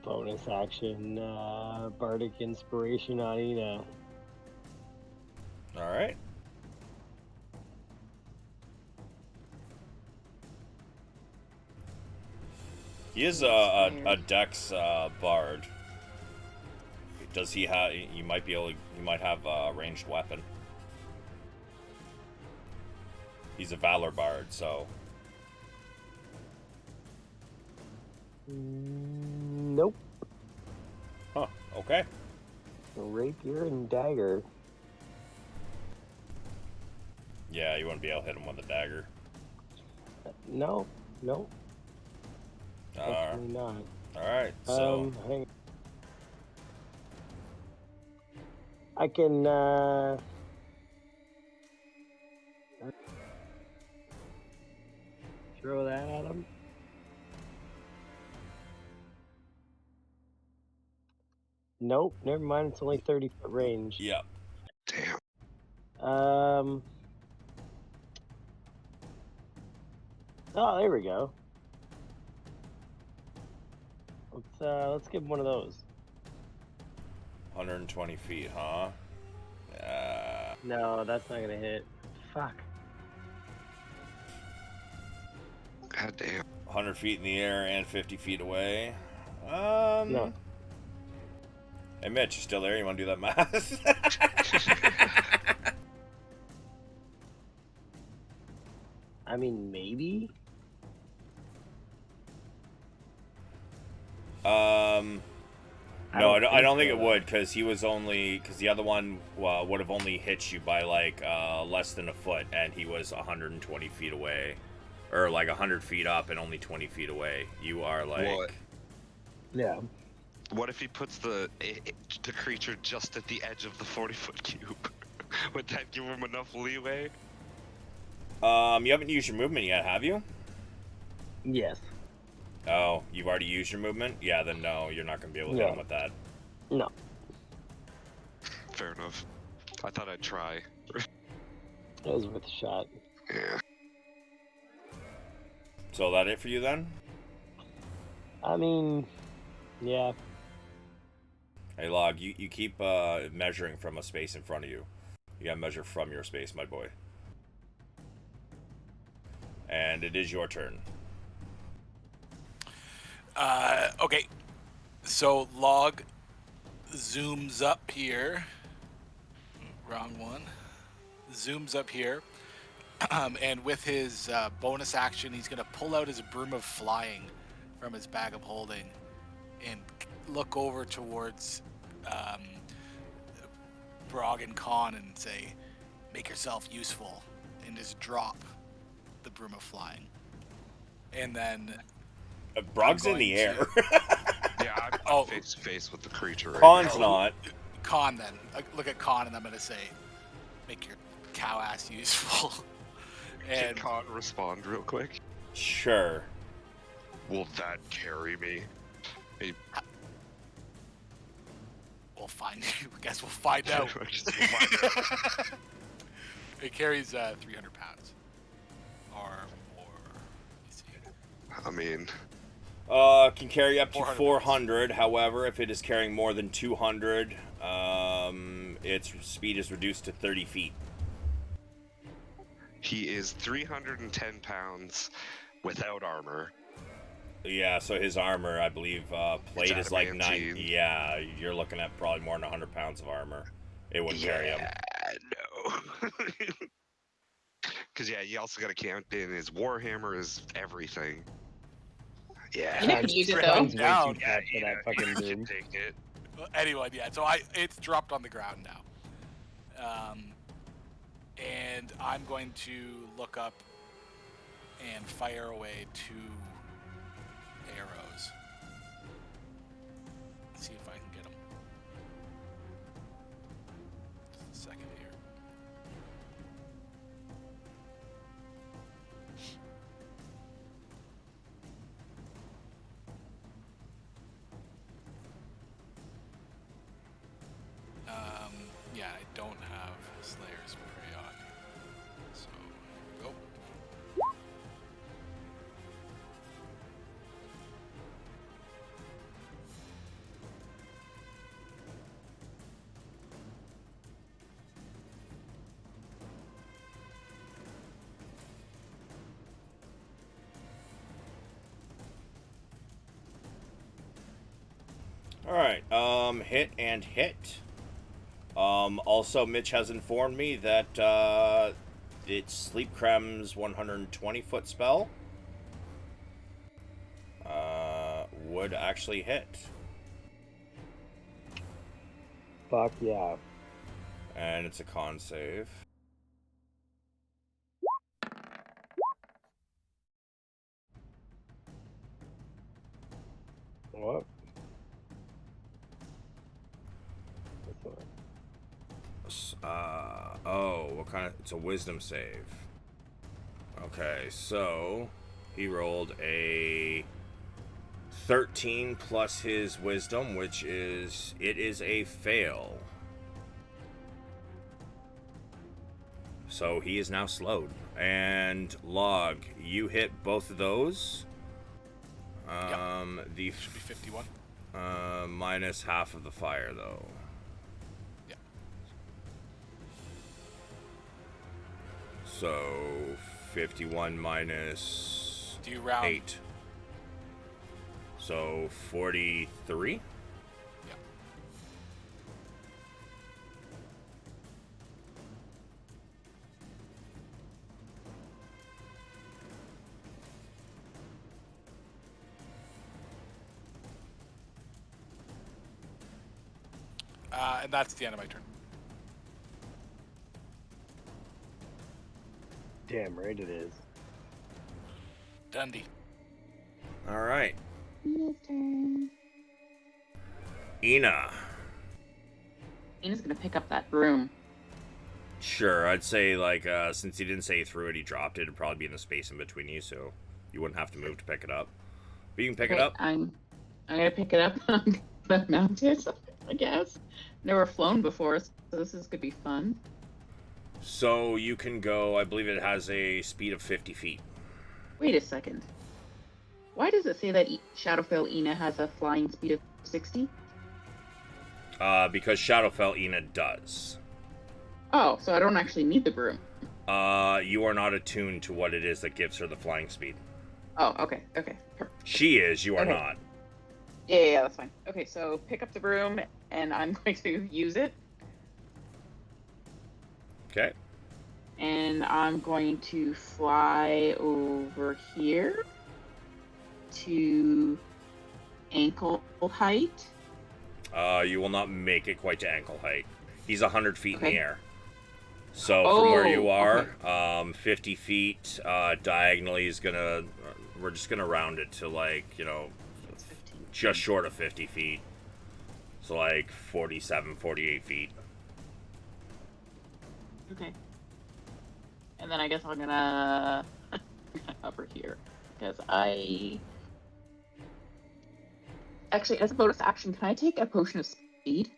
Bonus action, Bardic Inspiration on Ina. Alright. He is a Dex bard. Does he have? You might be able. You might have a ranged weapon. He's a Valor bard, so. Nope. Huh. Okay. Rapier and dagger. Yeah, you wouldn't be able to hit him with a dagger. No. Definitely not. Alright, so... hang. I can, throw that at him. Nope, never mind, it's only 30-foot range. Yeah. Damn. Oh, there we go. Let's give him one of those. 120 feet, huh? No, that's not gonna hit. Fuck. God damn. 100 feet in the air and 50 feet away. No. Hey, Mitch, you still there? You want to do that math? I mean, maybe? No, I don't think it would, because he was only, because the other one would have only hit you by like less than a foot, and he was 120 feet away, or like 100 feet up and only 20 feet away. You are like, What? Yeah. What if he puts the creature just at the edge of the 40-foot cube? Would that give him enough leeway? you haven't used your movement yet, have you? Yes. Oh, you've already used your movement? Yeah, then no, you're not going to be able to hit him with that. No. Fair enough. I thought I'd try. That was worth a shot. Yeah. So that it for you then? I mean, yeah. Hey, Log, you keep measuring from a space in front of you. You gotta measure from your space, my boy. And it is your turn. Okay. So Log zooms up here. Wrong one. Zooms up here. And with his bonus action, he's going to pull out his broom of flying from his bag of holding and look over towards Brog and Khan and say, "Make yourself useful," and just drop the broom of flying. And then Brog's in the air. Yeah, I'm face to face with the creature. Right Khan's now. not. Khan, then. Look at Khan, and I'm going to say, "Make your cow ass useful." Can And Khan respond real quick? Sure. Will that carry me? Hey, we'll find. I guess we'll find out. It carries 300 pounds or more. Let me see. I mean, Can carry up to 400 400. However, if it is carrying more than 200, its speed is reduced to 30 feet. He is 310 pounds without armor. Yeah, so his armor, I believe, plate is like 9. adamantine. Yeah, you're looking at probably more than 100 pounds of armor. It wouldn't carry him. No. Because, yeah, you also got to count in his warhammer, his everything. Yeah. Ina could use it, though. Sean's way Down. too fat for that fucking you room. can take it. Well, anyway, yeah. So it's dropped on the ground now, and I'm going to look up and fire away 2 arrows. See if I can get them. Just a second here. Yeah, I don't have Slayer's Prey on. So, go. Alright, hit and hit. Also, Mitch has informed me that, it's Sleep Crem's 120-foot spell. Would actually hit. Fuck yeah. And it's a con save. What? What kind of... It's a wisdom save. Okay, so... He rolled a 13 plus his wisdom, which is... It is a fail. So he is now slowed. And Log, you hit both of those. Yep. The Should be 51. minus half of the fire, though. Yeah. So 51 minus Do you round? 8. So 43. Yeah. And that's the end of my turn. Damn right it is. Dundee. All right, Ina's turn. Ina. Ina's gonna pick up that broom. Sure, I'd say like since he didn't say he threw it, he dropped it. It'd probably be in the space in between you, so you wouldn't have to move to pick it up. But you can pick it up. I'm gonna pick it up. I'm gonna mount it, I guess. Never flown before, so this is gonna be fun. So you can go. I believe it has a speed of 50 feet. Wait a second. Why does it say that Shadowfell Ina has a flying speed of 60? Because Shadowfell Ina does. Oh, so I don't actually need the broom. You are not attuned to what it is that gives her the flying speed. Oh, okay, okay. Perfect. She is. You are Okay. not. Yeah, that's fine. Okay, so pick up the broom, and I'm going to use it, Okay. and I'm going to fly over here to ankle height. You will not make it quite to ankle height. He's 100 feet in the Okay. air. So from where you Oh, are, 50 feet diagonally is gonna. We're just gonna round it to like just short of 50 feet. So like 47, 48 feet. Okay. And then I guess I'm gonna over here because actually, as a bonus action, can I take a potion of speed?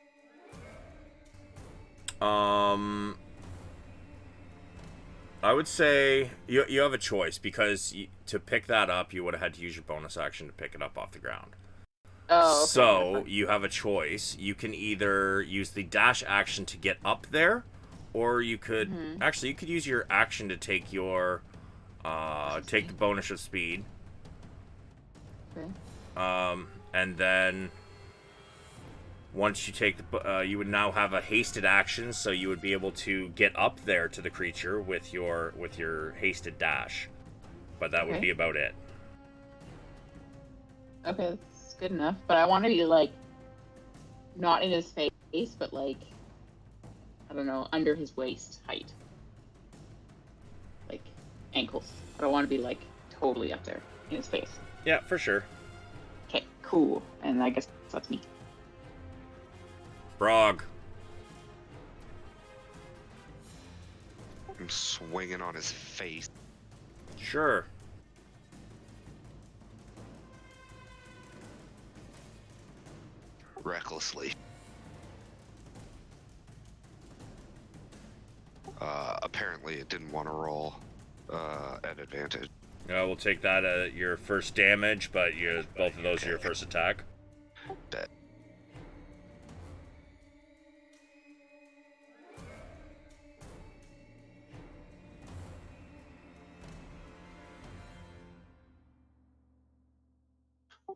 I would say you have a choice, because to pick that up, you would have had to use your bonus action to pick it up off the ground. Oh, okay, so you have a choice. You can either use the dash action to get up there, or you could actually you could use your action to take your take the bonus of speed. Okay. And then once you take the, you would now have a hasted action, so you would be able to get up there to the creature with your hasted dash. But that would be about it. Okay, that's good enough. But I want to be like, not in his face, but like, I don't know, under his waist height, like ankles. I don't want to be like totally up there in his face. Yeah, for sure. Okay, cool. And I guess that's me. Brog. I'm swinging on his face. Sure. Recklessly. Apparently it didn't want to roll at advantage. We'll take that at your first damage, but both of those are your first attack. Bet.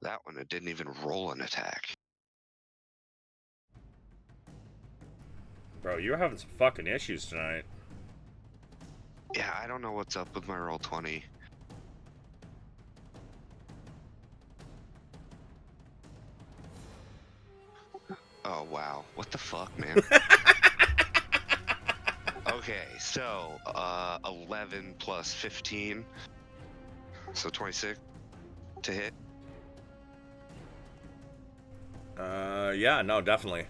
That one, it didn't even roll an attack. Bro, you're having some fucking issues tonight. Yeah, I don't know what's up with my roll 20. Oh, wow. What the fuck, man? Okay, so, 11 plus 15. So 26 to hit. Yeah, no, definitely.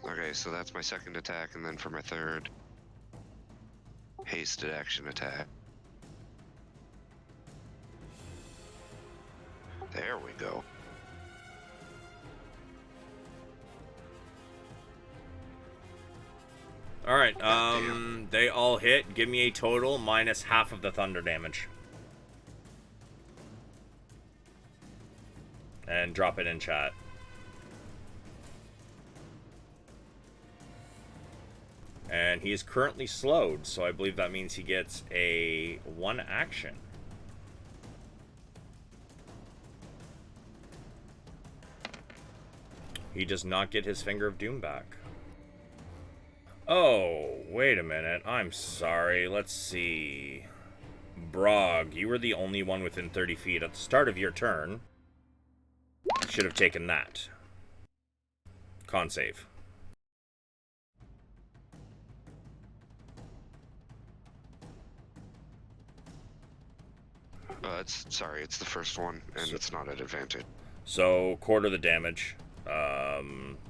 Okay, so that's my second attack, and then for my third, hasted action attack. There we go. Alright, they all hit. Give me a total minus half of the thunder damage. And drop it in chat. And he is currently slowed, so I believe that means he gets a 1 action. He does not get his Finger of Doom back. Oh, wait a minute. I'm sorry. Let's see. Brog, you were the only one within 30 feet at the start of your turn. Should have taken that. Con save. It's the first one, and it's not at advantage. So, quarter the damage.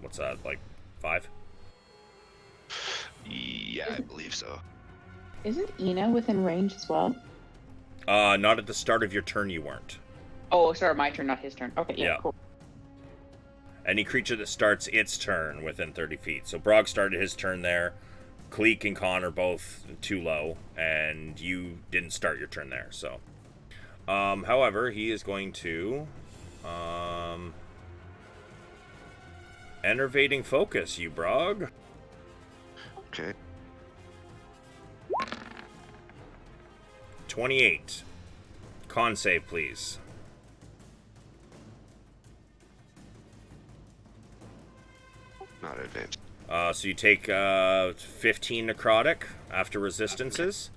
What's that, like 5? Yeah, I believe so. Isn't Ina within range as well? Not at the start of your turn, you weren't. Oh, sorry, my turn, not his turn. Okay, yeah. Cool. Any creature that starts its turn within 30 feet. So Brog started his turn there. Cleek and Con are both too low, and you didn't start your turn there, so. However, he is going to enervating focus you, Brog. Okay. 28. Con save, please. Not advanced. So you take 15 necrotic after resistances,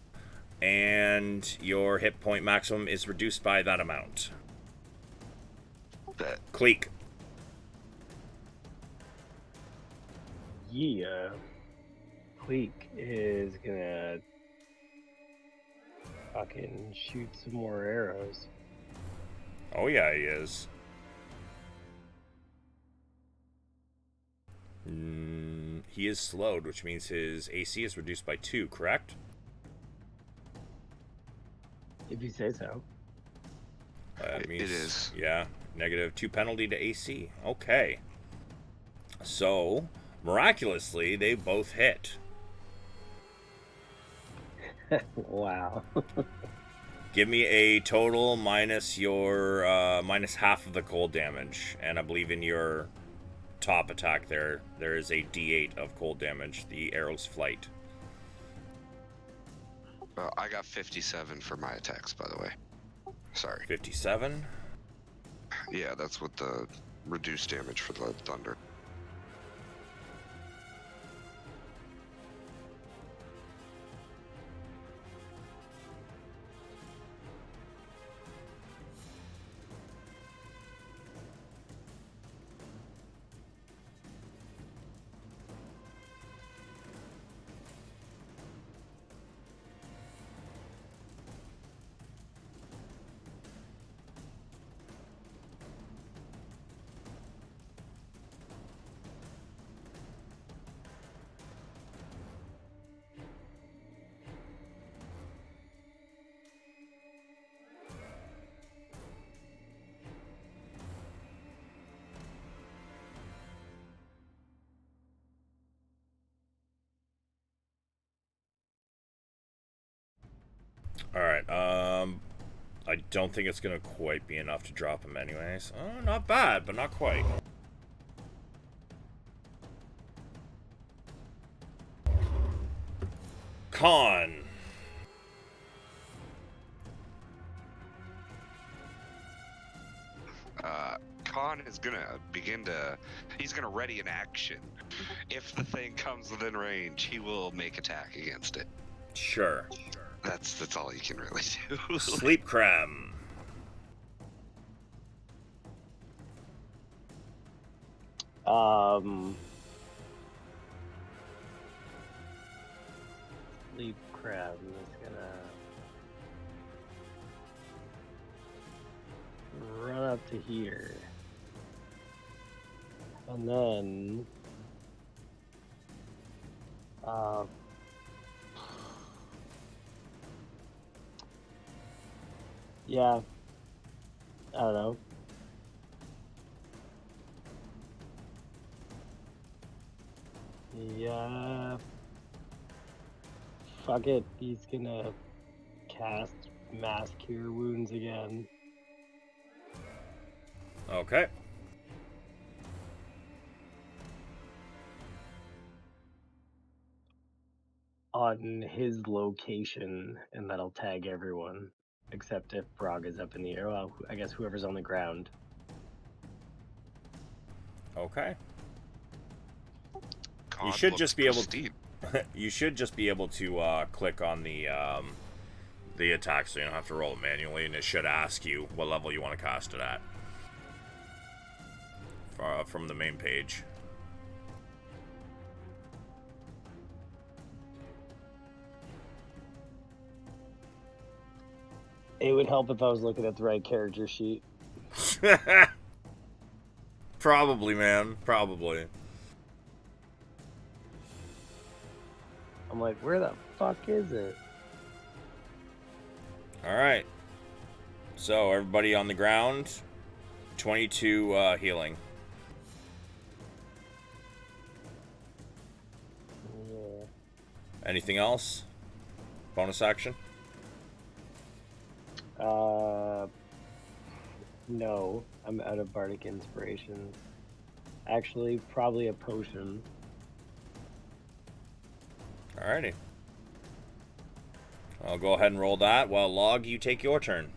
and your hit point maximum is reduced by that amount. Bet. Cleek. Yeah. Cleek is gonna fucking shoot some more arrows. Oh yeah, he is. He is slowed, which means his AC is reduced by 2, correct? If you say so. That means, it is. Yeah, -2 penalty to AC. Okay. So, miraculously, they both hit. Wow. Give me a total minus your minus half of the cold damage, and I believe in your top attack there is a D8 of cold damage. The arrow's flight. I got 57 for my attacks, by the way. Sorry. 57. Yeah, that's what the reduced damage for the thunder. Alright, I don't think it's gonna quite be enough to drop him anyways. Oh, not bad, but not quite. Con. Khan is gonna begin to. He's gonna ready an action. If the thing comes within range, he will make attack against it. Sure. That's all he can really do. Sleep cram. Sleep crab is gonna run up to here. And then yeah, I don't know. Yeah, fuck it. He's gonna cast Mass Cure Wounds again. Okay. On his location, and that'll tag everyone, except if Brog is up in the air. Well, I guess whoever's on the ground. Okay. Khan You should just be able pristine. you should just be able to click on the attack, so you don't have to roll it manually, and it should ask you what level you want to cast it at from the main page. It would help if I was looking at the right character sheet. Probably, man. Probably. I'm like, where the fuck is it? Alright. So, everybody on the ground, 22 healing. Yeah. Anything else? Bonus action? No. I'm out of Bardic Inspirations. Actually, probably a potion. Alrighty. I'll go ahead and roll that while Log, you take your turn.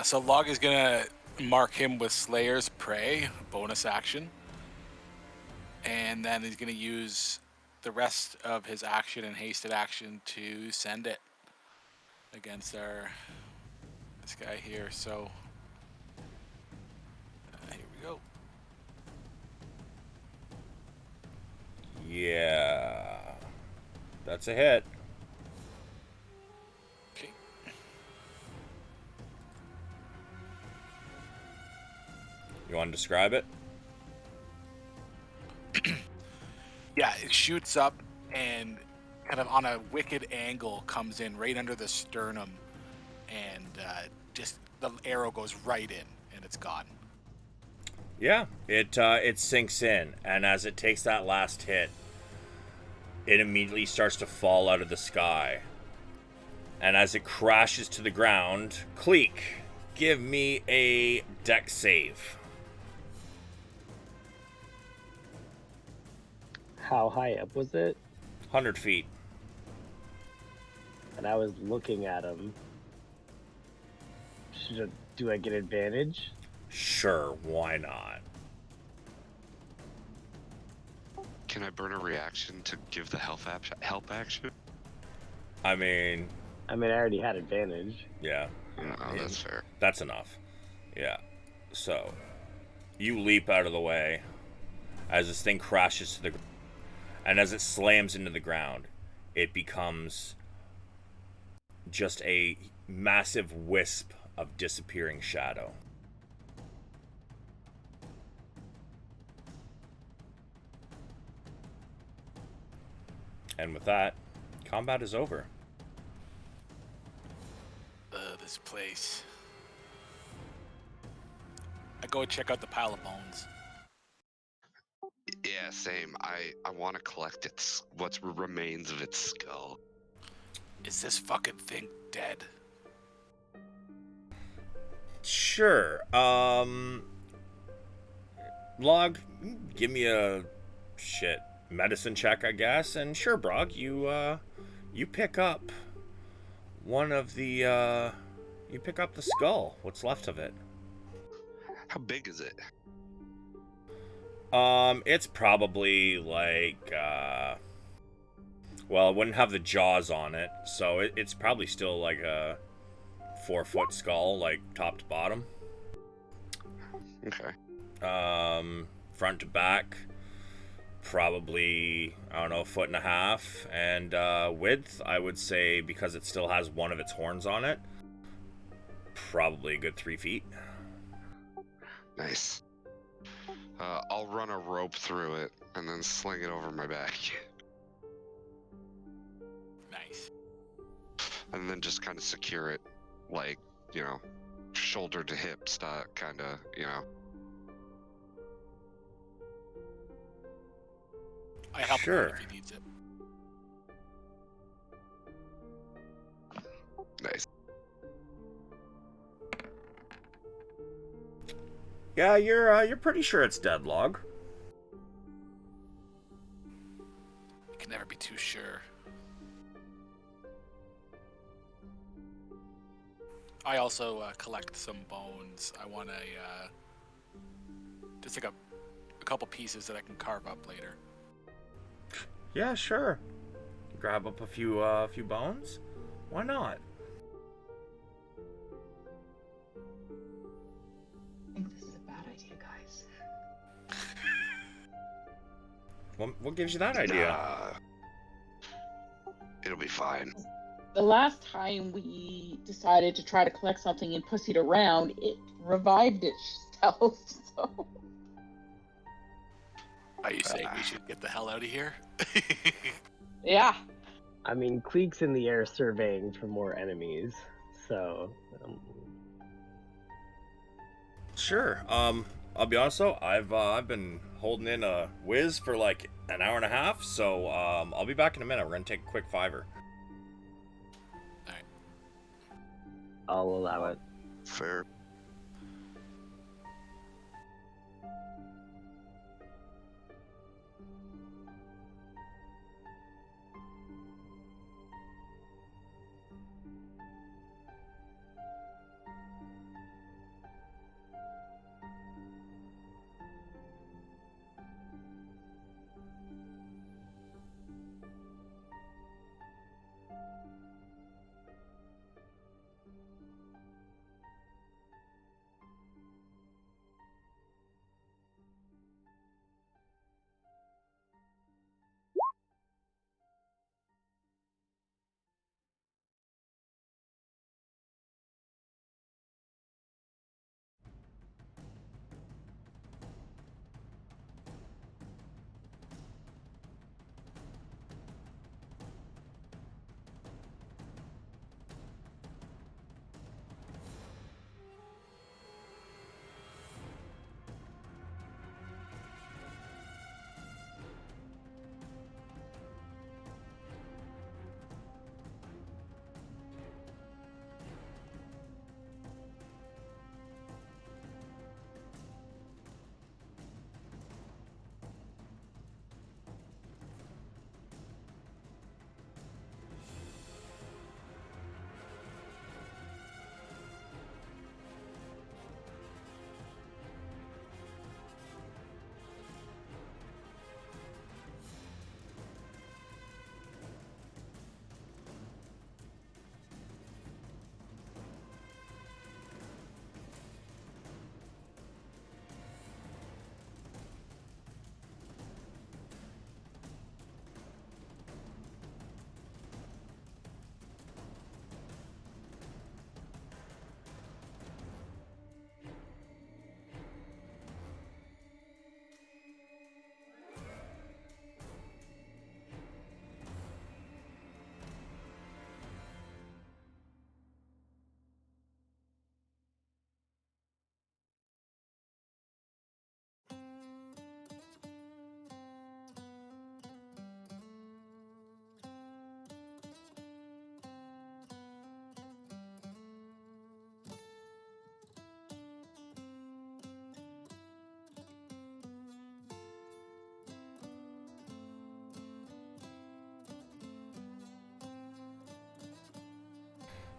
So Log is gonna mark him with Slayer's Prey, bonus action. And then he's gonna use the rest of his action and hasted action to send it against this guy here. So here we go. Yeah. That's a hit. Okay. You want to describe it? Yeah, it shoots up and kind of on a wicked angle comes in right under the sternum, and just the arrow goes right in, and it's gone. Yeah, it sinks in, and as it takes that last hit, the arrow just kind of it immediately starts to fall out of the sky. And as it crashes to the ground, Cleek, give me a dex save. How high up was it? 100 feet. And I was looking at him. Do I get advantage? Sure, why not? Can I burn a reaction to give the help action? I mean, I already had advantage. yeah. Oh, that's fair. That's enough. Yeah. So, you leap out of the way as this thing crashes to the ground. And as it slams into the ground, it becomes just a massive wisp of disappearing shadow. And with that, combat is over. This place. I go check out the pile of bones. Yeah, same. I want to collect what remains of its skull. Is this fucking thing dead? Sure. Log, give me a medicine check, I guess. And sure, Brog, you pick up one of the you pick up the skull, what's left of it. How big is it? It's probably like well, it wouldn't have the jaws on it, so it's probably still like a 4-foot skull, like top to bottom. Okay. Front to back, probably, I don't know, 1.5 feet, and width, I would say, because it still has one of its horns on it, probably a good 3 feet. Nice. I'll run a rope through it and then sling it over my back. Nice. And then just kind of secure it, like, shoulder to hip style, kind of, I help him out if he needs it. Nice. Yeah, you're pretty sure it's dead, Log. You can never be too sure. I also collect some bones. I want just like a couple pieces that I can carve up later. Yeah, sure. Grab up a few bones. Why not? I think this is a bad idea, guys. What gives you that idea? It'll be fine. The last time we decided to try to collect something and pussy it around, it revived itself. So. Are you saying we should get the hell out of here? Yeah. Cleek's in the air surveying for more enemies, so. Sure. I'll be honest though, I've been holding in a whiz for like an hour and a half, so I'll be back in a minute. We're gonna take a quick 5-er. Alright. I'll allow it. Fair.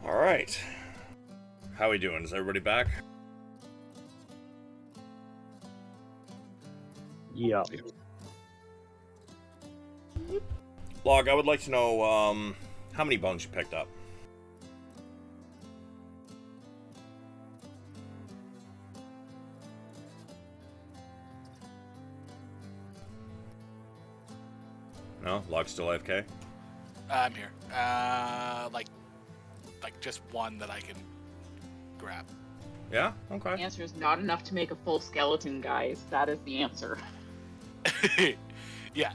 All right. How we doing? Is everybody back? Yeah. Log, I would like to know how many bones you picked up. No? Log's still AFK? I'm here. Like just one that I can grab. Yeah? The Okay. answer is not enough to make a full skeleton, guys. That is the answer. Yeah.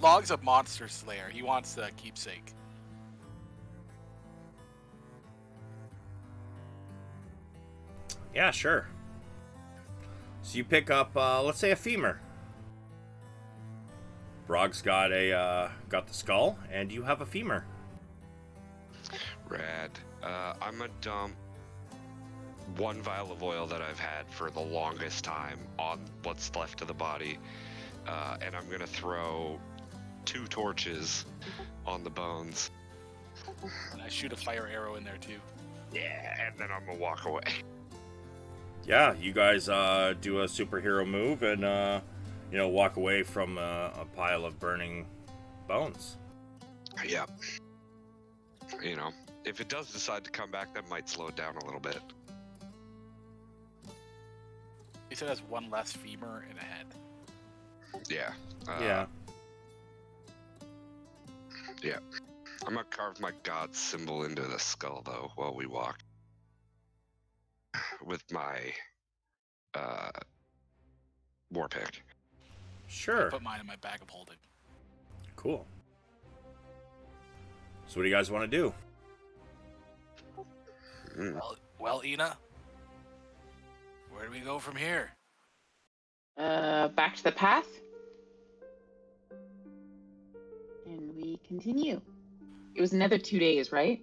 Log's a monster slayer. He wants the keepsake. Yeah, sure. So you pick up, let's say, a femur. Brog's got got the skull, and you have a femur. Rad. I'm gonna dump one vial of oil that I've had for the longest time on what's left of the body, and I'm gonna throw 2 torches on the bones. And I shoot a fire arrow in there too. Yeah, and then I'm gonna walk away. Yeah, you guys do a superhero move and walk away from a pile of burning bones. Yep. You know, if it does decide to come back, that might slow it down a little bit. He said has one less femur in a head. Yeah. Yeah. Yeah. I'm gonna carve my god symbol into the skull though while we walk. With my war pick. Sure. Put mine in my bag of holding. Cool. So what do you guys want to do? Well, Ina, where do we go from here? Back to the path. And we continue. It was another 2 days, right?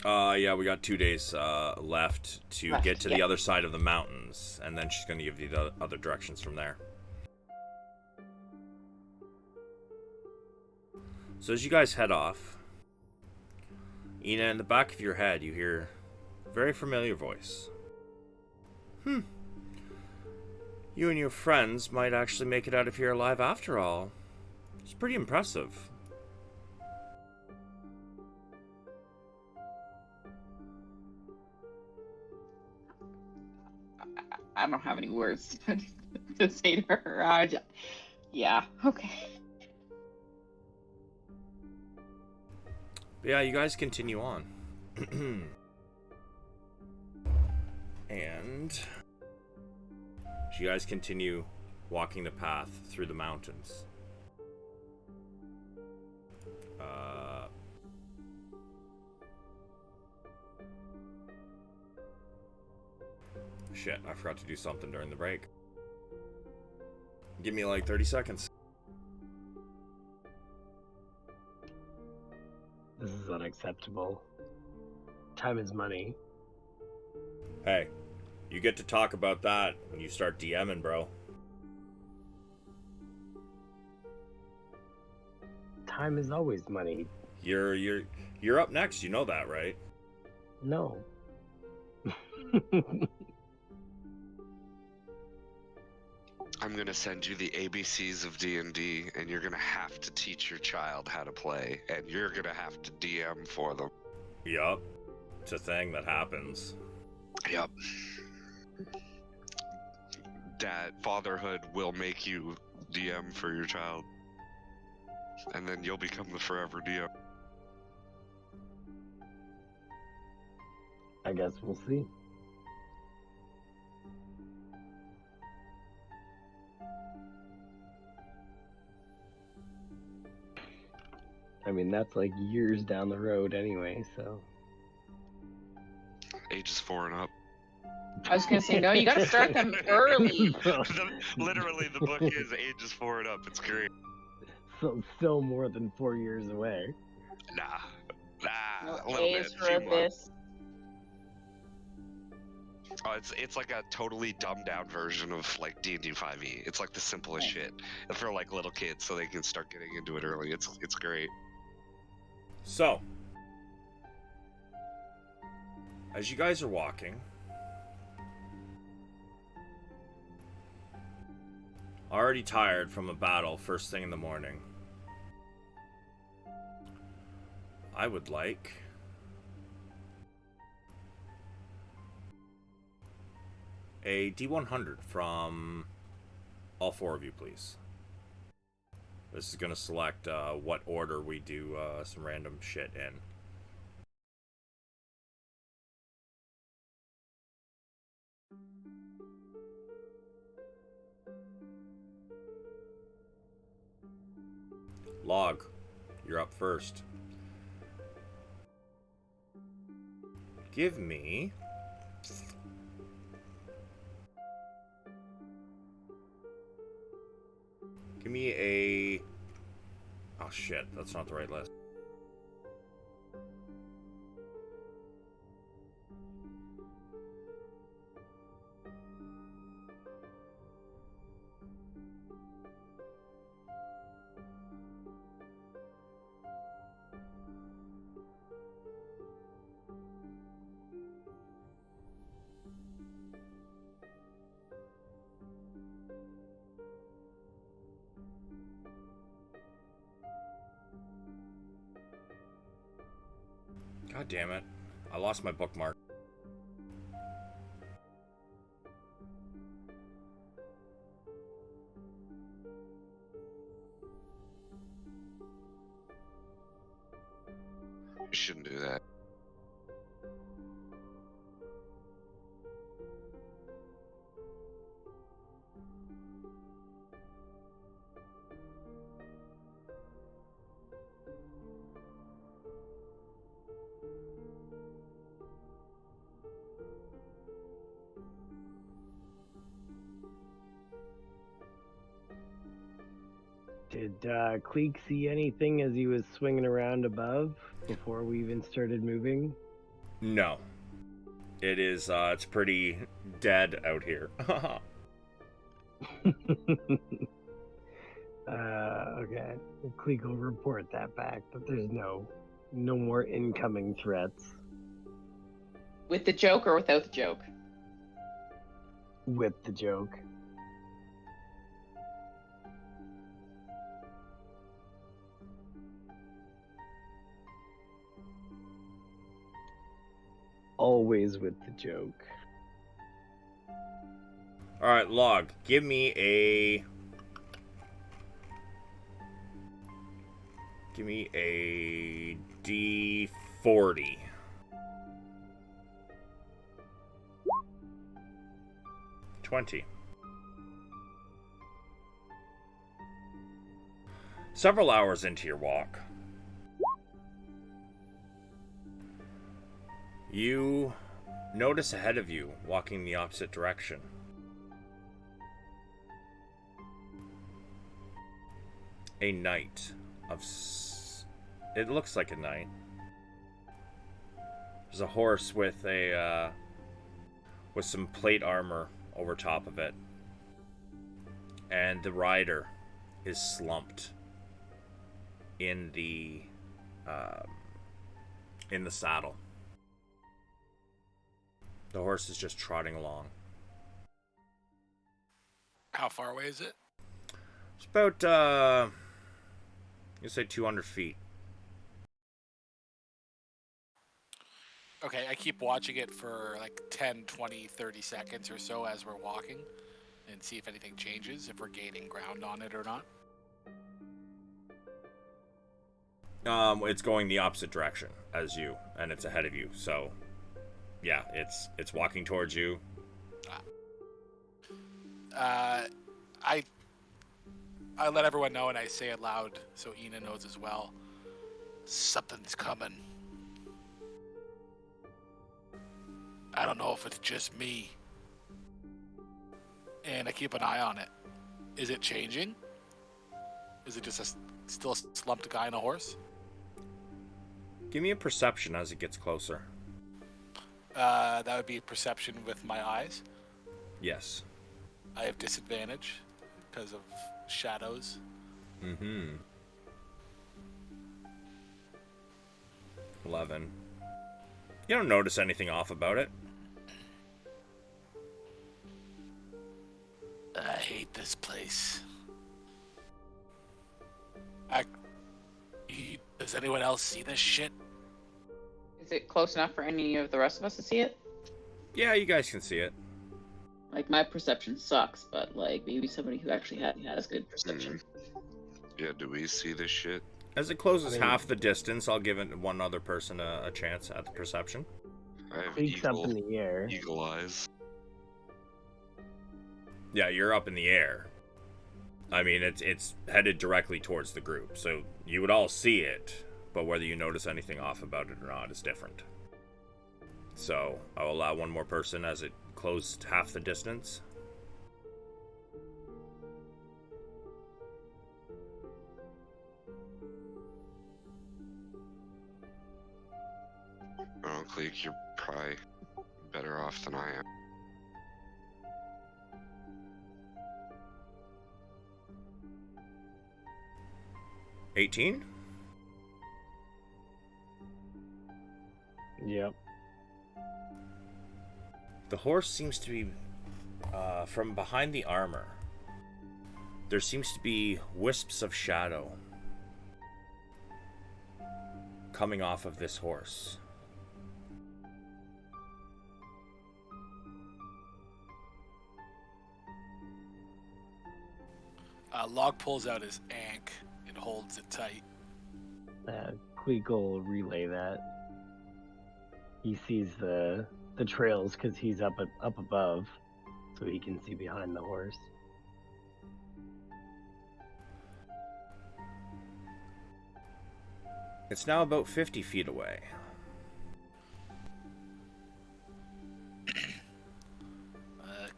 Yeah, we got 2 days left to get to the yeah. other side of the mountains, and then she's going to give you the other directions from there. So as you guys head off, Ina, in the back of your head, you hear a very familiar voice. You and your friends might actually make it out of here alive after all. It's pretty impressive. I don't have any words to say to her. Yeah, okay. But yeah, you guys continue on. And you guys continue walking the path through the mountains. Shit, I forgot to do something during the break. Give me like 30 seconds. This is unacceptable. Time is money. Hey, you get to talk about that when you start DMing, bro. Time is always money. You're up next, you know that, right? No. I'm gonna send you the ABCs of D&D, and you're gonna have to teach your child how to play, and you're gonna have to DM for them. Yup. It's a thing that happens. Yep. Dad, fatherhood will make you DM for your child, and then you'll become the forever DM. I guess we'll see. I mean, that's like years down the road anyway, so. Ages 4 and up. I was gonna say, no, you gotta start them early. Literally, the book is ages 4 and up. It's great. So still more than 4 years away. Nah, No, a little A bit. is for Few months. this. Oh, it's like a totally dumbed down version of like D&D 5e. It's like the simplest shit for like little kids, so they can start getting into it early. It's great. So, As you guys are walking, already tired from a battle first thing in the morning, I would like a D100 from all four of you, please. This is going to select what order we do some random shit in. Log, you're up first. Give me a... Oh shit, that's not the right list. God damn it. I lost my bookmark. You shouldn't do that. Did Cleek see anything as he was swinging around above before we even started moving? No. It is, it's pretty dead out here. Okay. Cleek will report that back, but there's no more incoming threats. With the joke or without the joke? With the joke. Always with the joke. Alright, Log, give me a D40. $20. Several hours into your walk, you notice ahead of you, walking the opposite direction, a knight of... It looks like a knight. There's a horse with a with some plate armor over top of it, and the rider is slumped in the saddle. The horse is just trotting along. How far away is it? It's about you say 200 feet. Okay, I keep watching it for like 10, 20, 30 seconds or so as we're walking and see if anything changes, if we're gaining ground on it or not. It's going the opposite direction as you, and it's ahead of you. So, yeah, it's walking towards you. I let everyone know, and I say it loud so Ina knows as well. Something's coming. I don't know if it's just me. And I keep an eye on it. Is it changing? Is it just still a slumped guy on a horse? Give me a perception as it gets closer. That would be perception with my eyes. Yes. I have disadvantage because of shadows. Mm-hmm. 11. You don't notice anything off about it. I hate this place. Does anyone else see this shit? Is it close enough for any of the rest of us to see it? Yeah, you guys can see it. Like, my perception sucks, but, like, maybe somebody who actually has good perception. Yeah, do we see this shit? As it closes half the distance, I'll give it one other person a chance at the perception. I have Peaks up in the air. eagle eyes. Yeah, you're up in the air. I mean, it's headed directly towards the group, so you would all see it, but whether you notice anything off about it or not is different. So, I'll allow one more person as it closed half the distance. Well, Cleek, you're probably better off than I am. $18? Yep. The horse seems to be from behind the armor. There seems to be wisps of shadow coming off of this horse. Log pulls out his ankh and holds it tight. Queek will relay that. He sees the trails because he's up above, so he can see behind the horse. It's now about 50 feet away.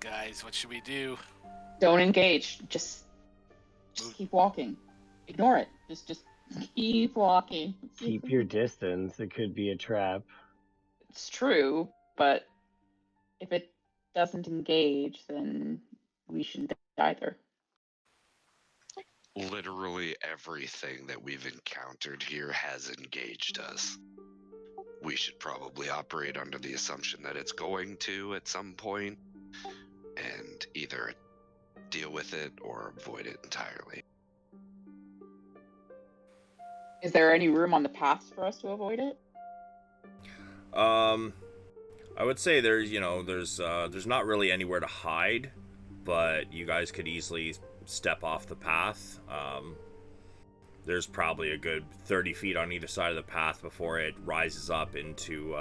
Guys, what should we do? Don't engage. Just keep walking. Ignore it. Just keep walking. Keep your distance. It could be a trap. It's true, but if it doesn't engage, then we shouldn't either. Literally everything that we've encountered here has engaged us. We should probably operate under the assumption that it's going to at some point, and either deal with it or avoid it entirely. Is there any room on the path for us to avoid it? I would say there's not really anywhere to hide, but you guys could easily step off the path. There's probably a good 30 feet on either side of the path before it rises up into,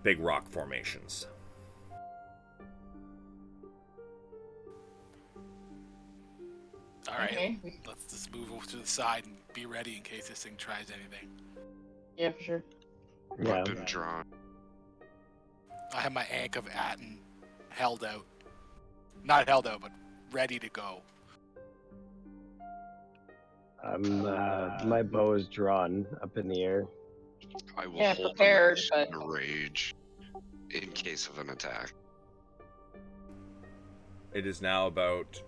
big rock formations. All right, Okay. let's just move over to the side and be ready in case this thing tries anything. Yeah, for sure. Yeah. Weapon drawn. I have my ankh of Atten held out. Not held out, but ready to go. My bow is drawn up in the air. I will Yeah, hold prepared, the but- in a rage in case of an attack. It is now about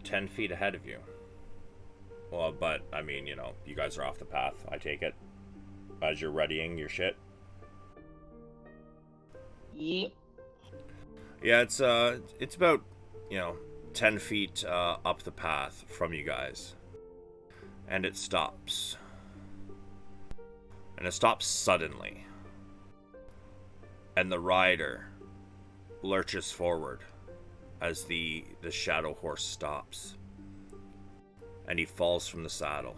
10 feet ahead of you. Well, but, I mean, you guys are off the path, I take it. As you're readying your shit. Yep. Yeah, it's about, 10 feet up the path from you guys. And it stops. And it stops suddenly. And the rider lurches forward as the shadow horse stops. And he falls from the saddle.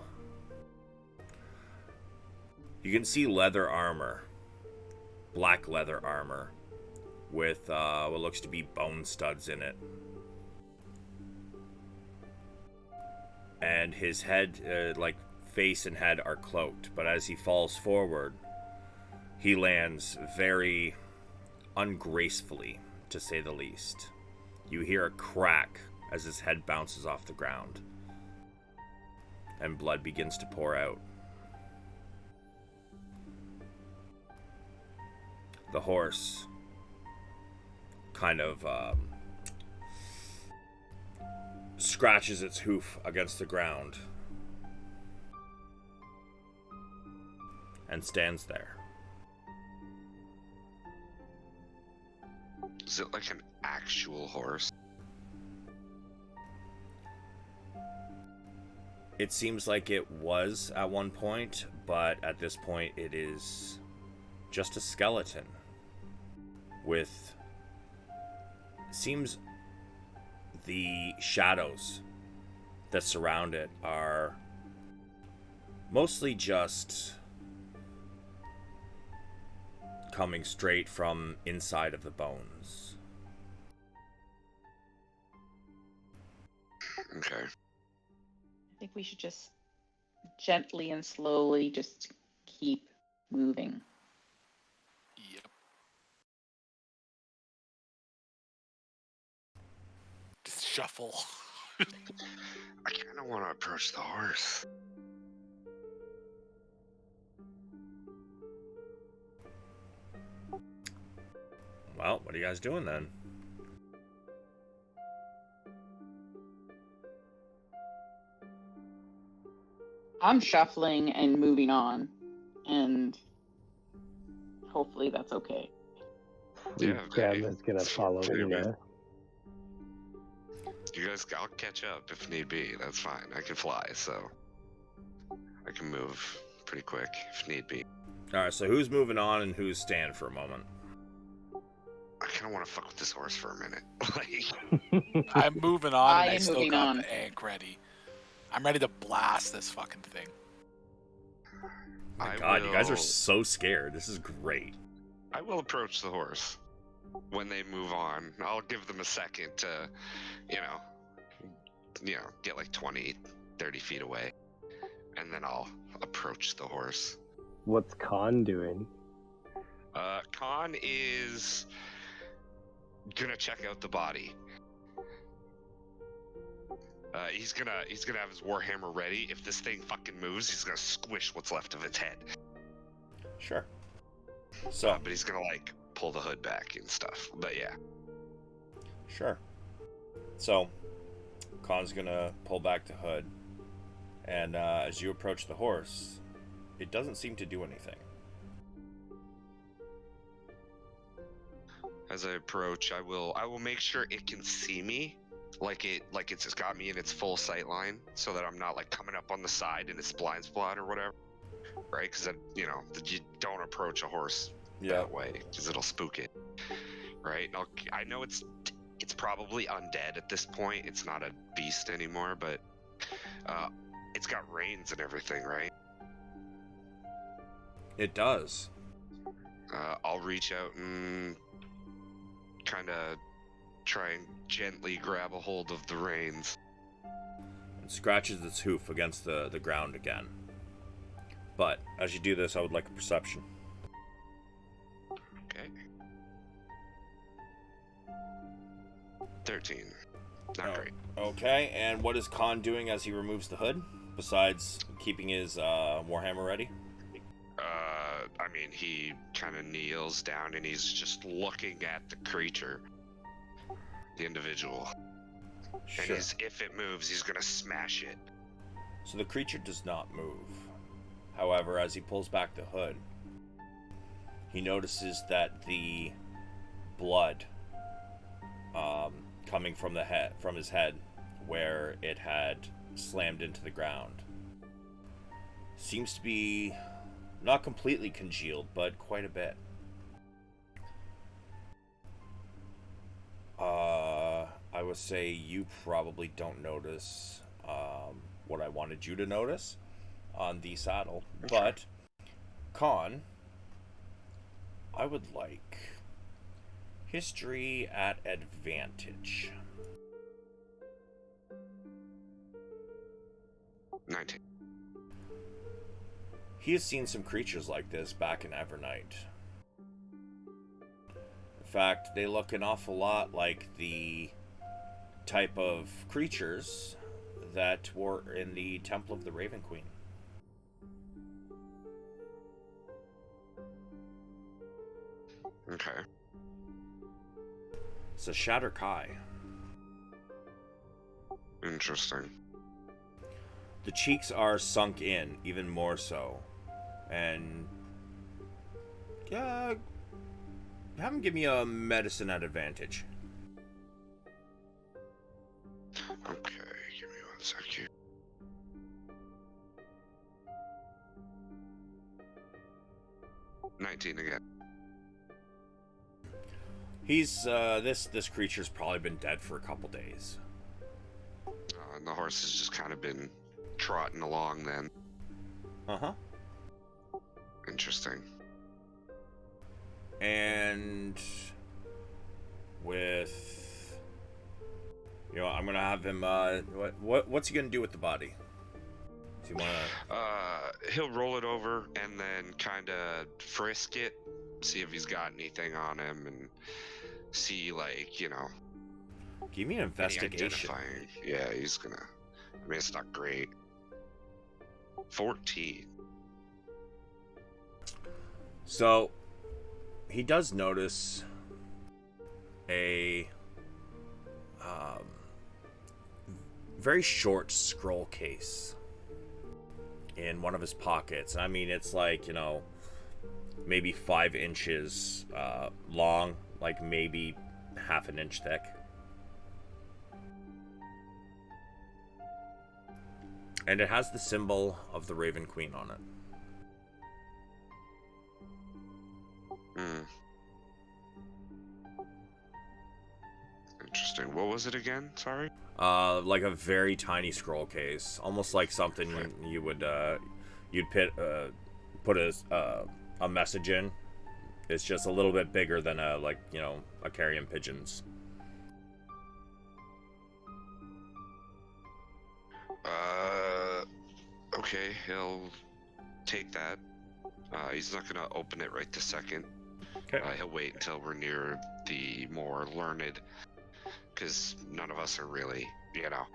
You can see leather armor. Black leather armor. With what looks to be bone studs in it. And his head, face and head are cloaked. But as he falls forward, he lands very ungracefully, to say the least. You hear a crack as his head bounces off the ground. And blood begins to pour out. The horse kind of scratches its hoof against the ground and stands there. Is it like an actual horse? It seems like it was at one point, but at this point it is just a skeleton with, seems the shadows that surround it are mostly just coming straight from inside of the bones. Okay. I think we should just gently and slowly just keep moving. Yep. Just shuffle. I kind of want to approach the horse. Well, what are you guys doing then? I'm shuffling and moving on, and hopefully that's okay. Yeah, Graham is gonna It's follow pretty Ina. good. You guys, I'll catch up if need be. That's fine. I can fly, so I can move pretty quick if need be. Alright, so who's moving on and who's staying for a moment? I kind of want to fuck with this horse for a minute. Like, I'm moving on, I and I am still moving got on. the ank ready. I'm ready to blast this fucking thing. Oh my God, you guys are will- so scared. This is great. I will approach the horse when they move on. I'll give them a second to, you know, get like 20, 30 feet away. And then I'll approach the horse. What's Khan doing? Khan is gonna check out the body. He's gonna have his warhammer ready. If this thing fucking moves, he's gonna squish what's left of its head. Sure. So, But he's gonna like pull the hood back and stuff. But yeah. sure. So, Khan's gonna pull back the hood, and as you approach the horse, it doesn't seem to do anything. As I approach, I will make sure it can see me, like it's got me in its full sight line, so that I'm not like coming up on the side in its blind spot or whatever, right? Because you don't approach a horse that way, because it'll spook it, right? I know it's probably undead at this point. It's not a beast anymore, but it's got reins and everything, right? It does. I'll reach out and kind of try and gently grab a hold of the reins. And scratches its hoof against the ground again. But as you do this, I would like a perception. Okay. 13. Not great. Okay, and what is Khan doing as he removes the hood, besides keeping his warhammer ready? I mean, he kind of kneels down and he's just looking at the creature, the individual. Sure. And if it moves, he's gonna smash it. So the creature does not move. However, as he pulls back the hood, he notices that the blood coming from his head, where it had slammed into the ground, seems to be not completely congealed, but quite a bit. I would say you probably don't notice what I wanted you to notice on the saddle, but Khan, I would like history at advantage. 19. He has seen some creatures like this back in Evernight. In fact, they look an awful lot like the type of creatures that were in the Temple of the Raven Queen. Okay. It's a Shatterkai. Interesting. The cheeks are sunk in, even more so. And have him give me a medicine at advantage. Okay, give me 1 sec here. $19 again. He's this creature's probably been dead for a couple days. And the horse has just kind of been trotting along then. Uh-huh. Interesting. And with, you know, I'm gonna have him. What's he gonna do with the body? Do you wanna? He'll roll it over and then kind of frisk it, see if he's got anything on him, and see, like, you know. Give me an investigation. Yeah, he's gonna. I mean, it's not great. 14. So, he does notice a very short scroll case in one of his pockets. I mean, it's like, you know, maybe 5 inches long, like maybe half an inch thick. And it has the symbol of the Raven Queen on it. Interesting. What was it again? Sorry? Like a very tiny scroll case, almost like something you would you'd put a message in. It's just a little bit bigger than a, like, you know, a carrion pigeon's. Okay, he'll take that. He's not gonna open it right this second. Okay. He'll wait until we're near the more learned, because none of us are really, you know,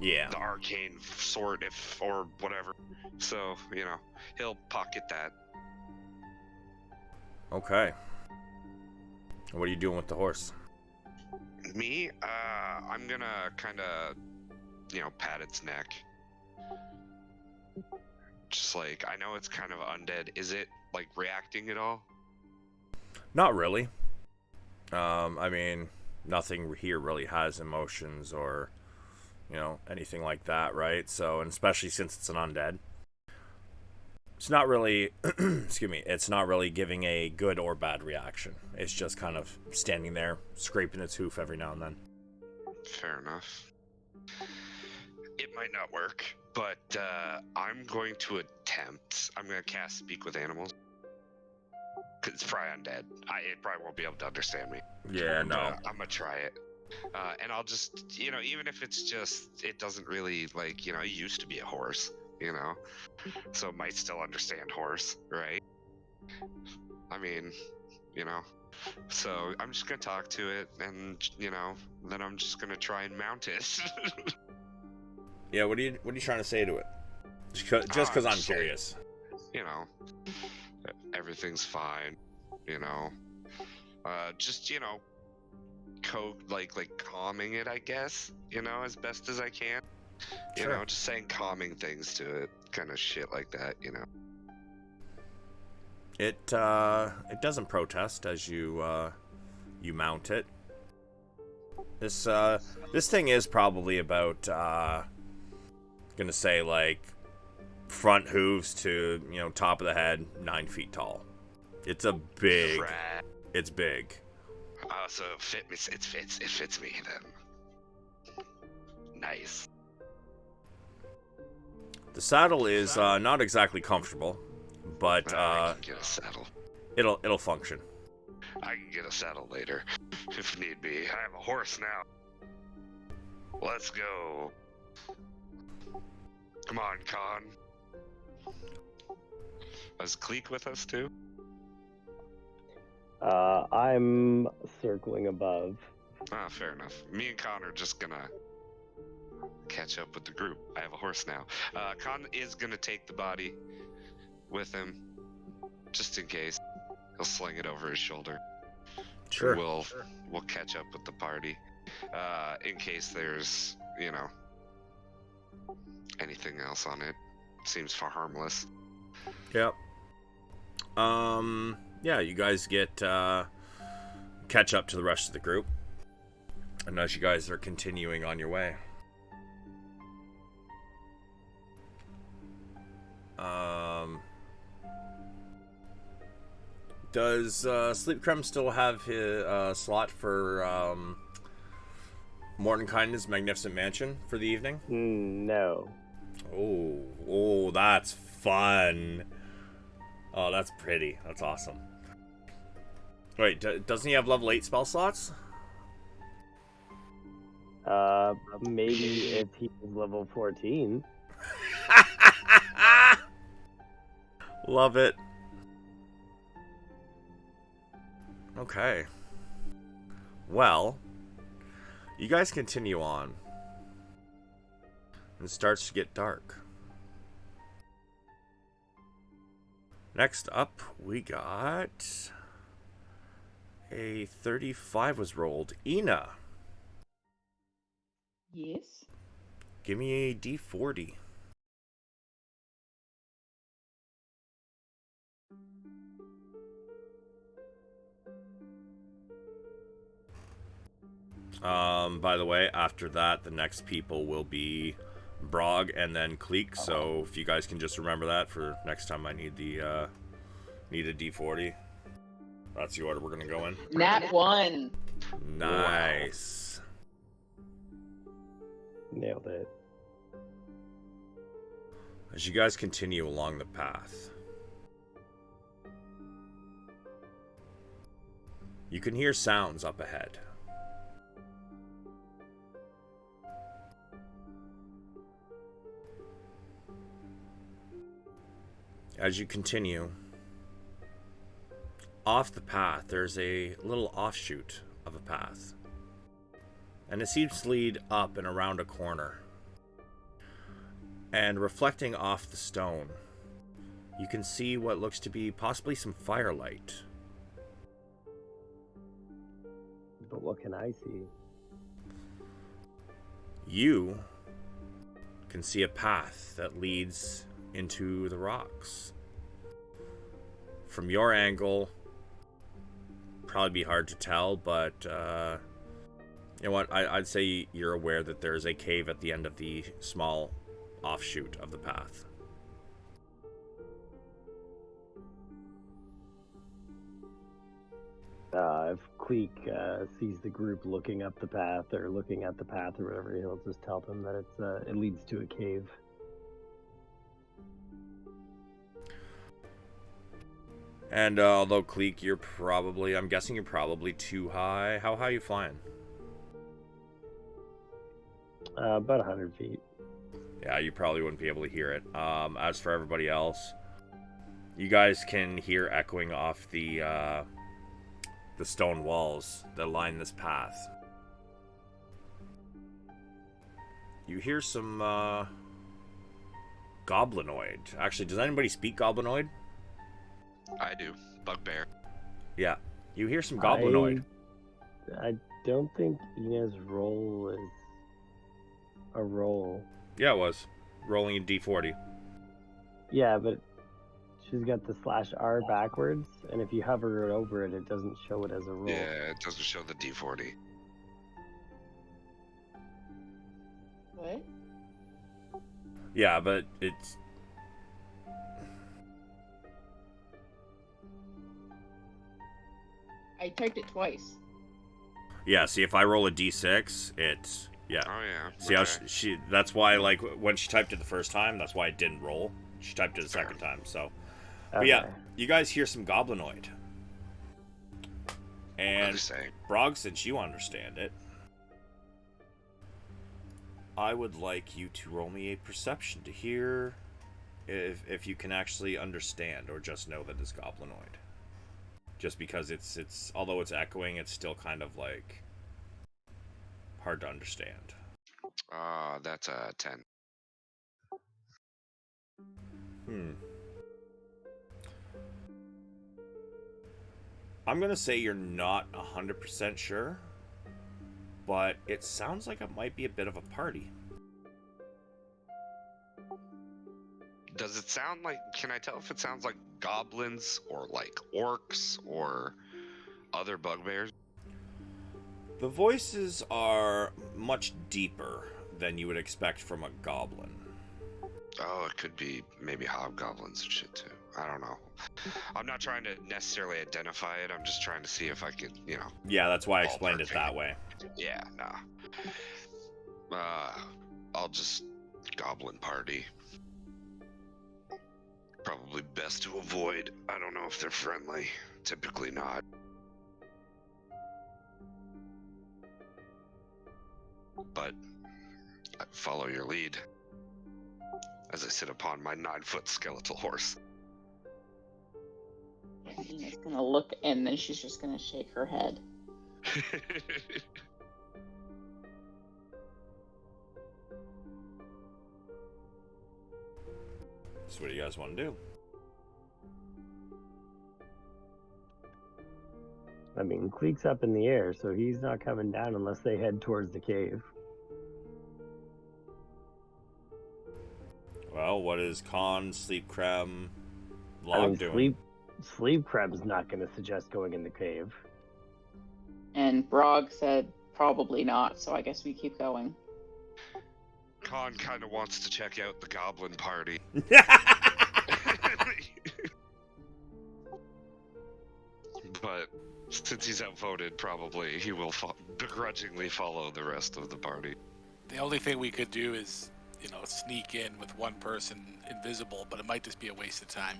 Yeah. the arcane sort, or whatever. So, you know, he'll pocket that. Okay. What are you doing with the horse? Me, I'm gonna kind of, you know, pat its neck. Just like, I know it's kind of undead. Is it, like, reacting at all? Not really. I mean, nothing here really has emotions or, you know, anything like that, right? So, and especially since it's an undead, it's not really, excuse me, it's not really giving a good or bad reaction. It's just kind of standing there, scraping its hoof every now and then. Fair enough. It might not work, but I'm going to attempt. I'm going to cast Speak with Animals. Because it's probably undead. It probably won't be able to understand me. Yeah, no. I'm going to try it. And I'll just, you know, even if it's just, it doesn't really, like, you know, it used to be a horse, you know? So it might still understand horse, right? I mean, you know. So I'm just going to talk to it, and, you know, then I'm just going to try and mount it. Yeah, what are you trying to say to it? Just because I'm curious. You know, everything's fine. You know, just, you know, like calming it, I guess. You know, as best as I can. You Sure. know, just saying calming things to it, kind of shit like that. You know. It doesn't protest as you mount it. This thing is probably about gonna say, like, front hooves to, you know, top of the head, 9 feet tall. It's big. So it fits me then. Nice. The saddle is not exactly comfortable, but I can get a saddle. it'll function. I can get a saddle later, if need be. I have a horse now. Let's go. Come on, Khan. Is Cleek with us too? I'm circling above. Ah, fair enough. Me and Khan are just gonna catch up with the group. I have a horse now. Khan is gonna take the body with him, just in case. He'll sling it over his shoulder. Sure. We'll catch up with the party, in case there's, you know, anything else on it. Seems far harmless. Yep. yeah, you guys get catch up to the rest of the group, and as you guys are continuing on your way. Does Sleep Crumb still have his slot for Mordenkainen's magnificent mansion for the evening? No. Oh, that's fun. Oh, that's pretty. That's awesome. Wait, doesn't he have level 8 spell slots? Maybe if he's level 14. Love it. Okay. Well, you guys continue on. It starts to get dark. Next up, we got a 35 was rolled. Ina, Yes. give me a D40. By the way, after that, the next people will be Brog and then Cleek. So if you guys can just remember that for next time, I need the need a D40. That's the order we're gonna go in. Nat 1. Nice. Nailed it. As you guys continue along the path, you can hear sounds up ahead. As you continue, off the path, there's a little offshoot of a path. And it seems to lead up and around a corner. And reflecting off the stone, you can see what looks to be possibly some firelight. But what can I see? You can see a path that leads into the rocks. From your angle, probably be hard to tell, but you know what? I'd say you're aware that there's a cave at the end of the small offshoot of the path. If Cleek sees the group looking up the path or looking at the path or whatever, he'll just tell them that it leads to a cave. And although Cleek, I'm guessing you're probably too high. How high are you flying? About 100 feet. Yeah, you probably wouldn't be able to hear it. As for everybody else, you guys can hear echoing off the stone walls that line this path. You hear some goblinoid. Actually, does anybody speak goblinoid? I do. Bugbear. Yeah, you hear some goblinoid. I don't think Ina's roll is a roll. Yeah, it was. Rolling a D40. Yeah, but she's got the /R backwards, and if you hover it over it, it doesn't show it as a roll. Yeah, it doesn't show the D40. What? Yeah, but it's... I typed it twice. Yeah, see, if I roll a D6, it's... Yeah. Oh, yeah. See how she... That's why, like, when she typed it the first time, that's why it didn't roll. She typed it the second time, so... But yeah, you guys hear some goblinoid. And Brog, since you understand it, I would like you to roll me a perception to hear if you can actually understand or just know that it's goblinoid. Just because it's although it's echoing, it's still kind of like hard to understand. That's a 10. I'm gonna say you're not 100% sure, but it sounds like it might be a bit of a party. Does it sound like? Can I tell if it sounds like goblins or like orcs or other bugbears? The voices are much deeper than you would expect from a goblin. Oh, it could be maybe hobgoblins and shit too. I don't know. I'm not trying to necessarily identify it. I'm just trying to see if I could, Yeah, that's why I explained it that way. Yeah, no. I'll just goblin party. Probably best to avoid. I don't know if they're friendly. Typically not. But I follow your lead as I sit upon my 9-foot skeletal horse. Nina's gonna look and then she's just gonna shake her head. So what do you guys want to do? I mean, Cleek's up in the air, so he's not coming down unless they head towards the cave. Well, what is Con, Sleep Creme, I Log mean, doing? Sleep Kreb's not going to suggest going in the cave. And Brog said probably not, so I guess we keep going. Khan kind of wants to check out the goblin party. But since he's outvoted, probably he will begrudgingly follow the rest of the party. The only thing we could do is, sneak in with one person invisible, but it might just be a waste of time.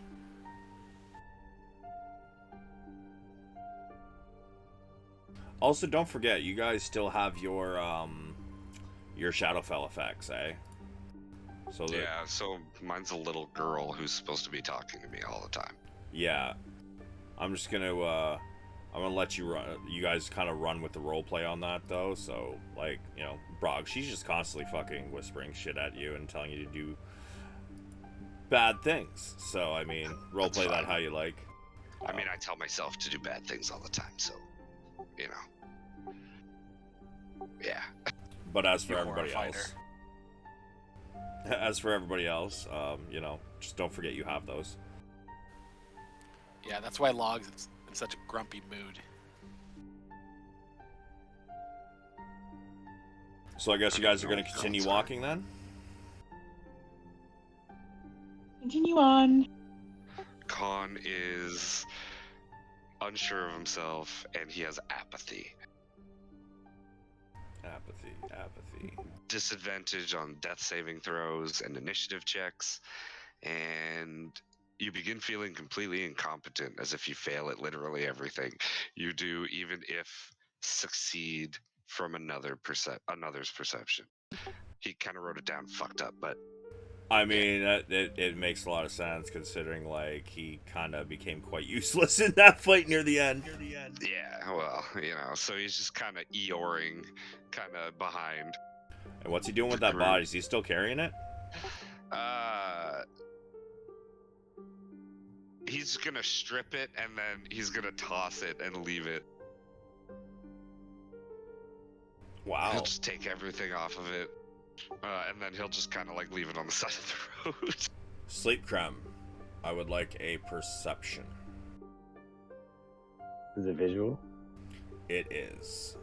Also, don't forget, you guys still have your Shadowfell effects, eh? So yeah, so mine's a little girl who's supposed to be talking to me all the time. Yeah. I'm just gonna I'm gonna let you guys kind of run with the roleplay on that though. So like, Brog, she's just constantly fucking whispering shit at you and telling you to do bad things. So I mean, roleplay that how you like. I mean, I tell myself to do bad things all the time, so yeah. But as for everybody else, just don't forget you have those. Yeah, that's why Log's in such a grumpy mood. So I guess you guys are going to continue walking then? Continue on. Khan is unsure of himself, and he has apathy. Apathy. Disadvantage on death saving throws and initiative checks, and you begin feeling completely incompetent, as if you fail at literally everything you do, even if succeed from another's perception. He kind of wrote it down fucked up, but I mean, it makes a lot of sense considering, like, he kind of became quite useless in that fight near the end. Yeah, well, so he's just kind of Eoring, kind of behind. And what's he doing with that body? Is he still carrying it? He's gonna strip it, and then he's gonna toss it and leave it. Wow. He'll just take everything off of it. And then he'll just kind of like leave it on the side of the road. Sleep Creme, I would like a perception. Is it visual? It is.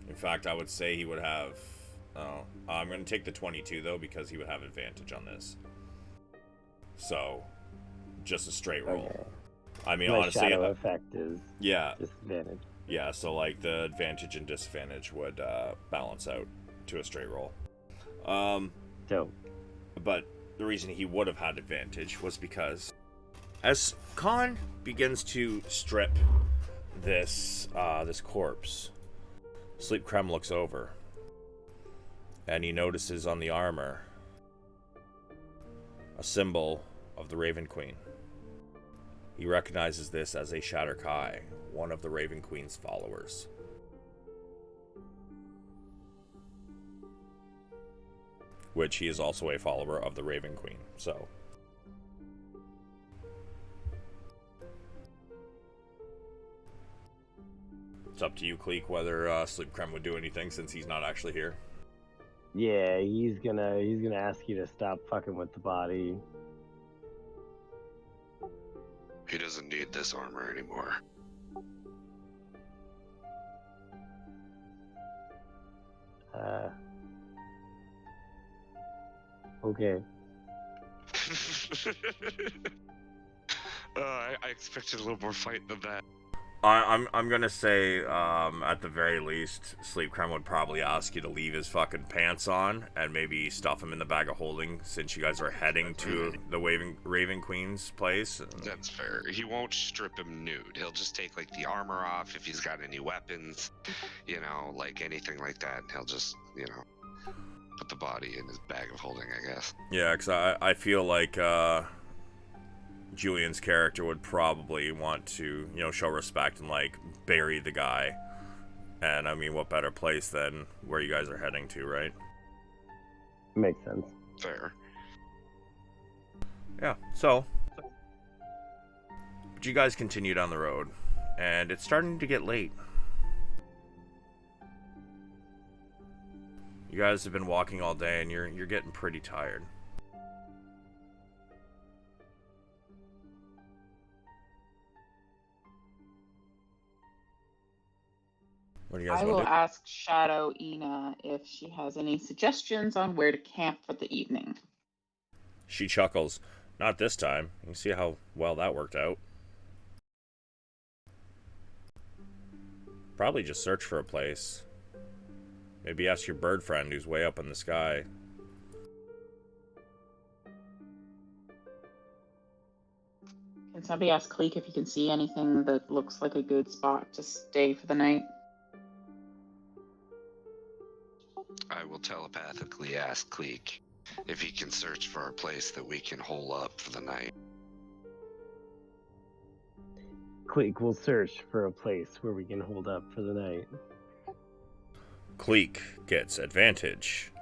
In fact, I would say he would have... Oh, I'm going to take the 22 though, because he would have advantage on this. So, just a straight roll. Okay. I mean, my honestly... shadow effect is yeah. disadvantage. Yeah, so like the advantage and disadvantage would balance out to a straight roll. Dope. But the reason he would have had advantage was because as Khan begins to strip this corpse, Sleep Creme looks over and he notices on the armor a symbol of the Raven Queen. He recognizes this as a Shatter Kai, one of the Raven Queen's followers. Which he is also a follower of the Raven Queen, so... It's up to you, Cleek, whether Sleep Creme would do anything since he's not actually here. Yeah, he's gonna ask you to stop fucking with the body. He doesn't need this armor anymore. Okay. I expected a little more fight than that. I'm gonna say, at the very least, Sleep Creme would probably ask you to leave his fucking pants on and maybe stuff him in the bag of holding, since you guys are heading to the Raven Queen's place. That's fair. He won't strip him nude. He'll just take like the armor off if he's got any weapons, you know, like anything like that. He'll just, you know, put the body in his bag of holding, I guess. Yeah, because I feel like Julian's character would probably want to, you know, show respect and like bury the guy. And I mean, what better place than where you guys are heading to, right? Makes sense. Fair. Yeah, so but you guys continue down the road, and it's starting to get late. You guys have been walking all day, and you're getting pretty tired. What do you guys I will want to do? ask Shadow Ina if she has any suggestions on where to camp for the evening. She chuckles. Not this time. You see how well that worked out. Probably just search for a place. Maybe ask your bird friend who's way up in the sky. Can somebody ask Cleek if he can see anything that looks like a good spot to stay for the night? I will telepathically ask Cleek if he can search for a place that we can hole up for the night. Cleek will search for a place where we can hold up for the night. Cleek gets advantage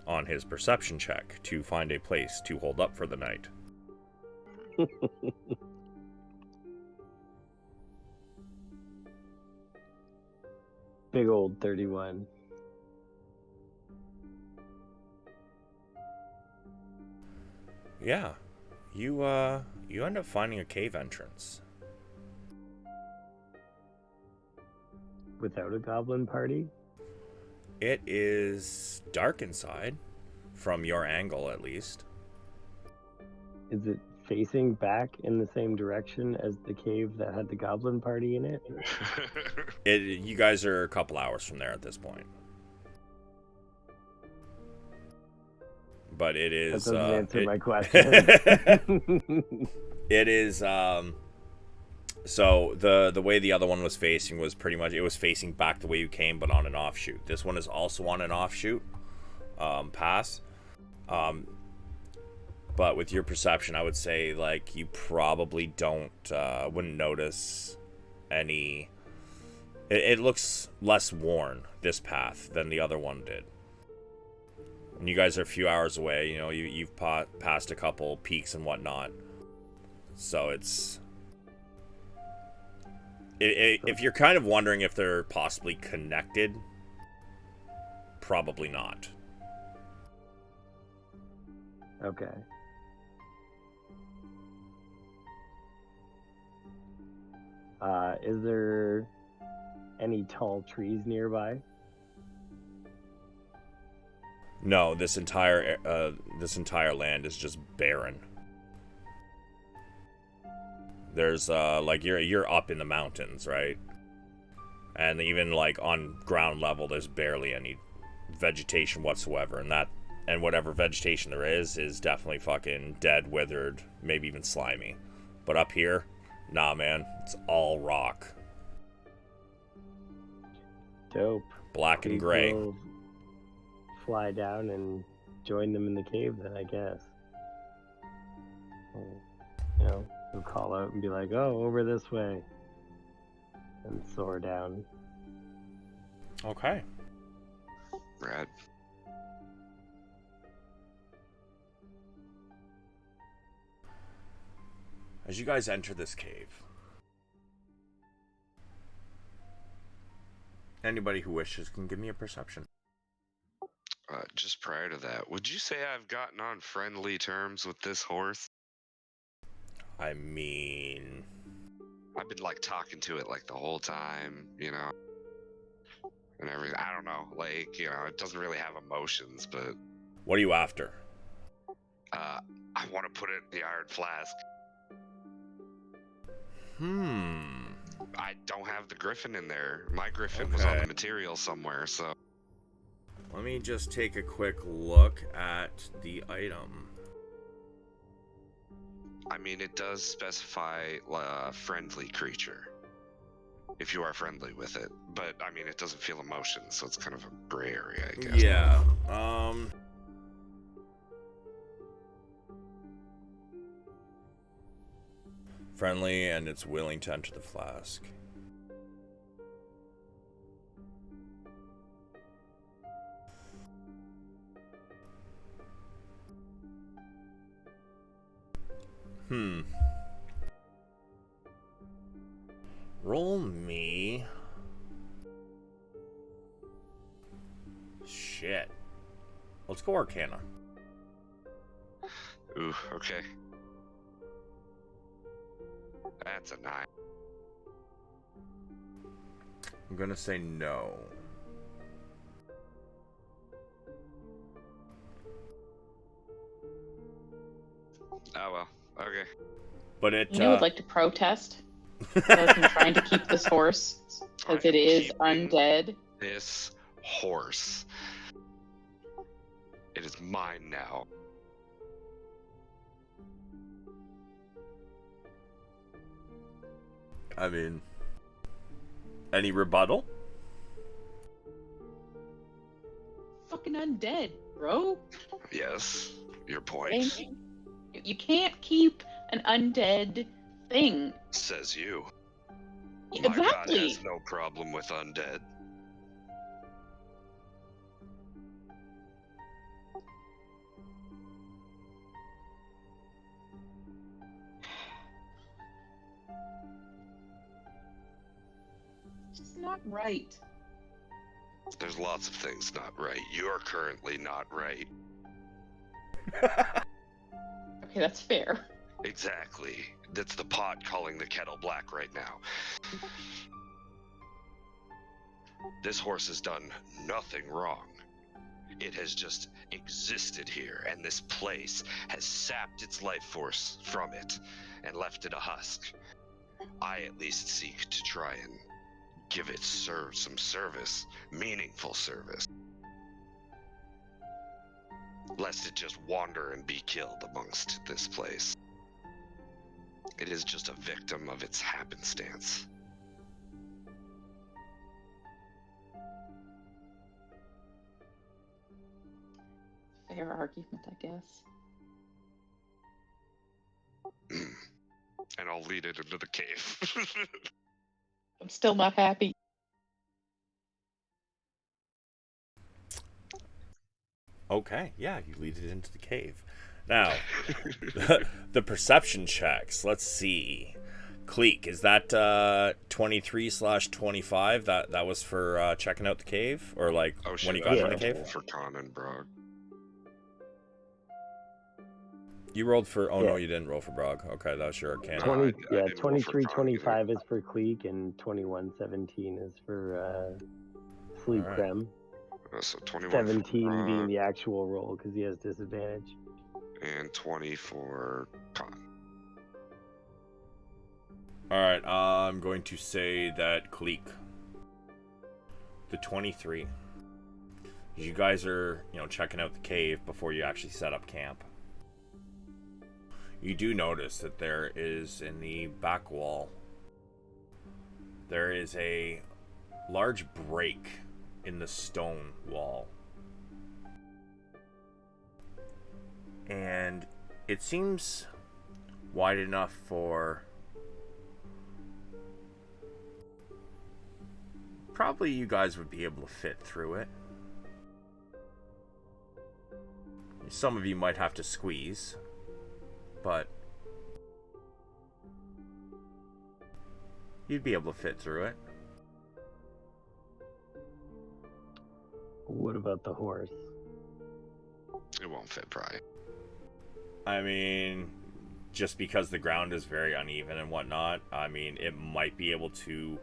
on his perception check to find a place to hold up for the night. Big old 31. Yeah. You end up finding a cave entrance. Without a goblin party? It is dark inside, from your angle at least. Is it facing back in the same direction as the cave that had the goblin party in it? You guys are a couple hours from there at this point. But it is... That doesn't answer my question. It is... So the way the other one was facing was pretty much... It was facing back the way you came, but on an offshoot. This one is also on an offshoot pass. But with your perception, I would say, like, you probably wouldn't notice any... It looks less worn, this path, than the other one did. And you guys are a few hours away, you know, you've passed a couple peaks and whatnot. So it's... if you're kind of wondering if they're possibly connected, probably not. Okay. Is there any tall trees nearby? No, this entire land is just barren. There's like you're up in the mountains, right? And even like on ground level, there's barely any vegetation whatsoever, and whatever vegetation there is definitely fucking dead, withered, maybe even slimy. But up here, nah, man, it's all rock, Dope. black and gray. We'll fly down and join them in the cave then, I guess. You know, we'll call out and be like, oh, over this way. And soar down. Okay. Rad. As you guys enter this cave, anybody who wishes can give me a perception. just prior to that, would you say I've gotten on friendly terms with this horse? I mean, I've been like talking to it like the whole time, you know, and everything. I don't know, like, you know, it doesn't really have emotions, but what are you after? I want to put it in the iron flask. I don't have the griffin in there. My griffin was on Okay. the material somewhere, so. Let me just take a quick look at the item. I mean, it does specify friendly creature, if you are friendly with it. But, I mean, it doesn't feel emotions, so it's kind of a gray area, I guess. Yeah, friendly, and it's willing to enter the flask. Roll me. Shit. Let's go Arcana. Ooh, okay. That's a 9. I'm gonna say no. Oh, well, okay. But it, You know, I'd like to protest. I've been trying to keep this horse because it is undead. This horse. It is mine now. I mean, any rebuttal? Fucking undead, bro. Yes, your point. You can't keep an undead thing. Says you. Exactly. My god has no problem with undead. It's not right. There's lots of things not right. You're currently not right. Okay, that's fair. Exactly. That's the pot calling the kettle black right now. This horse has done nothing wrong. It has just existed here, and this place has sapped its life force from it and left it a husk. I at least seek to try and give it some service, meaningful service. Lest it just wander and be killed amongst this place. It is just a victim of its happenstance. Fair argument, I guess. And I'll lead it into the cave. I'm still not happy. Okay, yeah, you lead it into the cave. Now, the perception checks. Let's see. Cleek, is that 23/25? That was for checking out the cave, or like when you got in the cave? For Con and Brog. You rolled for. Oh no, you didn't roll for Brog. Okay, that was your Arcana. 23/25 is for Cleek, and 21/17 is for Sleep All right. Creme. So 21 17 being the actual roll because he has disadvantage. And 20 for Con. All right, I'm going to say that Cleek. The 23. You guys are, checking out the cave before you actually set up camp. You do notice that there is, in the back wall, there is a large break in the stone wall. And it seems wide enough for probably you guys would be able to fit through it. Some of you might have to squeeze, but you'd be able to fit through it. What about the horse? It won't fit, probably. I mean, just because the ground is very uneven and whatnot, I mean, it might be able to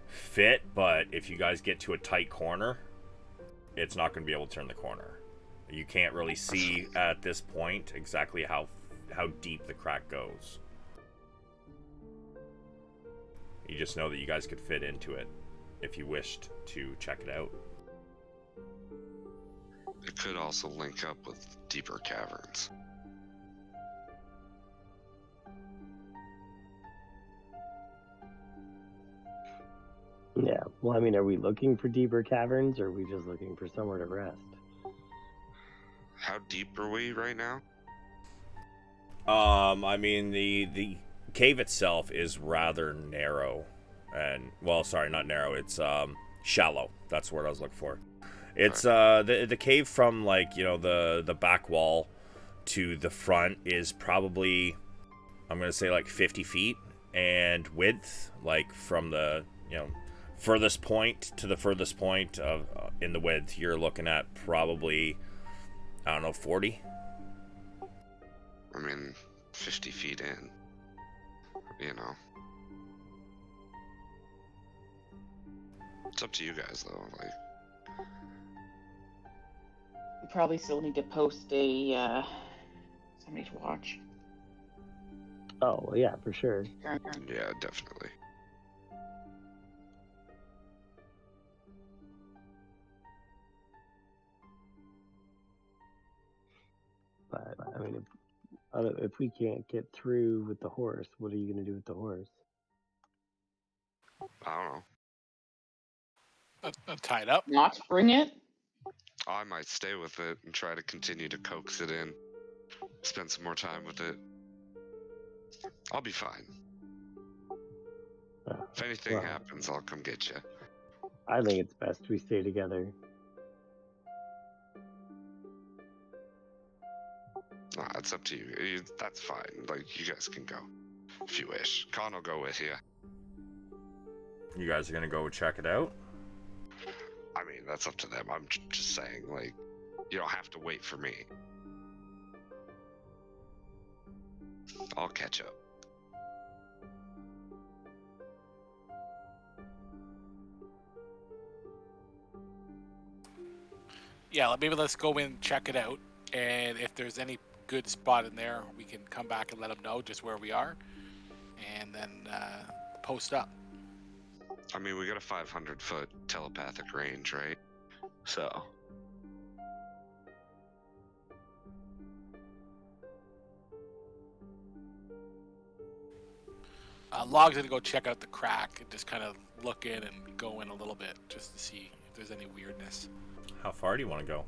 fit, but if you guys get to a tight corner, it's not going to be able to turn the corner. You can't really see at this point exactly how deep the crack goes. You just know that you guys could fit into it if you wished to check it out. It could also link up with deeper caverns. Yeah. Well, I mean, are we looking for deeper caverns, or are we just looking for somewhere to rest? How deep are we right now? I mean, the cave itself is rather narrow, and well, sorry, not narrow. It's shallow. That's what I was looking for. It's the cave from, like, you know, the back wall to the front is probably, I'm gonna say, like 50 feet, and width, like from the, you know, furthest point to the furthest point of in the width, you're looking at probably, I don't know, 40. I mean, 50 feet in. You know. It's up to you guys, though. Like, We probably still need to post a somebody to watch. Oh, well, yeah, for sure. yeah, definitely. But I mean, if we can't get through with the horse, what are you going to do with the horse? I don't know. Tie it up. Not bring it. I might stay with it and try to continue to coax it in. Spend some more time with it. I'll be fine. If anything Well, happens, I'll come get you. I think it's best we stay together. Nah, it's up to you. That's fine. Like, you guys can go if you wish. Con will go with you. You guys are gonna go check it out? I mean, that's up to them. I'm just saying, like, you don't have to wait for me. I'll catch up. Yeah, maybe let's go in and check it out. And if there's any good spot in there, we can come back and let them know just where we are. And then post up. I mean, we got a 500-foot telepathic range, right? So. Log's gonna go check out the crack and just kind of look in and go in a little bit just to see if there's any weirdness. How far do you want to go?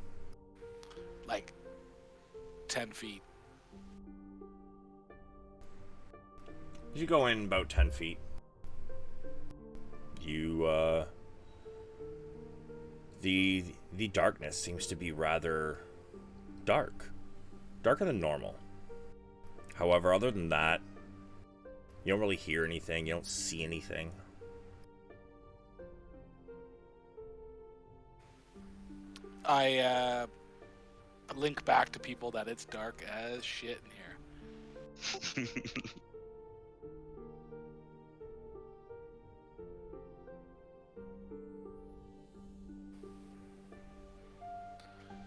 Like 10 feet. You go in about 10 feet. You, the darkness seems to be rather dark. Darker than normal. However, other than that, you don't really hear anything, you don't see anything. I link back to people that it's dark as shit in here.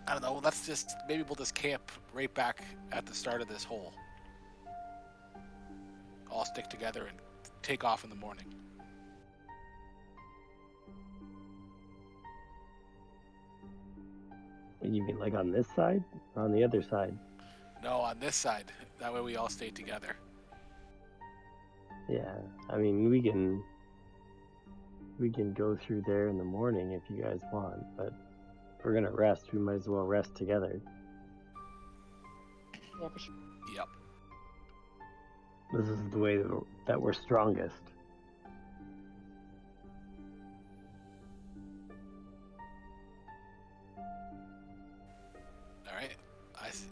I don't know. Maybe we'll just camp right back at the start of this hole. All stick together and take off in the morning. You mean like on this side or on the other side? No, on this side. That way we all stay together. Yeah, I mean, we can go through there in the morning if you guys want, but if we're gonna rest, we might as well rest together. Yeah, for sure. Yep. This is the way that we're strongest. All right.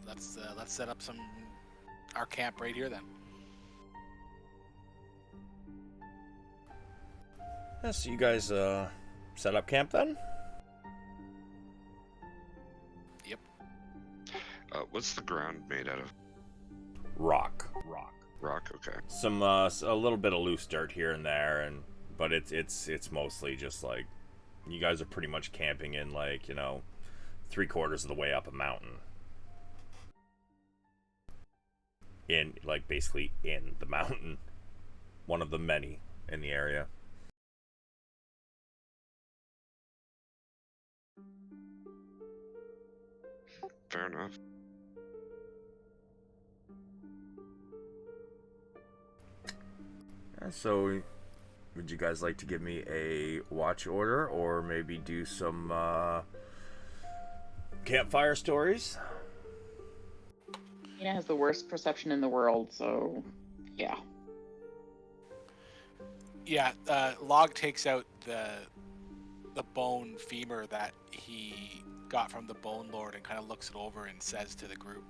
Let's set up our camp right here then. Yeah, so you guys set up camp then? Yep. What's the ground made out of? Rock. Rock. Okay. Some a little bit of loose dirt here and there, but it's mostly just like you guys are pretty much camping in like 3/4 of the way up a mountain. In like basically in the mountain, one of the many in the area. Fair enough. So, would you guys like to give me a watch order, or maybe do some campfire stories? Ina has the worst perception in the world, so yeah. Yeah, Log takes out the bone femur that he got from the Bone Lord and kind of looks it over and says to the group,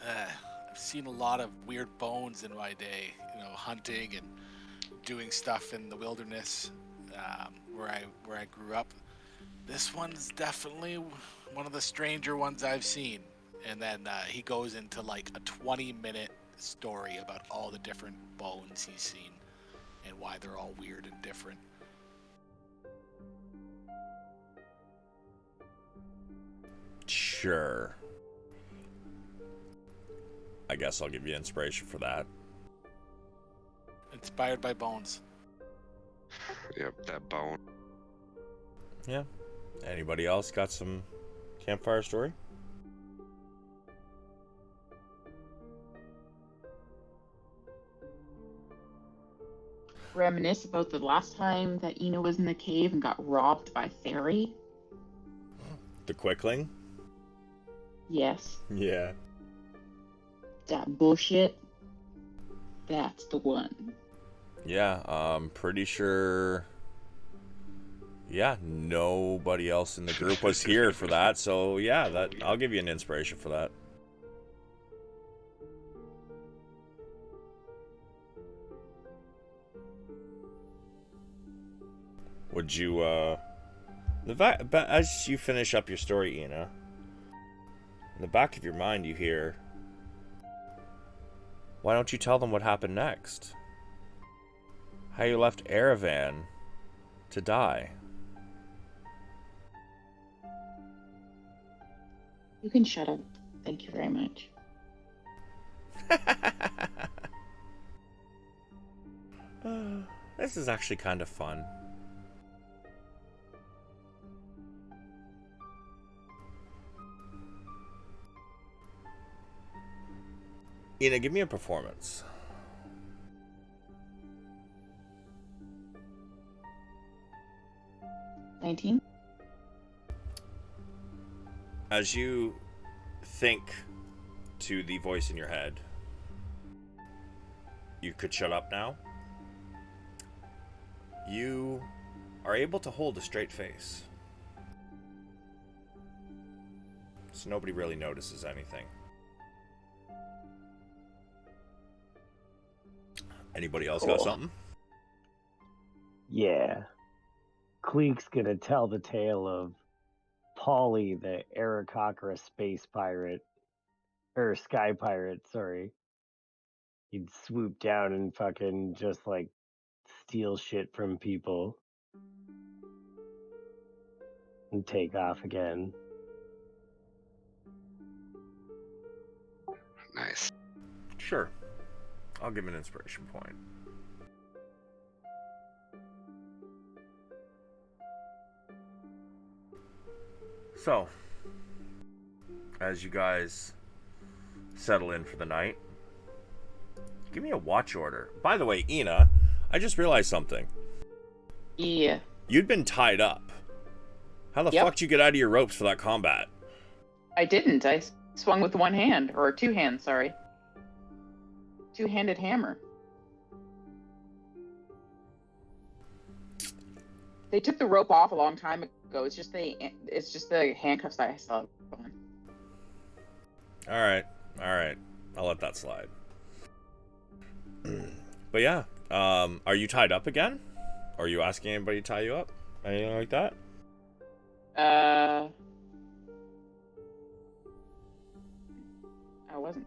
I've seen a lot of weird bones in my day, hunting and doing stuff in the wilderness where I grew up. This one's definitely one of the stranger ones I've seen. And then he goes into like a 20-minute story about all the different bones he's seen and why they're all weird and different. Sure. I guess I'll give you inspiration for that. Inspired by bones. Yep, that bone. Yeah. Anybody else got some campfire story? Reminisce about the last time that Ina was in the cave and got robbed by fairy. The Quickling? Yes. Yeah. That bullshit. That's the one. Yeah, I'm pretty sure. Yeah, nobody else in the group was here for that, so yeah, I'll give you an inspiration for that. Would you, as you finish up your story, Ina, in the back of your mind you hear, why don't you tell them what happened next? How you left Erevan to die? You can shut up. Thank you very much. This is actually kind of fun. Ina, give me a performance. 19. As you think to the voice in your head, you could shut up now. You are able to hold a straight face. So nobody really notices anything. Anybody else got something? Yeah. Cleek's gonna tell the tale of Polly, the Aarakocra space pirate. Or sky pirate, sorry. He'd swoop down and fucking just like steal shit from people. And take off again. Nice. Sure. I'll give an inspiration point. So, as you guys settle in for the night, give me a watch order. By the way, Ina, I just realized something. Yeah. You'd been tied up. How the fuck did you get out of your ropes for that combat? I didn't. I swung with one hand. Or two hands, sorry. Two-handed hammer. They took the rope off a long time ago. It's just the handcuffs that I still have on. All right. I'll let that slide. But yeah, are you tied up again? Are you asking anybody to tie you up? Anything like that? I wasn't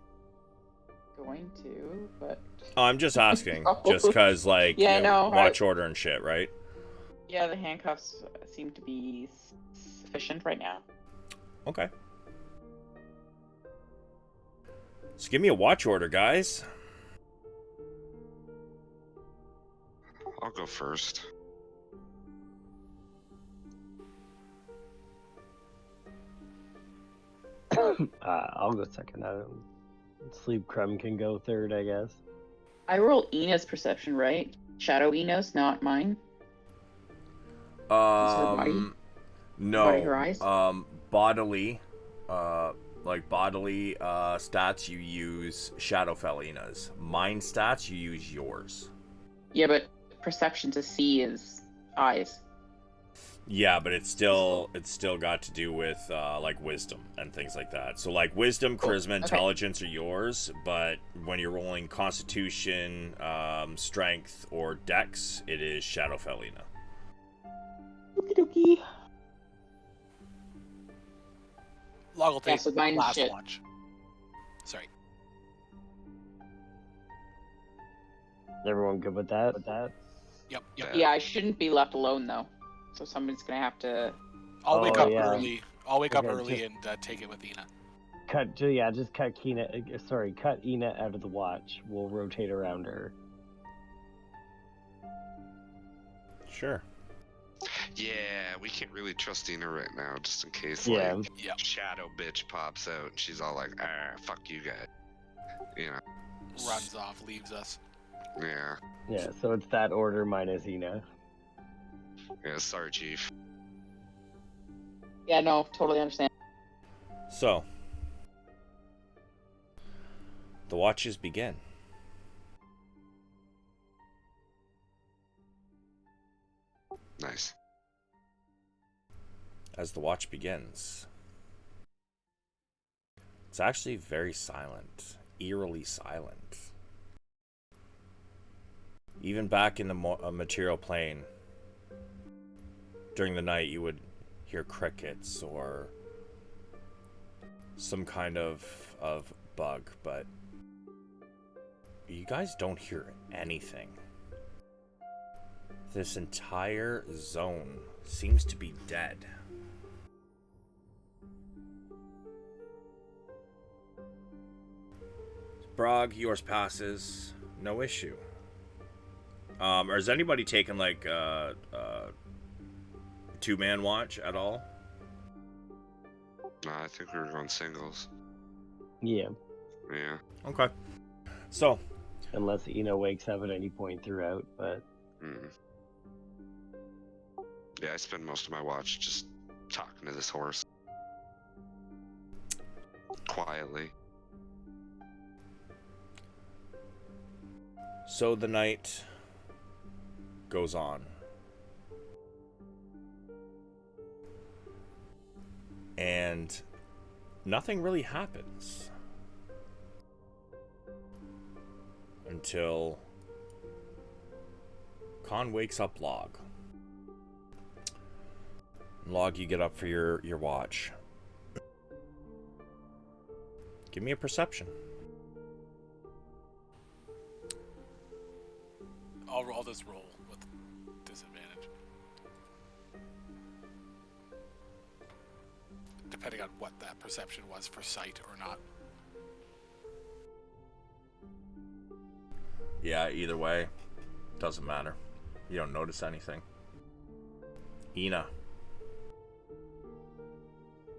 going to, but... Oh, I'm just asking. Oh. Just because, like, Yeah, you know, no, watch order and shit, right? Yeah, the handcuffs seem to be sufficient right now. Okay. So give me a watch order, guys. I'll go first. I'll go second. Sleep Crumb can go third, I guess. I roll Ina's perception, right? Shadow Ina's, not mine. Body her eyes? Bodily, bodily stats, you use Shadowfell Ina's. Mind stats, you use yours. Yeah, but perception to see is eyes. Yeah, but it's still got to do with like wisdom and things like that. So like wisdom, charisma, intelligence are yours, but when you're rolling Constitution, Strength, or Dex, it is Shadowfell Ina. Okie dokie. Log will take so mine last shit. watch. Sorry. Everyone good with that? Yep. Yeah, I shouldn't be left alone though. So somebody's gonna have to. I'll wake up yeah. early. I'll wake up Okay, early just- and take it with Ina. Just cut cut Ina out of the watch. We'll rotate around her. Sure. Yeah, we can't really trust Ina right now, just in case Yeah. like Yep. Shadow bitch pops out and she's all like, fuck you guys. You know. Runs off, leaves us. Yeah. Yeah, so it's that order minus Ina. Yeah, sorry, Chief. Yeah, no, totally understand. So, the watches begin. Nice. As the watch begins, it's actually very silent, eerily silent. Even back in the material plane, during the night you would hear crickets or some kind of bug, but you guys don't hear anything. This entire zone seems to be dead. Brog, yours passes, no issue. Or has anybody taken like two-man watch at all? No, I think we were going singles. Yeah, Yeah. Okay. So, unless Ina wakes up at any point throughout, but... Yeah, I spend most of my watch just talking to this horse. Quietly. So the night goes on. And nothing really happens until Khan wakes up Log. Log, you get up for your watch. Give me a perception. I'll just roll with disadvantage. Depending on what that perception was for sight or not. Yeah, either way, doesn't matter. You don't notice anything. Ina.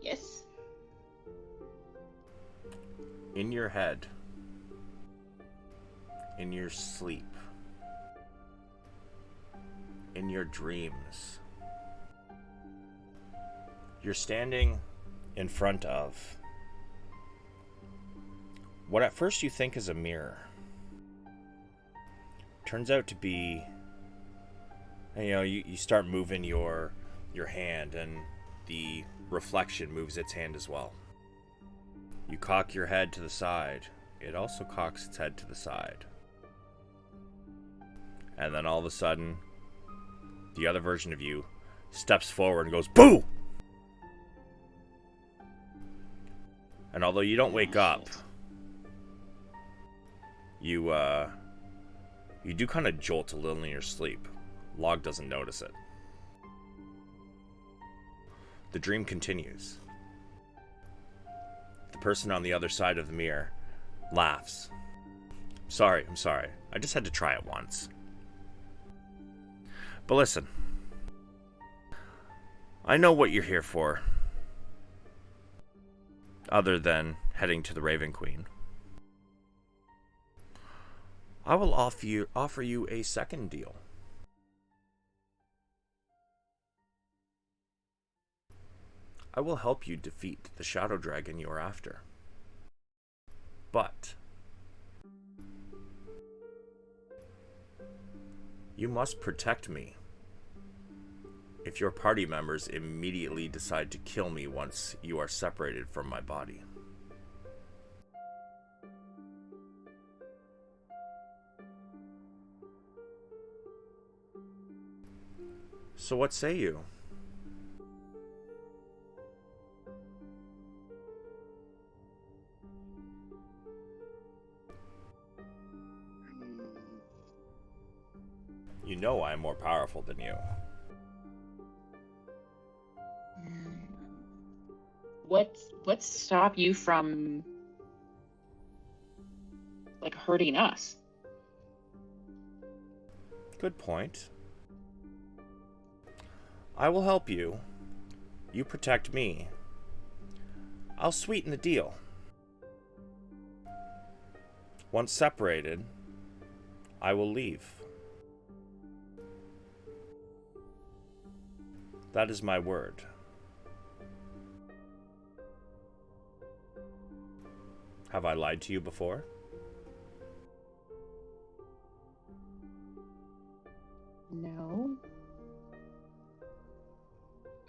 Yes. In your head, in your sleep, in your dreams, you're standing in front of what at first you think is a mirror. Turns out to be, you start moving your hand and the reflection moves its hand as well. You cock your head to the side. It also cocks its head to the side. And then all of a sudden, the other version of you steps forward and goes, "Boo!" And although you don't wake up, You do kind of jolt a little in your sleep. Log doesn't notice it. The dream continues. The person on the other side of the mirror laughs. I'm sorry. I just had to try it once. But listen. I know what you're here for. Other than heading to the Raven Queen. I will offer you a second deal. I will help you defeat the shadow dragon you are after. But you must protect me if your party members immediately decide to kill me once you are separated from my body. So what say you? You know I am more powerful than you. What's to stop you from like hurting us? Good point. I will help you. You protect me. I'll sweeten the deal. Once separated, I will leave. That is my word. Have I lied to you before? No.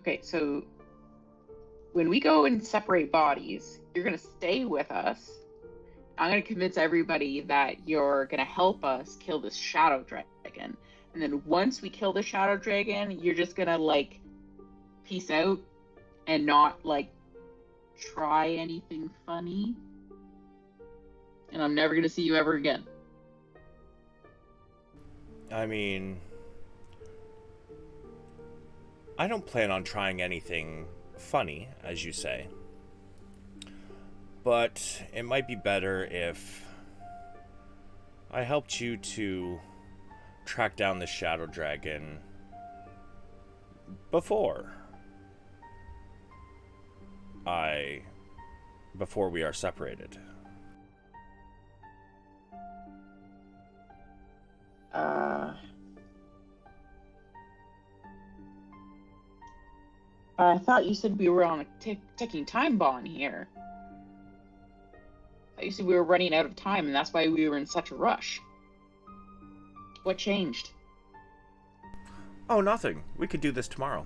Okay, so when we go and separate bodies, you're going to stay with us. I'm going to convince everybody that you're going to help us kill this shadow dragon. And then once we kill the shadow dragon, you're just going to, like, peace out and not, like, try anything funny. And I'm never going to see you ever again. I mean, I don't plan on trying anything funny, as you say. But it might be better if I helped you to track down the shadow dragon before we are separated. I thought you said we were on a ticking time bomb here. I said we were running out of time, and that's why we were in such a rush. What changed? Oh, nothing. We could do this tomorrow.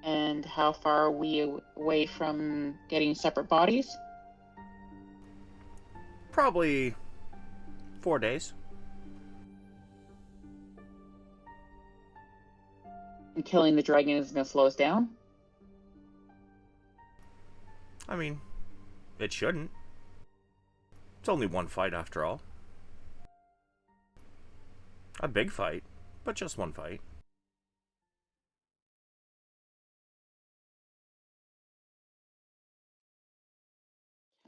And how far are we away from getting separate bodies? Probably 4 days. And killing the dragon is going to slow us down? I mean, it shouldn't. It's only one fight after all. A big fight, but just one fight.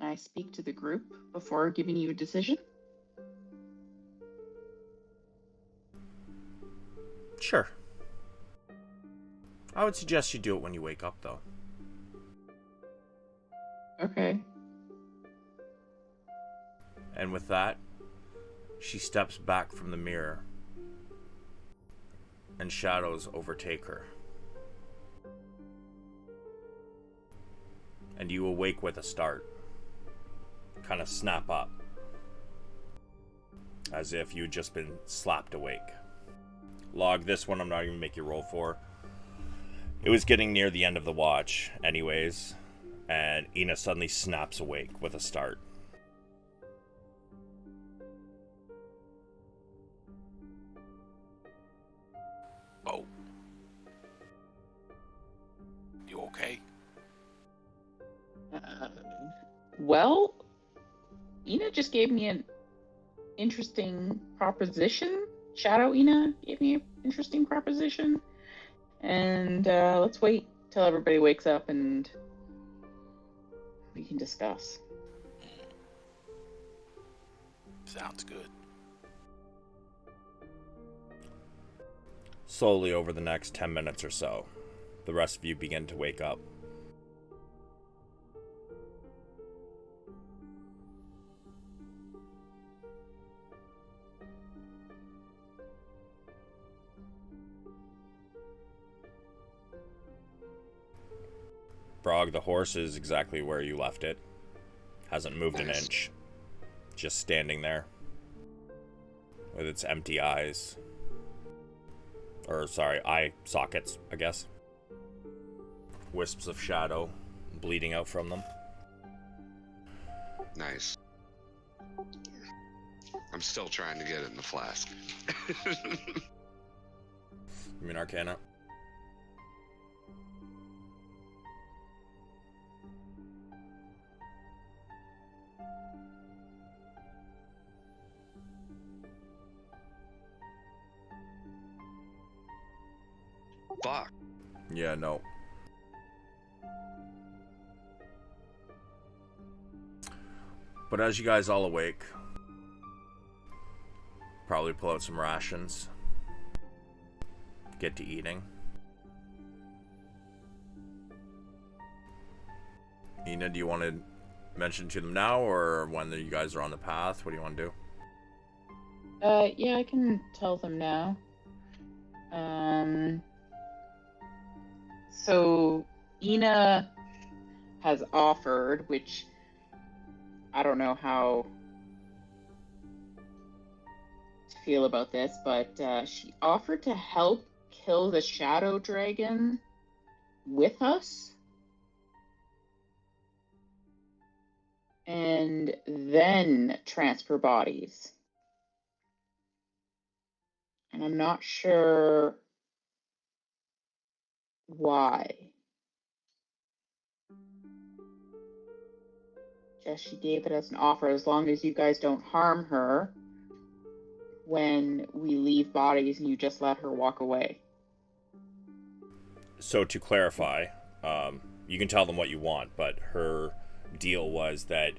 Can I speak to the group before giving you a decision? Sure. I would suggest you do it when you wake up, though. Okay. And with that, she steps back from the mirror, and shadows overtake her. And you awake with a start. Kind of snap up, as if you'd just been slapped awake. Log, this one I'm not even make you roll for. It was getting near the end of the watch anyways, and Ina suddenly snaps awake with a start. Well, Ina just gave me an interesting proposition. Shadow Ina gave me an interesting proposition. And let's wait till everybody wakes up and we can discuss. Sounds good. Slowly over the next 10 minutes or so, the rest of you begin to wake up. Brog, the horse is exactly where you left it. Hasn't moved an inch. Just standing there. With its empty eyes. Or, sorry, eye sockets, I guess. Wisps of shadow bleeding out from them. Nice. I'm still trying to get it in the flask. You mean Arcana? Fuck. Yeah, no. But as you guys all awake, probably pull out some rations. Get to eating. Ina, do you want to mention to them now, or when you guys are on the path? What do you want to do? Yeah, I can tell them now. So Ina has offered, which I don't know how to feel about this, but she offered to help kill the shadow dragon with us and then transfer bodies. And I'm not sure why. Just she gave it as an offer, as long as you guys don't harm her when we leave bodies and you just let her walk away. So to clarify, you can tell them what you want, but her deal was that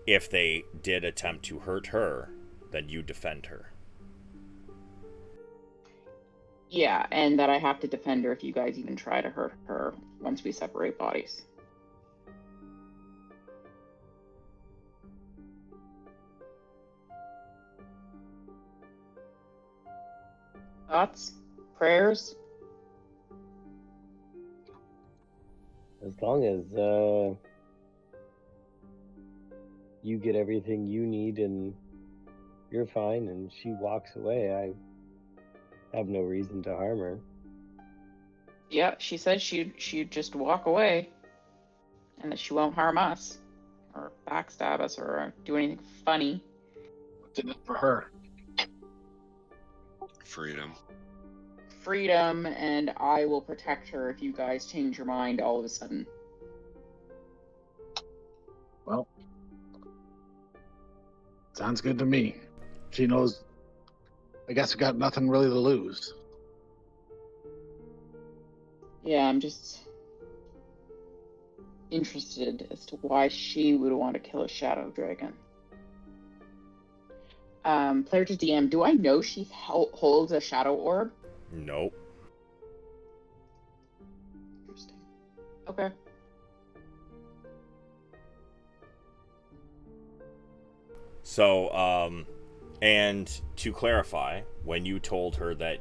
if they did attempt to hurt her, then you defend her. Yeah, and that I have to defend her if you guys even try to hurt her once we separate bodies. Thoughts? Prayers? As long as you get everything you need and you're fine and she walks away, I have no reason to harm her. Yeah, she said she'd just walk away and that she won't harm us or backstab us or do anything funny. What's in it for her? Freedom. Freedom, and I will protect her if you guys change your mind all of a sudden. Well, sounds good to me. She knows. I guess we got nothing really to lose. Yeah, I'm just interested as to why she would want to kill a shadow dragon. Player to DM, do I know she holds a shadow orb? Nope. Interesting. Okay. So, and to clarify, when you told her that,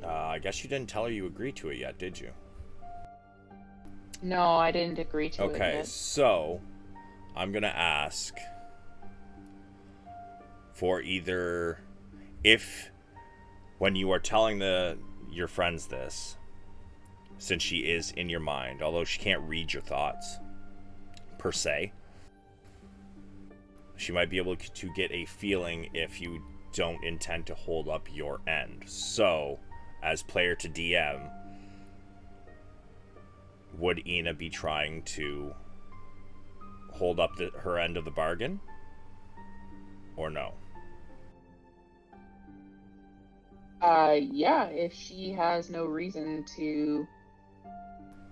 I guess you didn't tell her you agreed to it yet, did you? No, I didn't agree to it Okay, yet. so I'm gonna ask for either, if when you are telling your friends this, since she is in your mind, although she can't read your thoughts per se, she might be able to get a feeling if you don't intend to hold up your end. So, as player to DM, would Ina be trying to hold up her end of the bargain? Or no? Yeah, if she has no reason to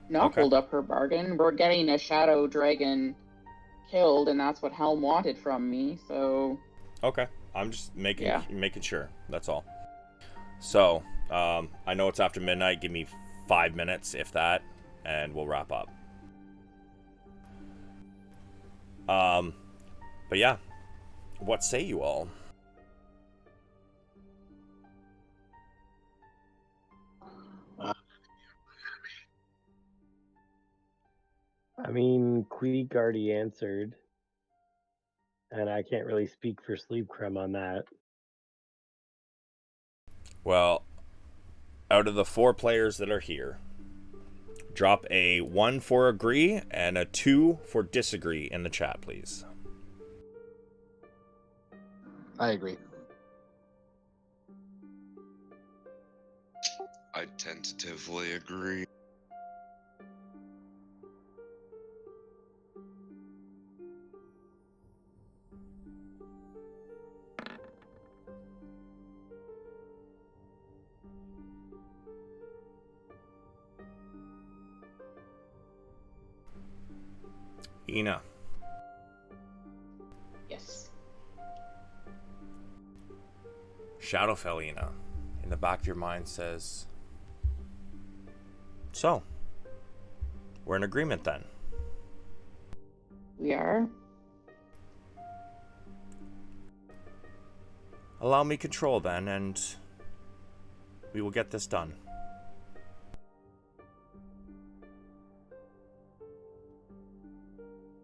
not hold up her bargain, we're getting a shadow dragon killed, and that's what Helm wanted from me, so... Okay, I'm just making sure, that's all. So, I know it's after midnight, give me 5 minutes, if that, and we'll wrap up. But yeah, what say you all? I mean, Queek already answered, and I can't really speak for Sleep Crumb on that. Well, out of the 4 players that are here, drop a 1 for agree and a 2 for disagree in the chat, please. I agree. I tentatively agree. Ina. Yes. Shadowfell Ina, in the back of your mind says, so, we're in agreement then. We are. Allow me control then, and we will get this done.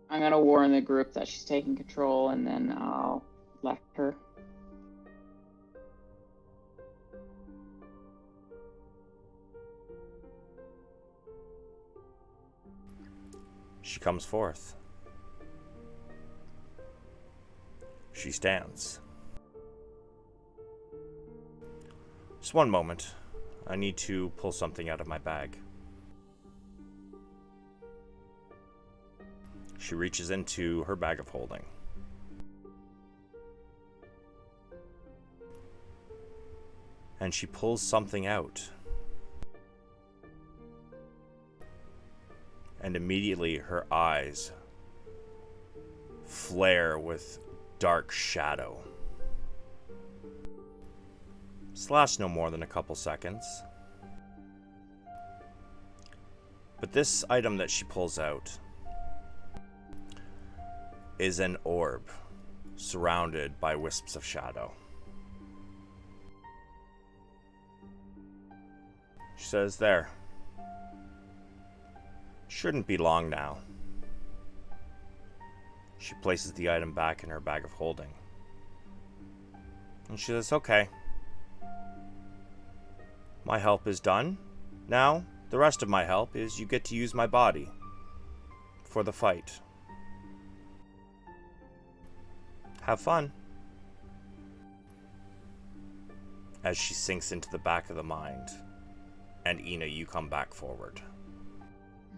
I'm gonna warn the group that she's taking control, and then I'll let her. She comes forth. She stands. Just one moment. I need to pull something out of my bag. She reaches into her bag of holding. And she pulls something out. And immediately her eyes flare with dark shadow. This lasts no more than a couple seconds. But this item that she pulls out is an orb surrounded by wisps of shadow. She says, there. Shouldn't be long now. She places the item back in her bag of holding. And she says, okay. My help is done. Now, the rest of my help is you get to use my body for the fight. Have fun. As she sinks into the back of the mind, and Ina, you come back forward.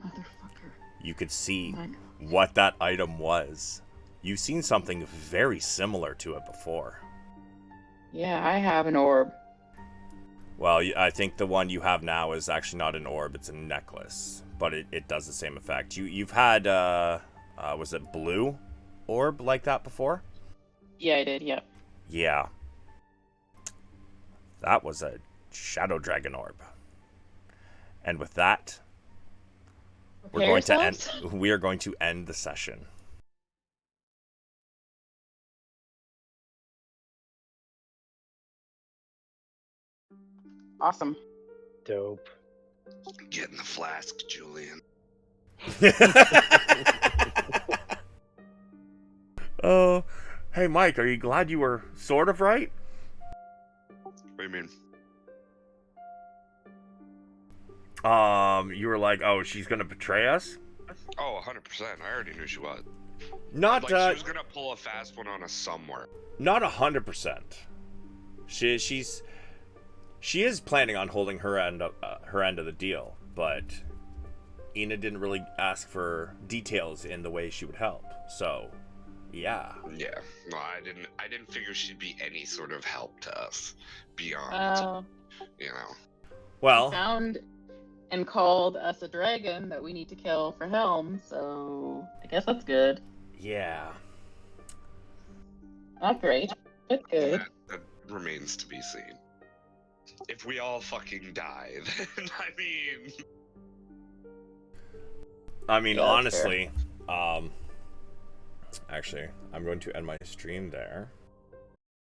Motherfucker. You could see what that item was. You've seen something very similar to it before. Yeah, I have an orb. Well, I think the one you have now is actually not an orb, it's a necklace. But it does the same effect. You've had, was it blue orb like that before? Yeah, I did, yeah. Yeah. That was a shadow dragon orb. And with that, we are going to end the session. Awesome. Dope. Get in the flask, Julian. Oh, hey Mike, are you glad you were sort of right? What do you mean? You were like, oh, she's gonna betray us? Oh, 100%. I already knew she was. Not like she was gonna pull a fast one on us somewhere. Not 100%. She is planning on holding her end of the deal, but Ina didn't really ask for details in the way she would help. So, yeah. Yeah. Well, I didn't figure she'd be any sort of help to us beyond, you know. Well, found and called us a dragon that we need to kill for Helm, so I guess that's good. yeah. Not great, but good. That remains to be seen. If we all fucking die, then I mean, Yeah, that's honestly, actually, I'm going to end my stream there.